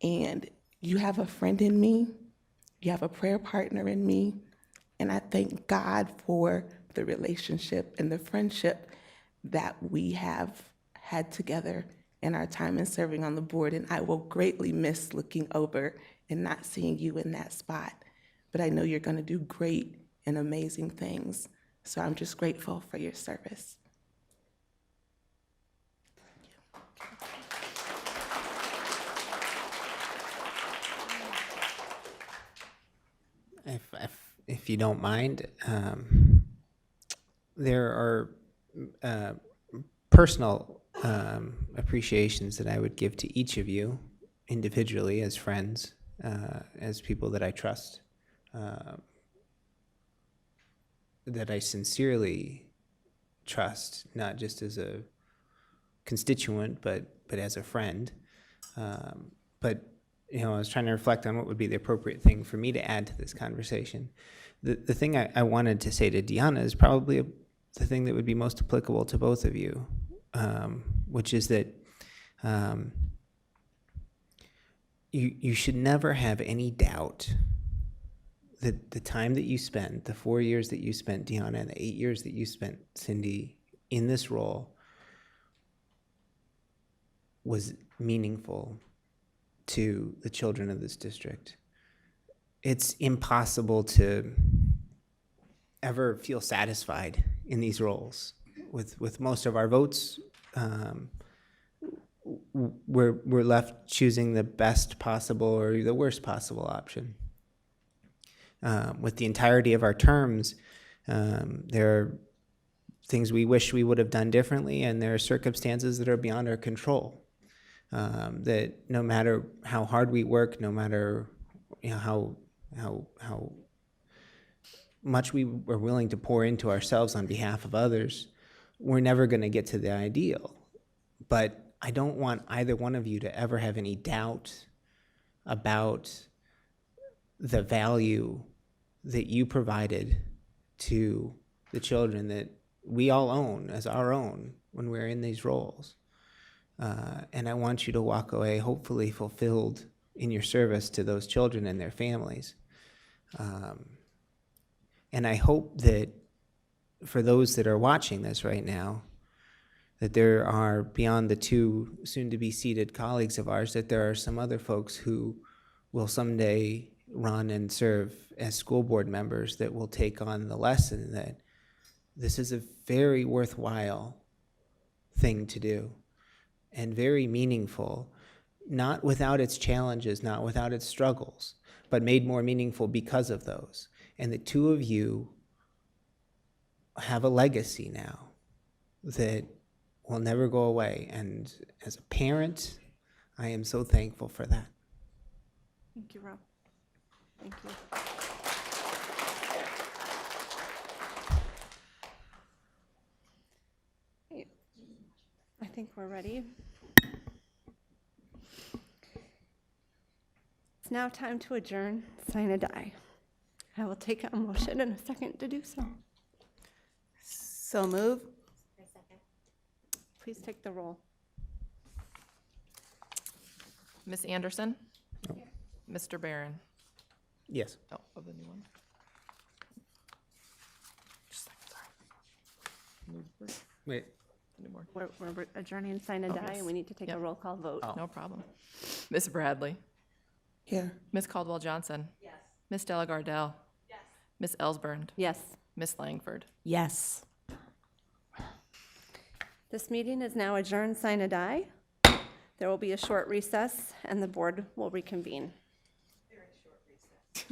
And you have a friend in me, you have a prayer partner in me, and I thank God for the relationship and the friendship that we have had together in our time in serving on the board. And I will greatly miss looking over and not seeing you in that spot. But I know you're going to do great and amazing things. So I'm just grateful for your service. If you don't mind, there are personal appreciations that I would give to each of you individually as friends, as people that I trust, that I sincerely trust, not just as a constituent, but as a friend. But I was trying to reflect on what would be the appropriate thing for me to add to this conversation. The thing I wanted to say to Deanna is probably the thing that would be most applicable to both of you, which is that you should never have any doubt that the time that you spent, the 4 years that you spent, Deanna, and the 8 years that you spent, Cindy, in this role was meaningful to the children of this district. It's impossible to ever feel satisfied in these roles. With most of our votes, we're left choosing the best possible or the worst possible option. With the entirety of our terms, there are things we wish we would have done differently, and there are circumstances that are beyond our control. That no matter how hard we work, no matter how much we are willing to pour into ourselves on behalf of others, we're never going to get to the ideal. But I don't want either one of you to ever have any doubt about the value that you provided to the children that we all own as our own when we're in these roles. And I want you to walk away hopefully fulfilled in your service to those children and their families. And I hope that for those that are watching this right now, that there are, beyond the two soon-to-be seated colleagues of ours, that there are some other folks who will someday run and serve as school board members that will take on the lesson that this is a very worthwhile thing to do and very meaningful, not without its challenges, not without its struggles, but made more meaningful because of those. And the two of you have a legacy now that will never go away. And as a parent, I am so thankful for that. Thank you, Rob. Thank you. Great. I think we're ready. It's now time to adjourn, sign a die. I will take a motion in a second to do so. So move. Please take the roll. Ms. Anderson? Mr. Barron? Yes. Oh, of the new one. Just a second, sorry. Wait. Any more? We're adjourning and sign a Oh, die, yes. and we need to take a Yep. roll call vote. No problem. Ms. Bradley? Here. Ms. Caldwell Johnson? Yes. Ms. Delagardelle? Yes. Ms. Ellsburn? Yes. Ms. Langford? Yes. This meeting is now adjourned, sign a die. There will be a short recess, and the board will reconvene. Very short recess.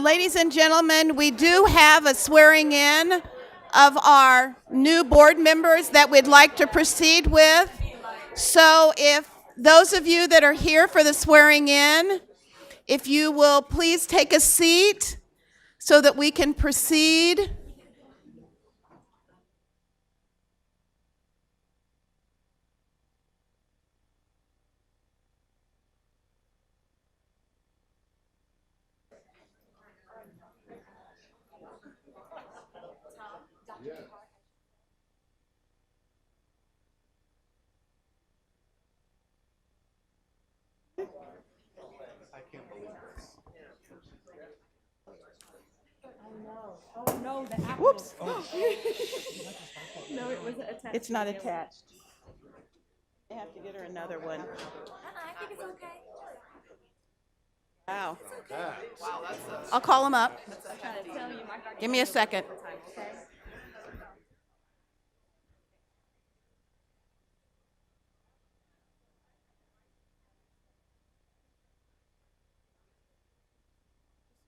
Ladies and gentlemen, we do have a swearing in of our new board members that we'd like to proceed with. So if those of you that are here for the swearing in, if you will please take a seat so that we can proceed. Whoops. No, it was attached. It's not attached. I have to get her another one. I think it's okay. Wow. Wow, that's I'll call him up. Give me a second.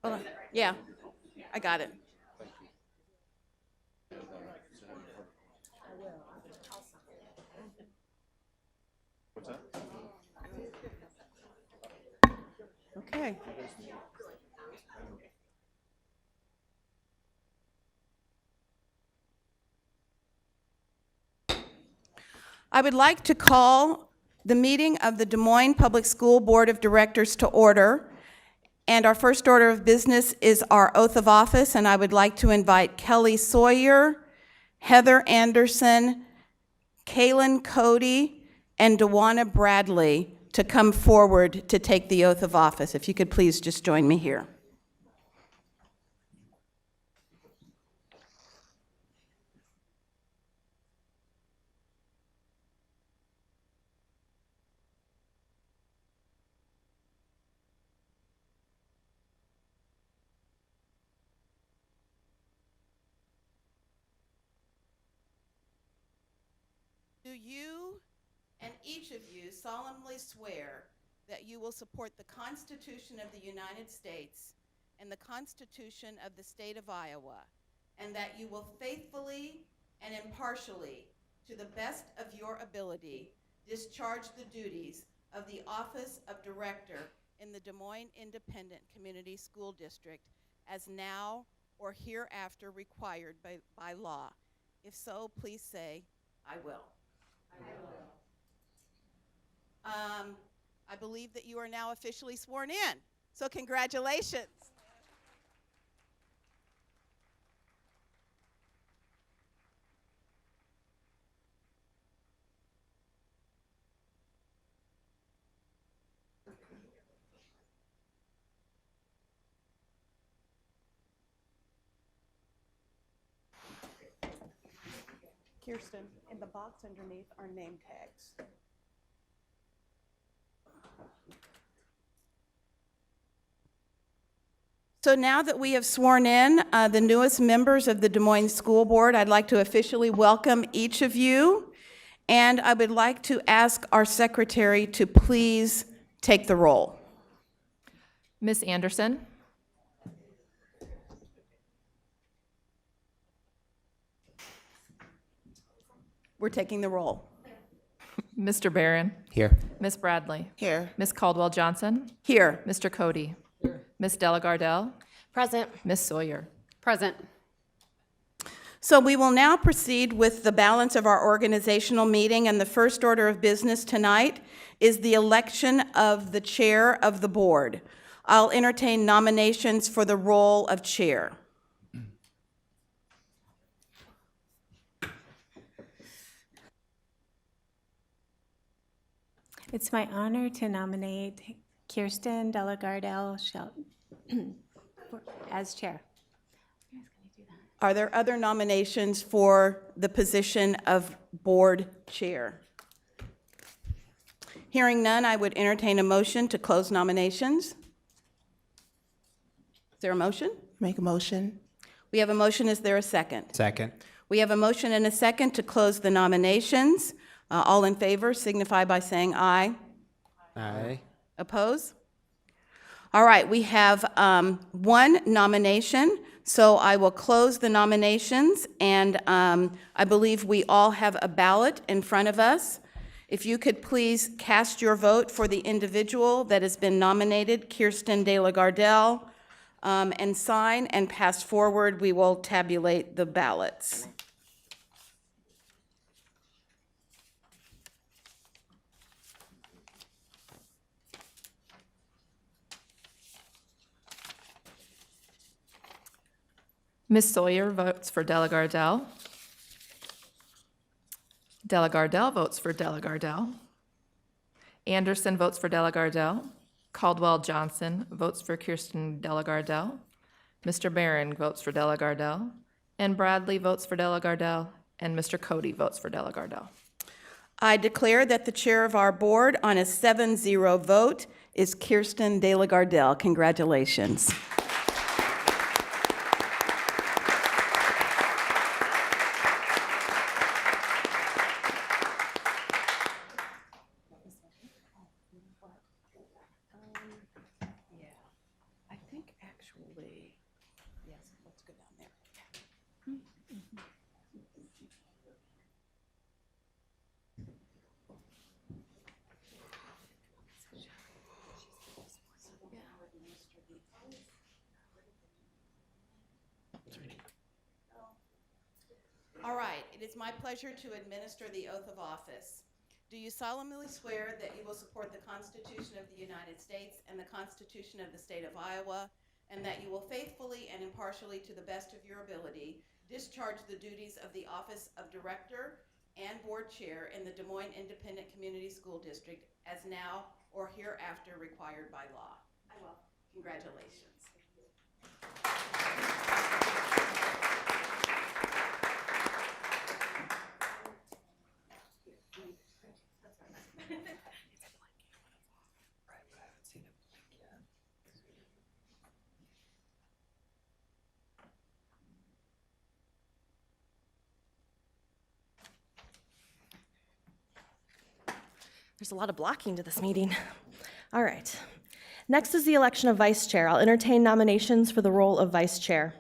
Hold on. Yeah, I got it. Okay. I would like to call the meeting of the Des Moines Public School Board of Directors to order. And our first order of business is our oath of office, and I would like to invite Kelly Sawyer, Heather Anderson, Kaylin Cody, and Dewana Bradley to come forward to take the oath of office. If you could please just join me here. Do you and each of you solemnly swear that you will support the Constitution of the United States and the Constitution of the State of Iowa, and that you will faithfully and impartially, to the best of your ability, discharge the duties of the Office of Director in the Des Moines Independent Community School District as now or hereafter required by law? If so, please say, "I will." I believe that you are now officially sworn in, so congratulations. Kirsten, in the box underneath are name tags. So now that we have sworn in the newest members of the Des Moines School Board, I'd like to officially welcome each of you, and I would like to ask our secretary to please take the roll. Ms. Anderson? We're taking the roll. Mr. Barron? Here. Ms. Bradley? Here. Ms. Caldwell Johnson? Here. Mr. Cody? Ms. Delagardelle? Present. Ms. Sawyer? Present. So we will now proceed with the balance of our organizational meeting, and the first order of business tonight is the election of the chair of the board. I'll entertain nominations for the role of chair. It's my honor to nominate Kirsten Delagardelle as chair. Are there other nominations for the position of board chair? Hearing none, I would entertain a motion to close nominations. Is there a motion? Make a motion. We have a motion. Is there a second? Second. We have a motion and a second to close the nominations. All in favor signify by saying aye. Aye. Oppose? All right, we have one nomination, so I will close the nominations, and I believe we all have a ballot in front of us. If you could please cast your vote for the individual that has been nominated, Kirsten Delagardelle, and sign and pass forward. We will tabulate the ballots. Ms. Sawyer votes for Delagardelle. Delagardelle votes for Delagardelle. Anderson votes for Delagardelle. Caldwell Johnson votes for Kirsten Delagardelle. Mr. Barron votes for Delagardelle. And Bradley votes for Delagardelle. And Mr. Cody votes for Delagardelle. I declare that the chair of our board on a 7-0 vote is Kirsten Delagardelle. Congratulations. All right, it is my pleasure to administer the oath of office. Do you solemnly swear that you will support the Constitution of the United States and the Constitution of the State of Iowa, and that you will faithfully and impartially, to the best of your ability, discharge the duties of the office of Director and Board Chair in the Des Moines Independent Community School District as now or hereafter required by law? I will. Congratulations. There's a lot of blocking to this meeting. All right. Next is the election of vice chair. I'll entertain nominations for the role of vice chair.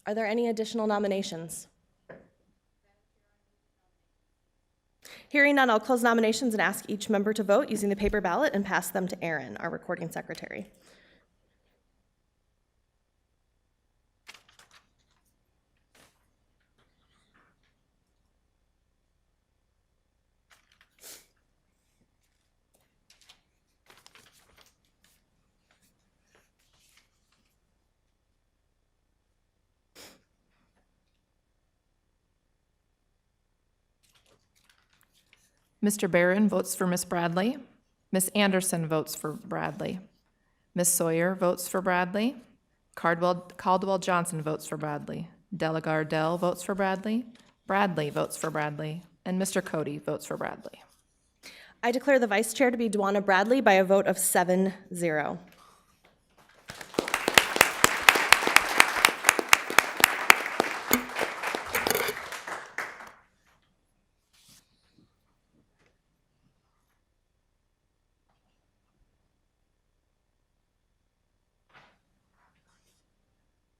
Are there any additional nominations? Hearing none, I'll close nominations and ask each member to vote using the paper ballot and pass them to Erin, our recording secretary. Mr. Barron votes for Miss Bradley. Miss Anderson votes for Bradley. Miss Sawyer votes for Bradley. Caldwell Johnson votes for Bradley. Delagardelle votes for Bradley. Bradley votes for Bradley. And Mr. Cody votes for Bradley. I declare the vice chair to be Dwana Bradley by a vote of 7-0.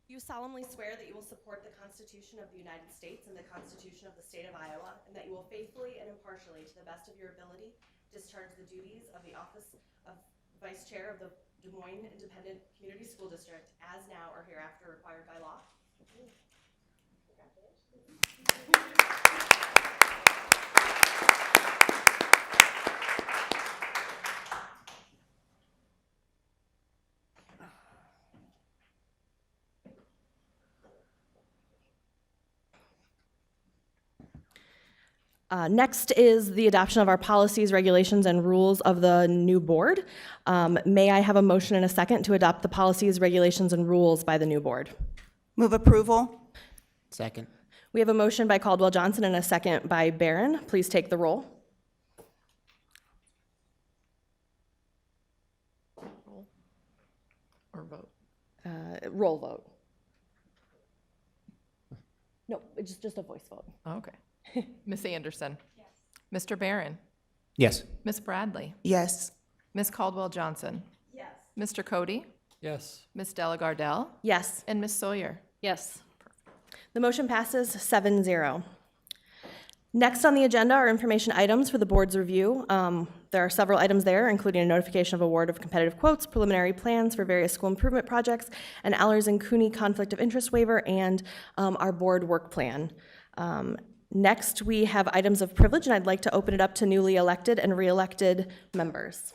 You solemnly swear that you will support the Constitution of the United States and the Constitution of the State of Iowa, and that you will faithfully and impartially, to the best of your ability, discharge the duties of the office of Vice Chair of the Des Moines Independent Community School District as now or hereafter required by law? Next is the adoption of our policies, regulations, and rules of the new board. May I have a motion and a second to adopt the policies, regulations, and rules by the new board? Move approval. Second. We have a motion by Caldwell Johnson and a second by Barron. Please take the roll. Or vote. Roll vote. No, it's just a voice vote. Oh, okay. Miss Anderson. Yes. Mr. Barron. Yes. Miss Bradley. Yes. Miss Caldwell Johnson. Yes. Mr. Cody. Yes. Miss Delagardelle. Yes. And Miss Sawyer. Yes. The motion passes 7-0. Next on the agenda are information items for the board's review. There are several items there, including a notification of award of competitive quotes, preliminary plans for various school improvement projects, an Allers and Cooney conflict of interest waiver, and our board work plan. Next, we have items of privilege, and I'd like to open it up to newly elected and re-elected members.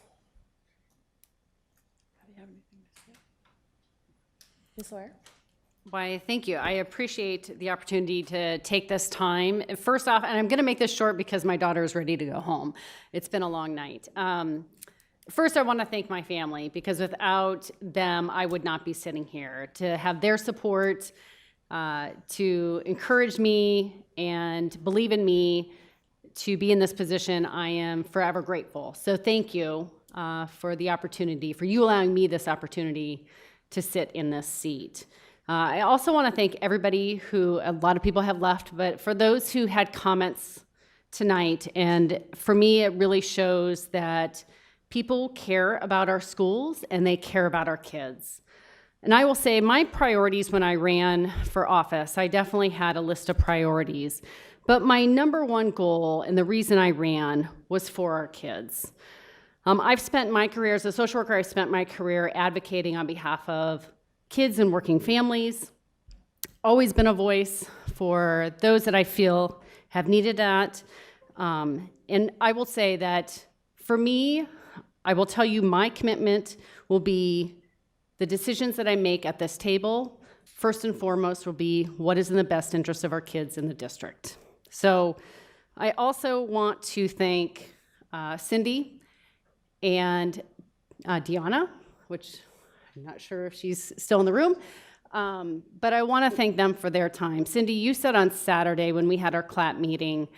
Ms. Sawyer? Why, thank you. I appreciate the opportunity to take this time. First off, and I'm going to make this short because my daughter is ready to go home. It's been a long night. First, I want to thank my family, because without them, I would not be sitting here. To have their support, to encourage me and believe in me to be in this position, I am forever grateful. So thank you for the opportunity, for you allowing me this opportunity to sit in this seat. I also want to thank everybody who, a lot of people have left, but for those who had comments tonight, and for me, it really shows that people care about our schools and they care about our kids. And I will say my priorities when I ran for office, I definitely had a list of priorities, but my number one goal and the reason I ran was for our kids. I've spent my career as a social worker, I've spent my career advocating on behalf of kids and working families. Always been a voice for those that I feel have needed that. And I will say that for me, I will tell you my commitment will be the decisions that I make at this table, first and foremost, will be what is in the best interest of our kids in the district. So I also want to thank Cindy and Deanna, which I'm not sure if she's still in the room, but I want to thank them for their time. Cindy, you said on Saturday when we had our CLAP meeting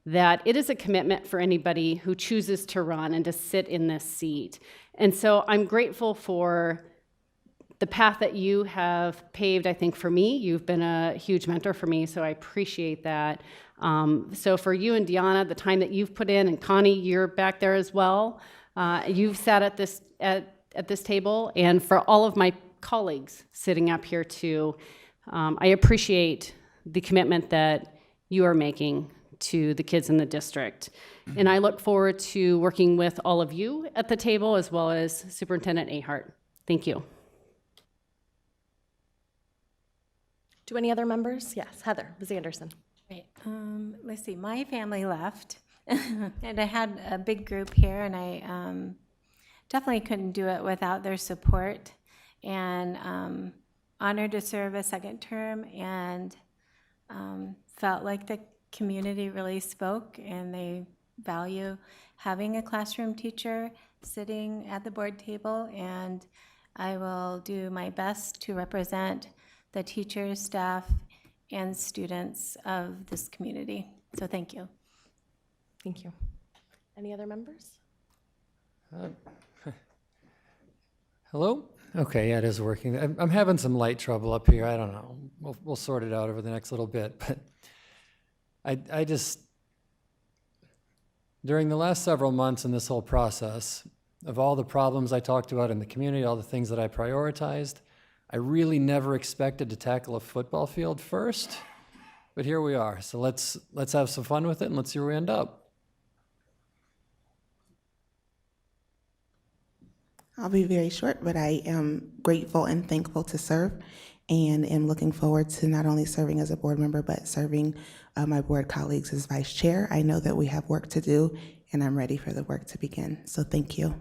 that it is a commitment for anybody who chooses to run and to sit in this seat. And so I'm grateful for the path that you have paved, I think, for me. You've been a huge mentor for me, so I appreciate that. So for you and Deanna, the time that you've put in, and Connie, you're back there as well. You've sat at this table, and for all of my colleagues sitting up here too, I appreciate the commitment that you are making to the kids in the district. And I look forward to working with all of you at the table as well as Superintendent Ahart. Thank you. Do any other members? Yes, Heather, Ms. Anderson. Right. Let's see, my family left, and I had a big group here, and I definitely couldn't do it without their support, and honored to serve a second term, and felt like the community really spoke, and they value having a classroom teacher sitting at the board table, and I will do my best to represent the teachers, staff, and students of this community. So thank you. Thank you. Any other members? Hello? Okay, yeah, it is working. I'm having some light trouble up here. I don't know. We'll sort it out over the next little bit. But I just, during the last several months in this whole process, of all the problems I talked about in the community, all the things that I prioritized, I really never expected to tackle a football field first, but here we are. So let's have some fun with it, and let's see where we end up. I'll be very short, but I am grateful and thankful to serve, and am looking forward to not only serving as a board member, but serving my board colleagues as vice chair. I know that we have work to do, and I'm ready for the work to begin. So thank you.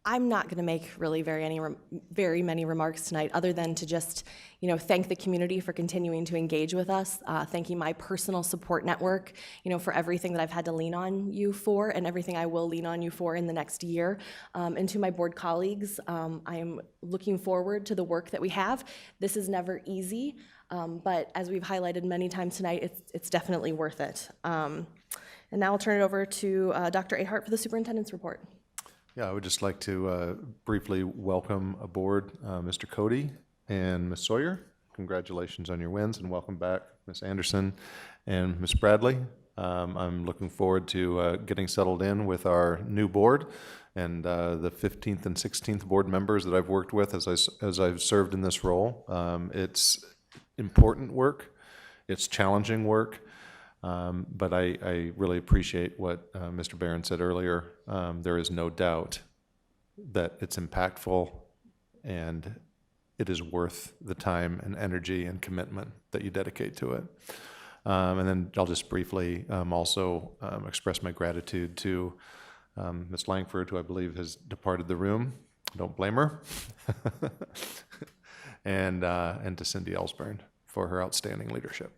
I'm not going to make really very many remarks tonight, other than to just, thank the community for continuing to engage with us, thanking my personal support network, for everything that I've had to lean on you for, and everything I will lean on you for in the next year. And to my board colleagues, I am looking forward to the work that we have. This is never easy, but as we've highlighted many times tonight, it's definitely worth it. And now I'll turn it over to Dr. Ahart for the superintendent's report. Yeah, I would just like to briefly welcome aboard Mr. Cody and Ms. Sawyer. Congratulations on your wins, and welcome back, Ms. Anderson and Ms. Bradley. I'm looking forward to getting settled in with our new board and the 15th and 16th board members that I've worked with as I've served in this role. It's important work. It's challenging work. But I really appreciate what Mr. Barron said earlier. There is no doubt that it's impactful, and it is worth the time and energy and commitment that you dedicate to it. And then I'll just briefly also express my gratitude to Ms. Langford, who I believe has departed the room. Don't blame her. And to Cindy Ellsburn for her outstanding leadership.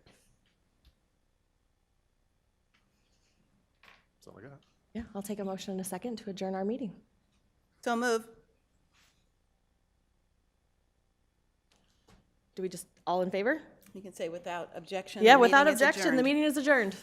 That's all I got. Yeah, I'll take a motion in a second to adjourn our meeting. So move. Do we just all in favor? You can say without objection. Yeah, the without meeting is objection, the adjourned. meeting is adjourned.